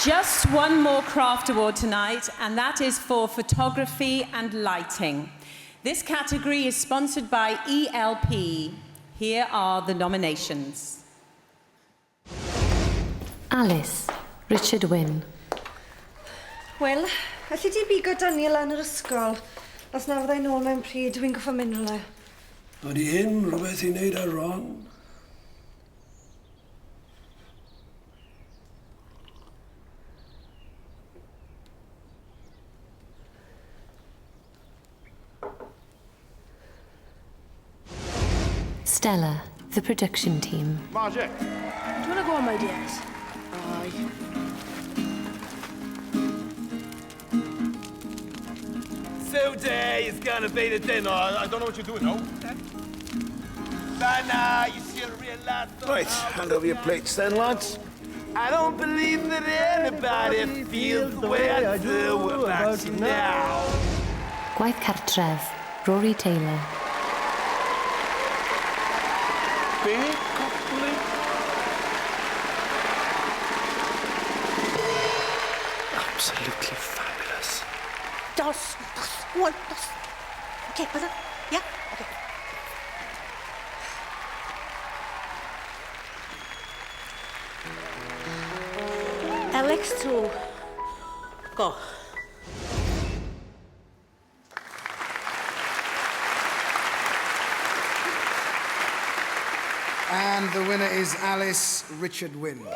[SPEAKER 26] Just one more craft award tonight, and that is for photography and lighting. This category is sponsored by ELP. Here are the nominations.
[SPEAKER 14] Alice, Richard Wynne.
[SPEAKER 18] Wel, allu di bigo Daniel yn yr ysgol. Os na fyddai nôl mewn pryd, dwi'n goffo mynd rhywle.
[SPEAKER 29] Oeddi hyn rhywbeth I wneud ar Ron?
[SPEAKER 14] Stella, the production team.
[SPEAKER 24] Margie. Do you want to go on, my dears? Aye.
[SPEAKER 30] So day is gonna be the dinner. I don't know what you're doing now. By now, you should realize.
[SPEAKER 25] Right, hand over your plates then, lads.
[SPEAKER 30] I don't believe that anybody feels the way I do about you now.
[SPEAKER 14] Gwaith cartref, Rory Taylor.
[SPEAKER 25] Big couple.
[SPEAKER 7] Absolutely fabulous.
[SPEAKER 18] Dos, one, dos. Okay, brother. Yeah? Okay.
[SPEAKER 24] Alex too. Go.
[SPEAKER 13] And the winner is Alice Richard Wynne.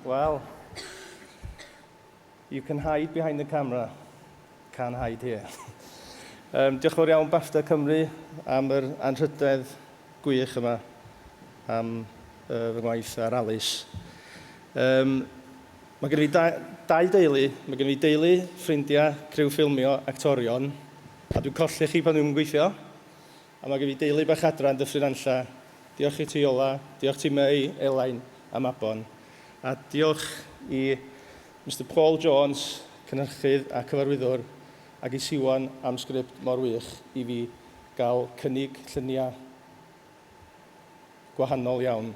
[SPEAKER 2] Well, you can hide behind the camera, can't hide here. Diolch yn fawr iawn BAFTA Cymru am yr anrhydedd gwych yma am fy ngwaith ar Alice. Mae gen i dau deulu, mae gen i deulu, ffrindiau, criw ffilmio, actorion, a dwi'n colli chi pan dwi'n gweithio. A mae gen i deulu bach adran Dyffryn Anlla. Diolch i ti Ola, diolch ti May, Elain a Mabon. A diolch i Mr Paul Jones, cynhyrchydd a cyfarwyddwr, ac i Siwan am sgript mor wych i fi gael cynnig lluniau gwahanol iawn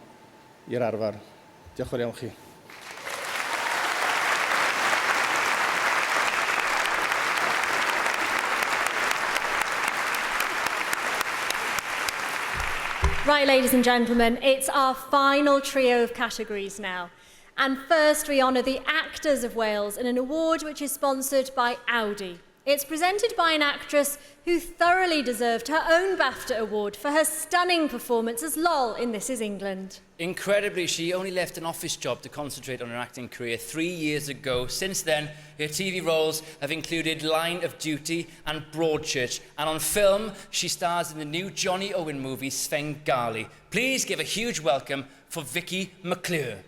[SPEAKER 2] i'r arfer. Diolch yn iawn chi.
[SPEAKER 8] Right, ladies and gentlemen, it's our final trio of categories now. And first, we honour the actors of Wales in an award which is sponsored by Audi. It's presented by an actress who thoroughly deserved her own BAFTA award for her stunning performance as Lol in This Is England.
[SPEAKER 11] Incredibly, she only left an office job to concentrate on her acting career 3 years ago. Since then, her TV roles have included Line of Duty and Broadchurch. And on film, she stars in the new Johnny Owen movie, Svengali. Please give a huge welcome for Vicky McClure.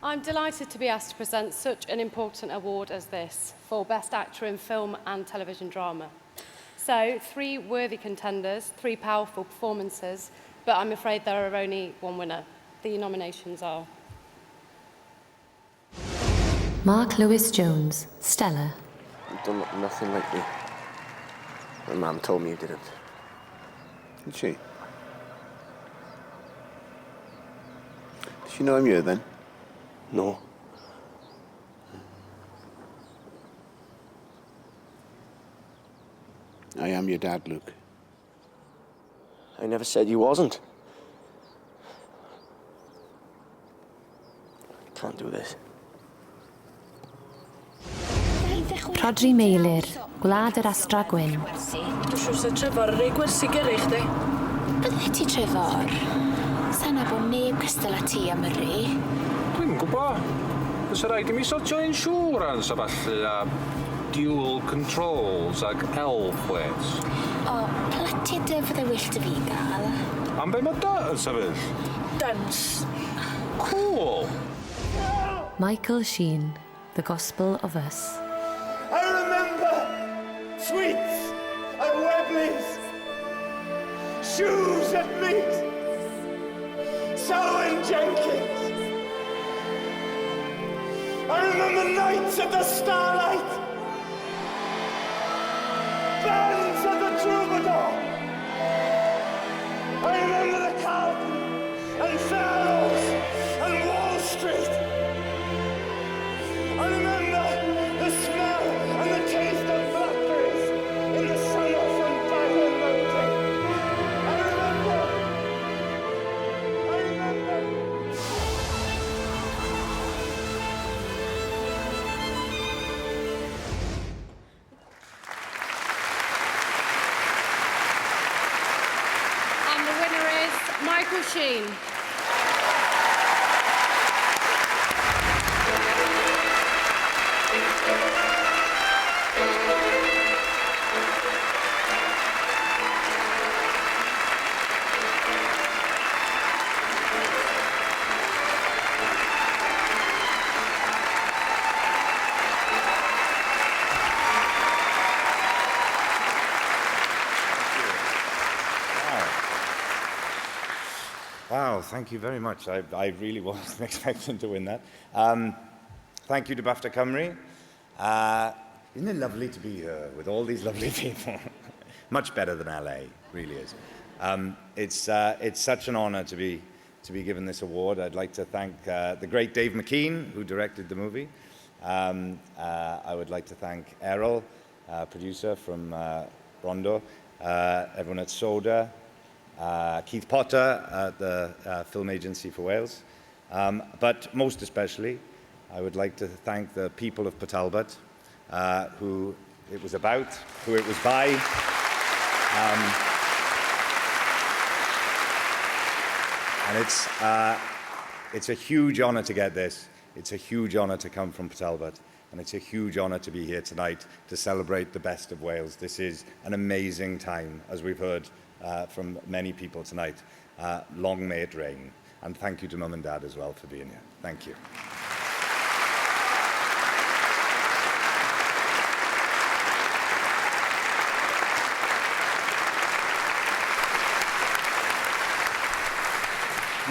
[SPEAKER 3] I'm delighted to be asked to present such an important award as this for Best Actor in Film and Television Drama. So, 3 worthy contenders, 3 powerful performances, but I'm afraid there are only one winner. The nominations are...
[SPEAKER 14] Mark Lewis Jones, Stella.
[SPEAKER 15] You've done nothing lately. My mum told me you didn't. Did she? Did she know I'm here then?
[SPEAKER 24] No.
[SPEAKER 15] I am your dad, Luke.
[SPEAKER 24] I never said you wasn't. Can't do this.
[SPEAKER 14] Rhodri Meilir, Gwlad yr Astra Gwyn.
[SPEAKER 4] Dwi'n siŵr sy'n Trefor yn ei gwersi gyrru chdi.
[SPEAKER 6] Bydde ti Trefor? Sana bod neb cystal â ti am yrru.
[SPEAKER 10] Dwi'n gwybod. Fysa rhaid I mi sortio insurance a falle a dual controls ag L plates.
[SPEAKER 6] O, platiau dy fydde wyllt y fi gael.
[SPEAKER 10] Am be mae dy yn sefyll?
[SPEAKER 4] Dance.
[SPEAKER 10] Cool.
[SPEAKER 14] Michael Sheen, The Gospel of Us.
[SPEAKER 17] I remember sweets and Webleys, shoes at meat, Selwyn Jenkins. I remember nights at the Starlight, bands at the Troubadour. I remember the Carlton and Farrow's and Wall Street. I remember the smell and the taste of blackberries in the summer from Bagger Mountain. I remember.
[SPEAKER 3] And the winner is Michael Sheen.
[SPEAKER 1] Wow, thank you very much. I really wasn't expecting to win that. Thank you to BAFTA Cymru. Isn't it lovely to be here with all these lovely people? Much better than LA, really is. It's such an honour to be given this award. I'd like to thank the great Dave McKean, who directed the movie. I would like to thank Errol, producer from Rondo, everyone at Soda, Keith Potter at the Film Agency for Wales. But most especially, I would like to thank the people of Port Talbot, who it was about, who it was by. And it's a huge honour to get this. It's a huge honour to come from Port Talbot, and it's a huge honour to be here tonight to celebrate the best of Wales. This is an amazing time, as we've heard from many people tonight. Long may it rain. And thank you to Mum and Dad as well for being here. Thank you.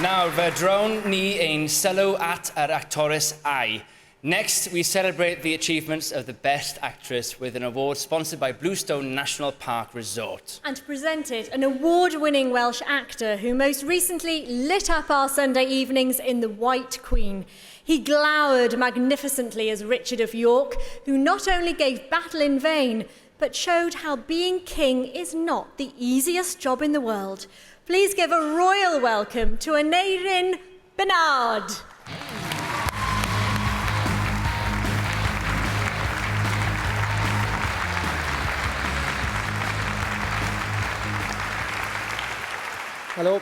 [SPEAKER 11] Nawr, fe dron ni ein sylw at yr actores ai. Next, we celebrate the achievements of the Best Actress with an award sponsored by Bluestone National Park Resort.
[SPEAKER 8] And presented an award-winning Welsh actor who most recently lit up our Sunday evenings in The White Queen. He glowered magnificently as Richard of York, who not only gave battle in vain, but showed how being king is not the easiest job in the world. Please give a royal welcome to Aneirin Bernard.
[SPEAKER 5] Hello,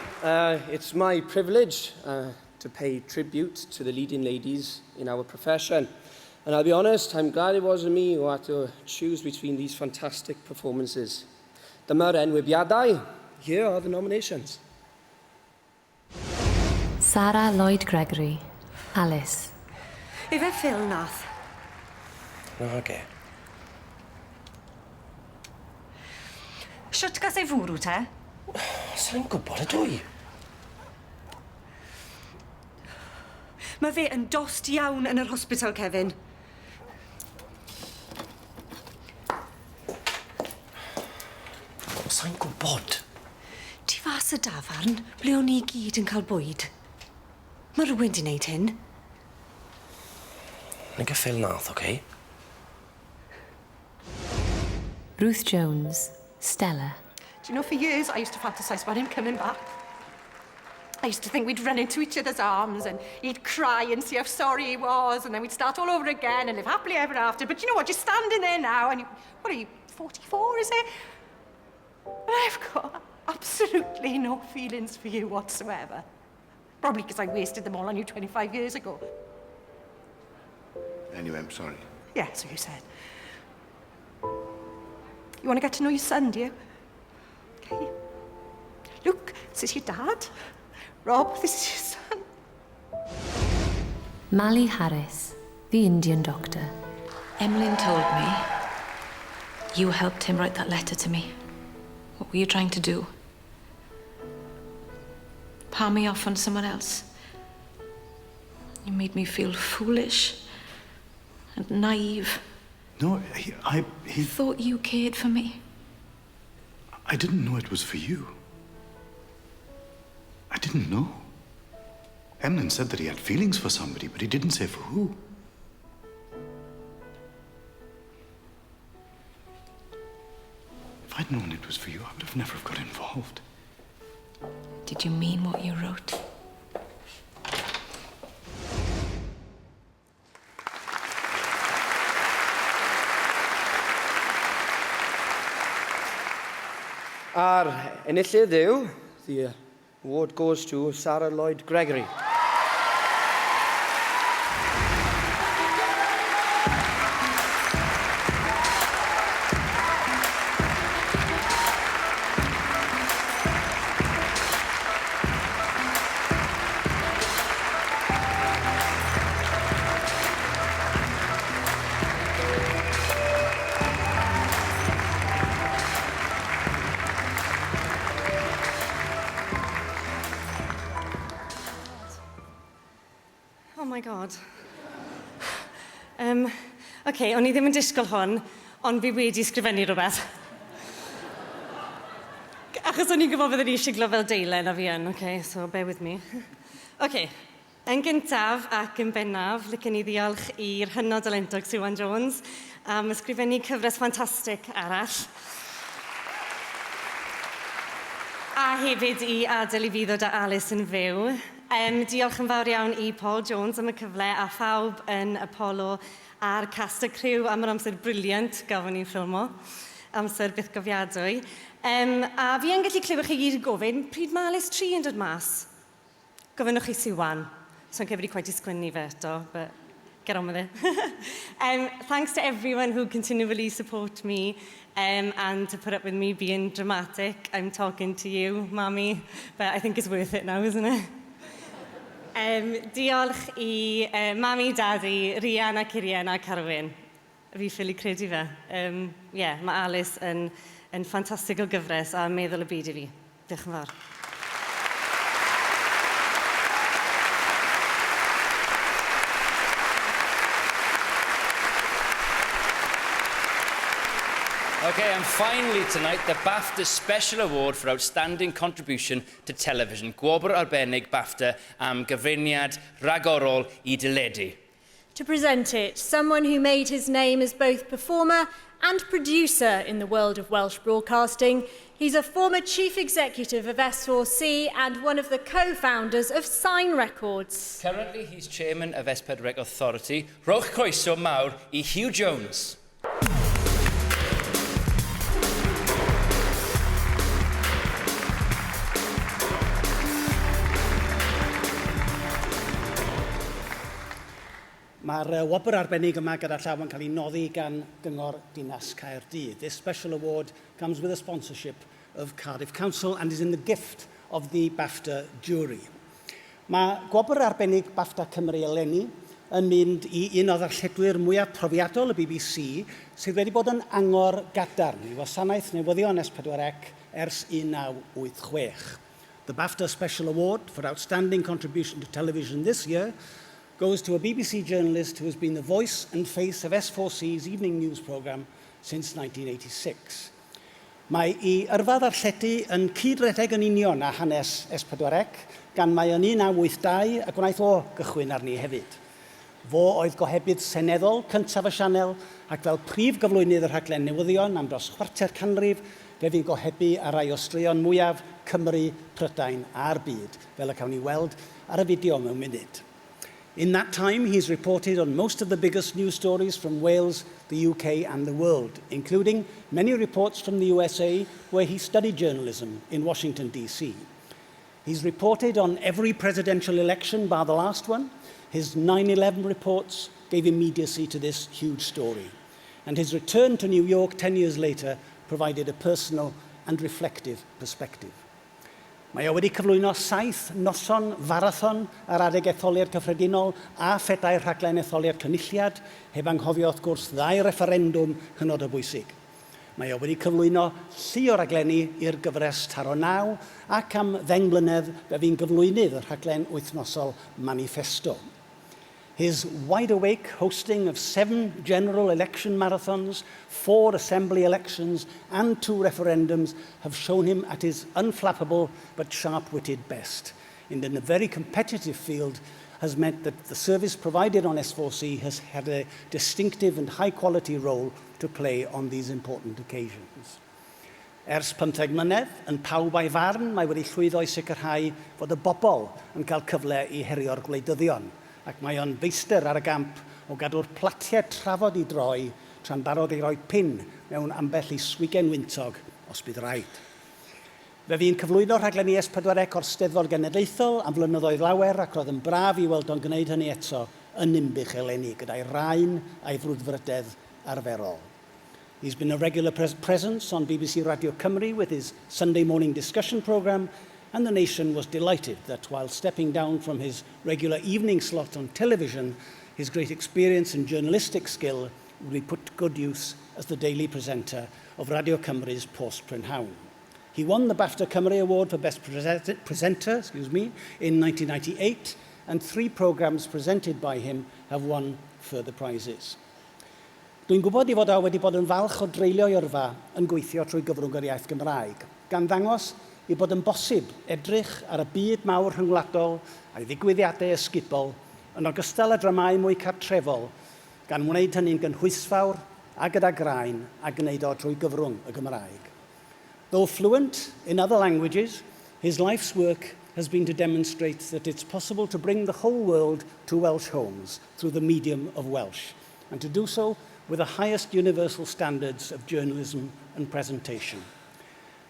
[SPEAKER 5] it's my privilege to pay tribute to the leading ladies in our profession. And I'll be honest, I'm glad it wasn't me who had to choose between these fantastic performances. Dyma'r enwebiadau. Here are the nominations.
[SPEAKER 14] Sarah Lloyd Gregory, Alice.
[SPEAKER 18] Ife Phil nath.
[SPEAKER 5] Okay.
[SPEAKER 18] Siwt gas ei fwrw te?
[SPEAKER 5] Sa'n gwybod y dwy.
[SPEAKER 18] Mae fe yn dost iawn yn yr hospital, Kevin.
[SPEAKER 5] Sa'n gwybod.
[SPEAKER 18] Ti fas y dafarn, ble o'n ni gyd yn cael bwyd. Mae rhywun di wneud hyn.
[SPEAKER 5] Nag y Phil nath, okay?
[SPEAKER 14] Ruth Jones, Stella.
[SPEAKER 16] Do you know, for years I used to fantasize about him coming back. I used to think we'd run into each other's arms and he'd cry and see how sorry he was, and then we'd start all over again and live happily ever after. But you know what, you're standing there now and what are you, 44, is it? And I've got absolutely no feelings for you whatsoever. Probably because I wasted them all on you 25 years ago.
[SPEAKER 15] Anyway, I'm sorry.
[SPEAKER 16] Yeah, so you said. You want to get to know your son, do you? Okay. Look, this is your dad. Rob, this is your son.
[SPEAKER 14] Mally Harris, the Indian doctor.
[SPEAKER 9] Emlyn told me you helped him write that letter to me. What were you trying to do? Palm me off on someone else? You made me feel foolish and naive.
[SPEAKER 25] No, he
[SPEAKER 9] thought you cared for me.
[SPEAKER 25] I didn't know it was for you. I didn't know. Emlyn said that he had feelings for somebody, but he didn't say for who. If I'd known it was for you, I would have never have got involved.
[SPEAKER 9] Did you mean what you wrote?
[SPEAKER 5] A'r enillydd yw, the award goes to Sarah Lloyd Gregory.
[SPEAKER 12] my god. OK, o'n I ddim yn disgwyl hwn, ond fi wedi sgrifennu rhywbeth. Achos o'n i'n gwybod byddwn i eisiau glo fel deilen a fi yn, OK, so bear with me. OK, yn gyntaf ac yn bennaf, licen i ddiolch i'r hynod dalentog Siwan Jones am ysgrifennu cyfres ffantastig arall. A hefyd i adael i fi ddod â Alice yn fyw. Diolch yn fawr iawn i Paul Jones am y cyfle a phawb yn Apollo a'r cast y criw am yr amser briliant gafon ni'n ffilmo. Amser byth gofiadwy. A fi yn gallu clywed chi gyd gofyn, pryd mae Alice 3 yn dod mas? Gofynnwch chi Siwan. So I'm really quite squinny eto, but get on with it. Thanks to everyone who continually support me and to put up with me being dramatic. I'm talking to you, Mummy, but I think it's worth it now, isn't it? Diolch i Mami, Daddy, Rian a Cirian a Carwyn. Fi ffili credu fe. Mae Alice yn ffantastig o gyfres a meddwl y byd i fi. Diolch yn fawr.
[SPEAKER 11] Okay, and finally tonight, the BAFTA Special Award for Outstanding Contribution to Television. Gwobr arbennig BAFTA am gyfriniad ragorol I dyledu.
[SPEAKER 8] To present it, someone who made his name as both performer and producer in the world of Welsh broadcasting. He's a former chief executive of S4C and one of the co-founders of Sign Records.
[SPEAKER 11] Currently, he's chairman of S4C Authority. Rowch croeso mawr I Hugh Jones.
[SPEAKER 19] Mae'r wobr arbennig yma gyda llaw yn cael ei noddi gan Gyngor Dinas Caerdydd. This special award comes with a sponsorship of Cardiff Council and is in the gift of the BAFTA jury. Mae gwobr arbennig BAFTA Cymru eleni yn mynd I un o ddarlledwyr mwyaf profiadol y BBC sydd wedi bod yn angor gadarn I wasanaeth newyddion S4C ers 1986. The BAFTA Special Award for Outstanding Contribution to Television this year goes to a BBC journalist who has been the voice and face of S4C's evening news programme since 1986. Mae I yrfa ddarlledu yn cydredeg yn union â hanes S4C, gan mae yn 1982 a gwnaeth o gychwyn arni hefyd. Fo oedd gohebydd seneddol cyntaf y sianel ac fel prif gyflwynydd y rhaglen newyddion am dros chwarter canrif, fe fi'n gohebu ar rai o straeon mwyaf Cymru, Prydain a'r byd, fel y cawn ni weld ar y fideo mewn munud. In that time, he's reported on most of the biggest news stories from Wales, the UK and the world, including many reports from the USA, where he studied journalism in Washington, D.C. He's reported on every presidential election bar the last one. His 9/11 reports gave immediacy to this huge story. And his return to New York 10 years later provided a personal and reflective perspective. Mae o wedi cyflwyno 7 noson farathon ar adeg etholiad cyffredinol a phedau'r rhaglen etholiad cynulliad, heb anghofio wrth gwrs 2 referendwm hynod o bwysig. Mae o wedi cyflwyno llu o raglenni i'r gyfres Taro Naw ac am 10 mlynedd fe fi'n gyflwynydd y rhaglen wythnosol Manifesto. His wide-awake hosting of 7 general election marathons, 4 assembly elections and 2 referendums have shown him at his unflappable but sharp-witted best. And in a very competitive field has meant that the service provided on S4C has had a distinctive and high-quality role to play on these important occasions. Ers 15 mlynedd, yn pawb a'i farn, mae wedi llwyddo I sicrhau fod y bobl yn cael cyfle I herio'r gwleidyddion, ac mae o'n feistr ar y gamp o gadw'r platiau trafod I droi tra'n barod I roi pin mewn ambell I swigen wyntog os bydd rhaid. Fe fi'n cyflwyno rhaglenni S4C o'r Steddfod Genedlaethol am flynyddoedd lawer ac roedd yn braf I weld o'n gwneud hynny eto yn Ninbych eleni gyda'i rain a'i frwdfrydedd arferol. He's been a regular presence on BBC Radio Cymru with his Sunday morning discussion programme, and the nation was delighted that while stepping down from his regular evening slot on television, his great experience and journalistic skill would be put to good use as the daily presenter of Radio Cymru's Post Prynhawn. He won the BAFTA Cymru Award for Best Presenter in 1998 and 3 programmes presented by him have won further prizes. Dwi'n gwybod I fod o wedi bod yn falch o dreulio yrfa yn gweithio trwy gyfrwng yr iaith Gymraeg, gan ddangos I bod yn bosib edrych ar y byd mawr rhyngwladol a'i ddigwyddiadau ysgubol yn ogystal â dramau mwy cartrefol, gan wneud hynny'n gynhwysfawr a gyda graen a gwneud o trwy gyfrwng y Gymraeg. Though fluent in other languages, his life's work has been to demonstrate that it's possible to bring the whole world to Welsh homes through the medium of Welsh, and to do so with the highest universal standards of journalism and presentation.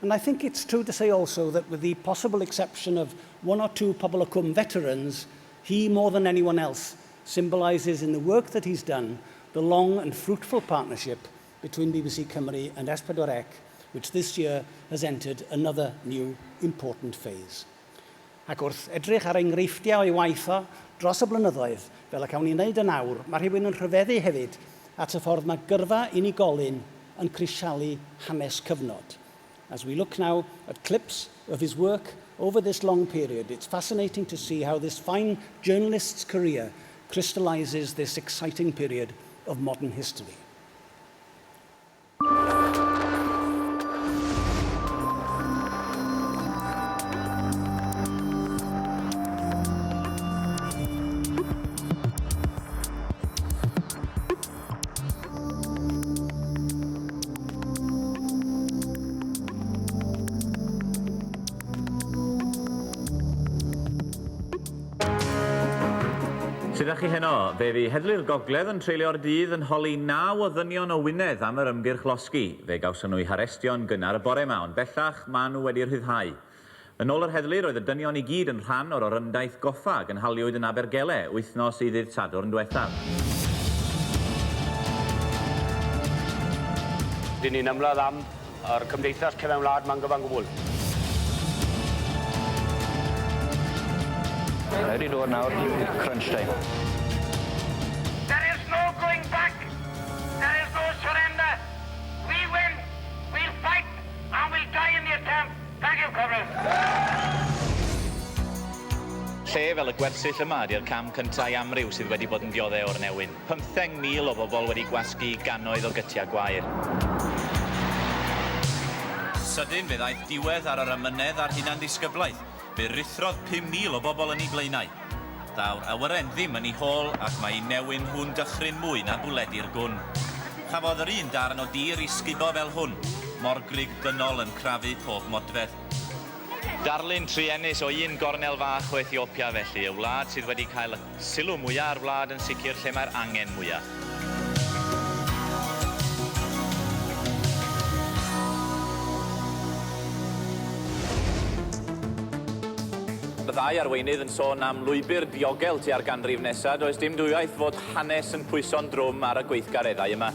[SPEAKER 19] And I think it's true to say also that with the possible exception of 1 or 2 Pobl y Cwm veterans, he, more than anyone else, symbolises in the work that he's done the long and fruitful partnership between BBC Cymru and S4C, which this year has entered another new important phase. Ac wrth edrych ar enghreifftiau o'i waith o dros y blynyddoedd, fel y cawn ni'n wneud yn awr, mae rhywun yn rhyfeddu hefyd at y ffordd mae gyrfa unigolyn yn crisialu hanes cyfnod. As we look now at clips of his work over this long period, it's fascinating to see how this fine journalist's career crystallises this exciting period of modern history.
[SPEAKER 7] Sut ydych chi heno? Fe fi Heddlu'r Gogledd yn treulio'r dydd yn holi 9 o ddynion o Wynedd am yr ymgyrch losgi. Fe gawson nhw 'u harestio'n gynnar y bore 'ma, ond bellach maen nhw wedi rhyddhau. Yn ôl yr heddlu, roedd y dynion I gyd yn rhan o'r oryndaeth goffa gan haliwyd yn Abergele, wythnos I ddydd Sadwrn diwethaf.
[SPEAKER 20] Dyn ni'n ymladd am yr Cymdeithas Cyfan Wlad man gyfan gwbl. Wedi dod nawr, crunch time.
[SPEAKER 17] There is no going back. There is no surrender. We win, we'll fight, and we'll die in the attempt. Thank you, Comrades.
[SPEAKER 7] Lle fel y gwersyll yma ydy'r cam cyntaf I amryw sydd wedi bod yn dioddau o'r newyn. 15,000 o bobl wedi gwasgu gannoedd o gytiau gwair. Sydyn fe ddaeth diwedd ar yr ymynedd a'r hunan disgyblaeth. Fe rithrodd 5,000 o bobl yn ei blaenau. Daw'r awyren ddim yn ei hôl ac mae I newyn hwn dychryn mwy na bwledu'r gwn. Chafodd yr un darn o dir I sgubo fel hwn, morgrig dynol yn crafu pob modfedd. Darlun triennus o un gornel fach o Ethiopia felly, y wlad sydd wedi cael y sylw mwyaf ar wlad yn sicr lle mae'r angen mwyaf. Y ddau arweinydd yn sôn am lwybr diogel tua'r ganrif nesaf, does dim dwywaith fod hanes yn pwyso'n drwm ar y gweithgareddau yma.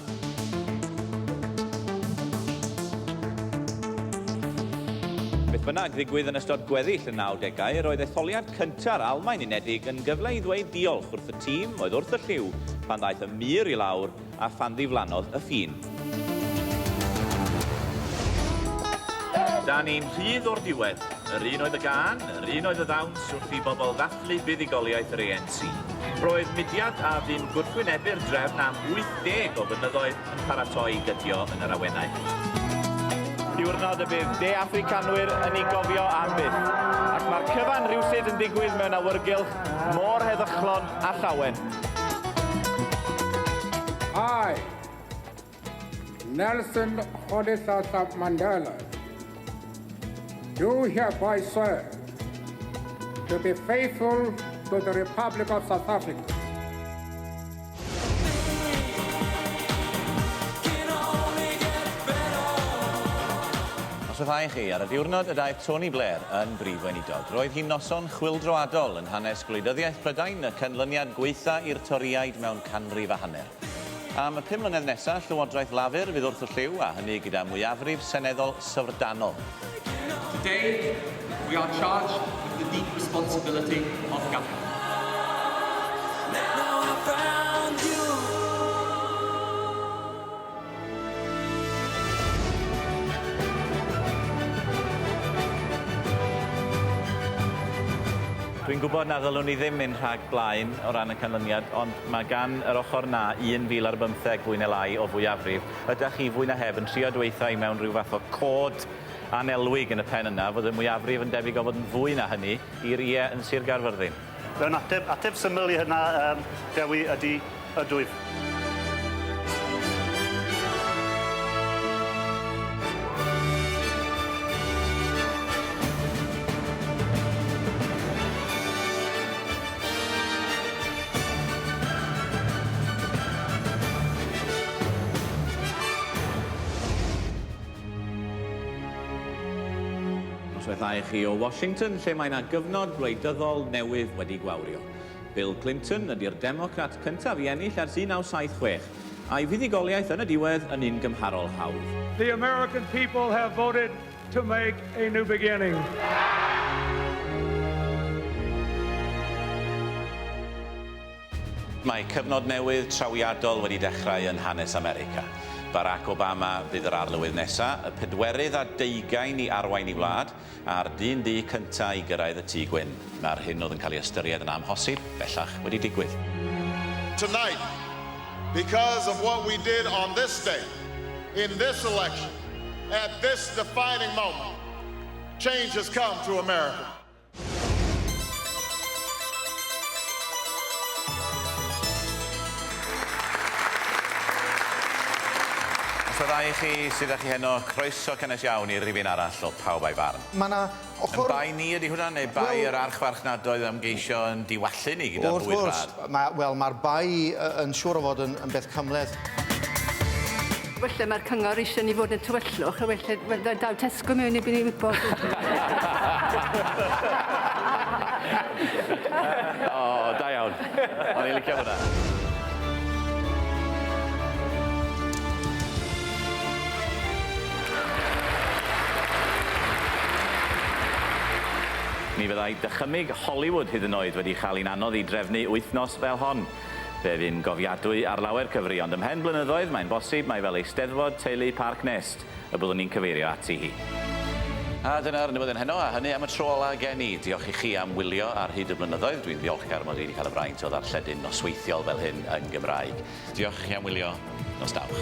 [SPEAKER 7] Beth bynnag ddigwydd yn ystod gweddill y 90au, roedd etholiad cynta'r Almaen Unedig yn gyfle I ddweud diolch wrth y tîm oedd wrth y lliw pan ddaeth y mur I lawr a phan ddiflannodd y ffin. Da ni'n rhydd o'r diwedd. Yr un oedd y gan, yr un oedd y ddawns wrth I bobl ddathlu buddigoliaeth yr ANC. Roedd mudiad a ddyn gwrthwynebu'r drefn am 80 o flynyddoedd yn paratoi gydio yn yr awennau. Diwrnod y bydd De Africanwyr yn ei gofio am byth, ac mae'r cyfan rywsyd yn digwydd mewn awyrgylch mor heddychlon a llawen.
[SPEAKER 21] I, Nelson Mandela, do hereby swear to be faithful to the Republic of South Africa.
[SPEAKER 7] Os yddai chi, ar y diwrnod y daeth Tony Blair yn brif weinidog, roedd hi'n noson chwyldroadol yn hanes gwleidyddiaeth Prydain, y canlyniad gweitha i'r toriaid mewn canrif a hanner. Am y 5 mlynedd nesaf, Llywodraeth Lafur fydd wrth y lliw a hynny gyda mwyafrif seneddol syfrdanol.
[SPEAKER 22] Today, we are charged with the deep responsibility of government. Now I found you.
[SPEAKER 7] Dwi'n gwybod na ddylwn ni ddim mynd rhag blaen o ran y canlyniad, ond mae gan yr ochr na 1,015 fwy neu lai o fwyafrif. Ydych chi fwy na heb yn trio dweutha i mewn rhyw fath o cod anelwig yn y pen yna, fod y mwyafrif yn debyg o fod yn fwy na hynny i'r ie yn Sir Gaerfyrddin?
[SPEAKER 2] Fe'n ateb syml i hynna, Dewi, ydy ydwyf.
[SPEAKER 7] Noswaithau chi o Washington, lle mae yna gyfnod gwleidyddol newydd wedi gwawrio. Bill Clinton ydy'r Democrat cyntaf i ennill ers 1976, a'i fuddugoliaeth yn y diwedd yn un gymharol hawdd.
[SPEAKER 6] The American people have voted to make a new beginning.
[SPEAKER 7] Mae cyfnod newydd trawiadol wedi dechrau yn hanes America. Barack Obama bydd yr arlywydd nesaf, y 40 i arwain i wlad, a'r dyn di cyntaf i gyrraedd y tŷ gwyn. Mae'r hyn oedd yn cael ei ystyried yn amhosib, bellach wedi digwydd.
[SPEAKER 13] Tonight, because of what we did on this day, in this election, at this defining moment, change has come to America.
[SPEAKER 7] Byddai chi sydd â chi heno croeso cynnes iawn i'r rhifin arall o pawb a'i farn.
[SPEAKER 23] Mae 'na ochr...
[SPEAKER 7] Yn bai ni ydy hwnna, neu bai yr archfarchnadoedd ymgeisio yn diwallu ni gyda'r bwyd rad?
[SPEAKER 23] Wel, mae'r bai yn siŵr o fod yn beth cymleth.
[SPEAKER 24] Felly mae'r cyngor eisiau ni fod yn tywyllwch, a felly daw Tesco mewn i byd ni wybod.
[SPEAKER 7] O, da iawn. O'n i'n licio hwnna. Mi fyddai dychymyg Hollywood hyd yn oed wedi cael ein anodd i drefnu wythnos fel hon. Fe fy'n gofiadwy ar lawer cyfri, ond ymhen blynyddoedd mae'n bosib mai fel Eisteddfod teulu Parc Nest y byddwn ni'n cyfeirio ati hi. A dyna'r newyddion heno, a hynny am y tro ola gen i. Diolch i chi am wylio ar hyd y blynyddoedd. Dwi'n ddiolchgar mod i wedi cael y fraint o ddarlledyn nosweithiol fel hyn yn Gymraeg. Diolch i chi am wylio. Nos dawch.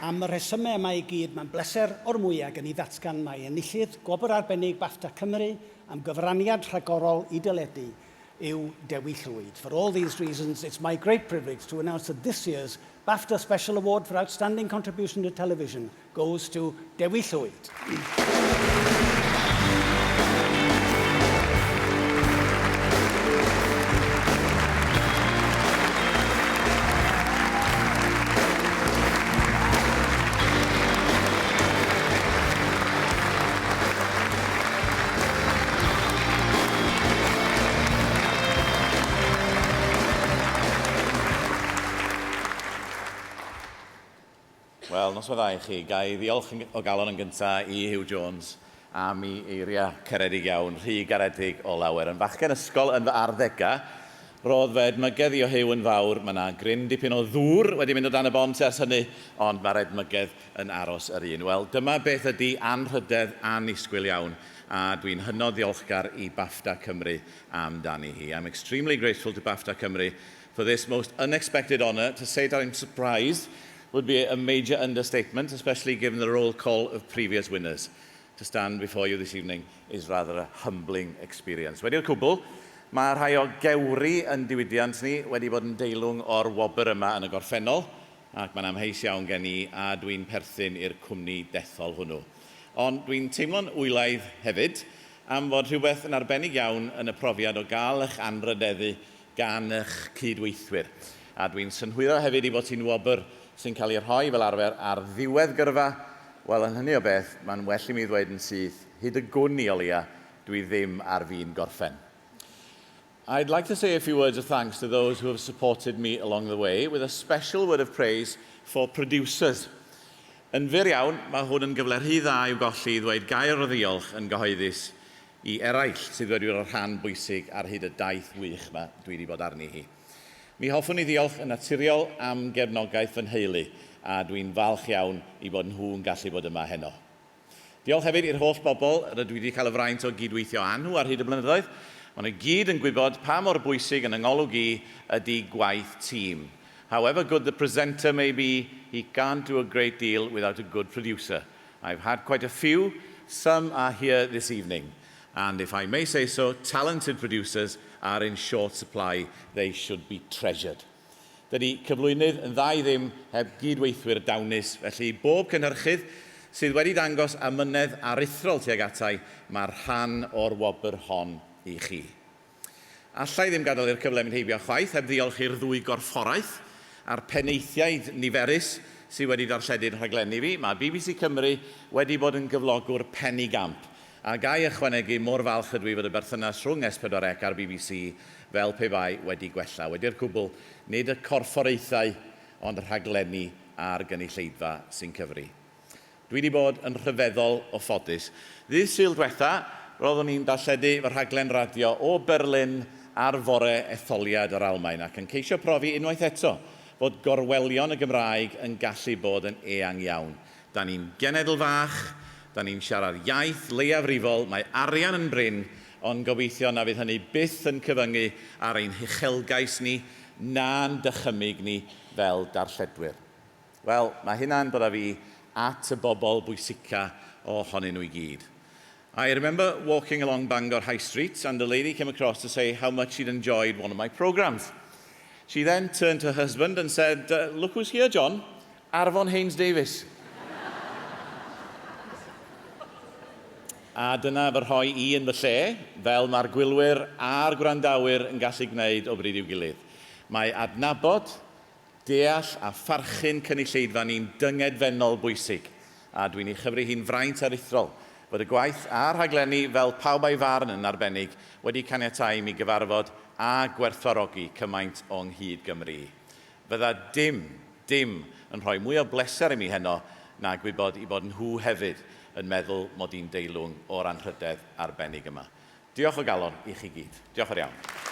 [SPEAKER 19] Am y rhesymau yma i gyd, mae'n bleser o'r mwyaf gen i ddatgan mai enillydd gwobr arbennig BAFTA Cymru am gyfraniad rhagorol i deledu yw Dewi Llwyd. For all these reasons, it's my great privilege to announce that this year's BAFTA Special Award for Outstanding Contribution to Television goes to Dewi Llwyd.
[SPEAKER 7] Wel, nos o ddau chi, gai ddiolch o galon yn gyntaf i Hugh Jones am ei eiriau caredig iawn, rhy garedig o lawer. Yn fachgen ysgol yn fy arddegau, roedd fe edmygedd i o Hugh yn fawr. Mae yna gryn dipyn o ddŵr wedi mynd o dan y bont ers hynny, ond mae'r edmygedd yn aros yr un. Wel, dyma beth ydy anrhydedd anisgwyl iawn, a dwi'n hynod ddiolchgar i BAFTA Cymru amdani hi. I'm extremely grateful to BAFTA Cymru for this most unexpected honour. To say that I'm surprised would be a major understatement, especially given the roll call of previous winners. To stand before you this evening is rather a humbling experience. Wedi'r cwbl, mae rhai o gewri yn diwydiant ni wedi bod yn deilwng o'r wobr yma yn y gorffennol, ac mae'n amheus iawn gen i, a dwi'n perthyn i'r cwmni dethol hwnnw. Ond dwi'n teimlo'n wylaidd hefyd am fod rhywbeth yn arbennig iawn yn y profiad o gael eich anrydeddu gan eich cydweithwyr. A dwi'n synhwyro hefyd i fod ti'n wobr sy'n cael ei rhoi fel arfer ar ddiwedd gyrfa. Wel, yn hynny o beth, mae'n well i mi ddweud yn syth, hyd y gwn i o leia, dwi ddim ar fi'n gorffen. I'd like to say a few words of thanks to those who have supported me along the way, with a special word of praise for producers.
[SPEAKER 1] Yn fyr iawn, mae hwn yn gyfle rhy dda i'w golli ddweud gair o ddiolch yn gyhoeddus I eraill sydd wedi bod yn rhan bwysig ar hyd y daith wych yma dwi wedi bod arni hi. Mi hoffwn I ddiolch yn naturiol am gefnogaeth fy nheulu, a dwi'n falch iawn I bod nhw'n gallu bod yma heno. Diolch hefyd i'r holl bobl rydw I wedi cael y fraint o gydweithio â nhw ar hyd y blynyddoedd. Maen nhw gyd yn gwybod pa mor bwysig yn yngolwg I ydy gwaith tîm. However good the presenter may be, he can't do a great deal without a good producer. I've had quite a few, some are here this evening. And if I may say so, talented producers are in short supply. They should be treasured. Dydy cyflwynydd yn dda I ddim heb gydweithwyr dawnus, felly bob cynhyrchydd sydd wedi dangos amynedd aruthrol tuag atai, mae'r rhan o'r wobr hon I chi. Allai ddim gadael i'r cyfle mynd heibio chwaith heb ddiolch i'r ddwy gorfforaeth a'r peneithiaid niferus sydd wedi darlledu'r rhaglenni fi. Mae BBC Cymru wedi bod yn gyflogwr penigamp, a gai ychwanegu mor falch ydw I fod y berthynas rhwng S4C a'r BBC fel pe bai wedi gwella. Wedi'r cwbl, nid y corfforaethau, ond y rhaglenni a'r gynulleidfa sy'n cyfri. Dwi wedi bod yn rhyfeddol o ffodus. Ddydd Sul diwetha, roeddwn ni'n darlledu fy rhaglen radio o Berlin ar fore etholiad yr Almaen ac yn ceisio profi unwaith eto fod gorwelion y Gymraeg yn gallu bod yn eang iawn. Da ni'n genedl fach, da ni'n siarad iaith leiafrifol, mae arian yn bryn, ond gobeithio na fydd hynny byth yn cyfyngu ar ein uchelgais ni na'n dychymyg ni fel darlledwyr. Wel, mae hynna'n dod â fi at y bobl bwysica ohonyn nhw I gyd. I remember walking along Bangor High Street and a lady came across to say how much she'd enjoyed one of my programmes. She then turned to her husband and said, look who's here, John, Arfon Haynes Davies. A dyna fy rhoi I yn fy lle, fel mae'r gwylwyr a'r gwrandawyr yn gallu gwneud o bryd i'w gilydd. Mae adnabod, deall a pharchu'n cynulleidfa ni'n dyngedfennol bwysig, a dwi'n ei chyfri hi'n fraint aruthrol bod y gwaith a'r rhaglenni fel pawb a'i farn yn arbennig wedi caniatáu Mi gyfarfod a gwerthfawrogi cymaint o'n hyd Gymru. Fydda dim yn rhoi mwy o bleser I mi heno na gwybod I bod nhw hefyd yn meddwl mod i'n deilwng o'r anrhydedd arbennig yma. Diolch o galon I chi gyd. Diolch yn iawn.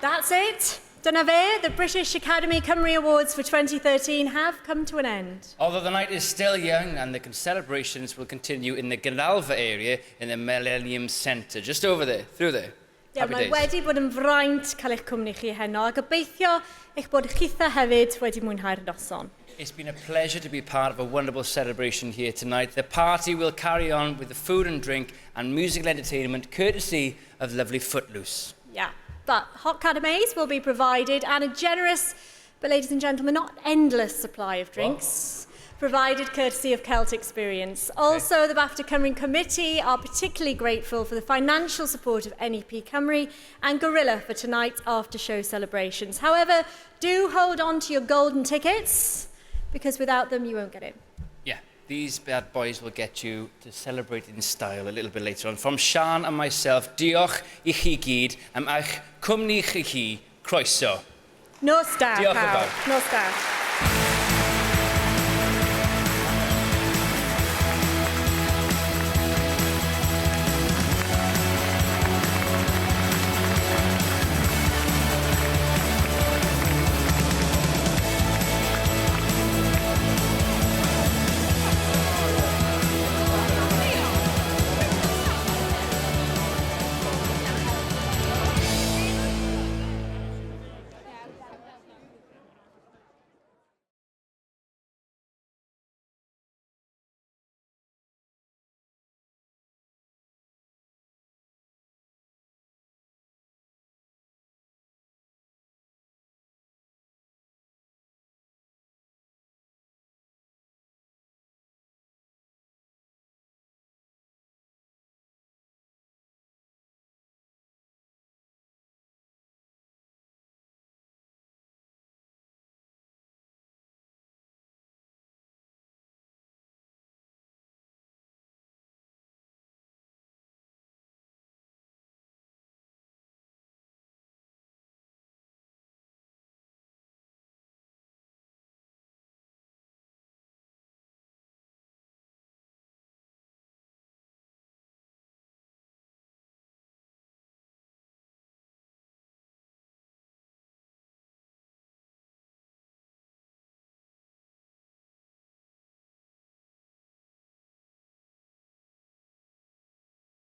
[SPEAKER 8] That's it. Dyna fe, the British Academy Cymru Awards for 2013 have come to an end.
[SPEAKER 11] Although the night is still young and the celebrations will continue in the Gerallt area in the Millennium Centre, just over there, through there.
[SPEAKER 8] Ie, mae wedi bod yn fraint cael eich cwmni chi heno, a gobeithio eich bod chitha hefyd wedi mwynhau'r noson.
[SPEAKER 11] It's been a pleasure to be part of a wonderful celebration here tonight. The party will carry on with the food and drink and musical entertainment courtesy of lovely Footloose.
[SPEAKER 8] Yeah. But hot cadames will be provided and a generous, but ladies and gentlemen, not endless supply of drinks, provided courtesy of Celt Experience. Also, the BAFTA Cymru Committee are particularly grateful for the financial support of NEP Cymru and Gorilla for tonight's after-show celebrations. However, do hold on to your golden tickets, because without them, you won't get in.
[SPEAKER 11] Yeah, these bad boys will get you to celebrate in style a little bit later on. From Sian and myself, diolch I chi gyd am eich cwmni chi, croeso.
[SPEAKER 8] Nos da,
[SPEAKER 11] Diolch yn
[SPEAKER 8] pawb.
[SPEAKER 11] fawr.
[SPEAKER 8] Nos da.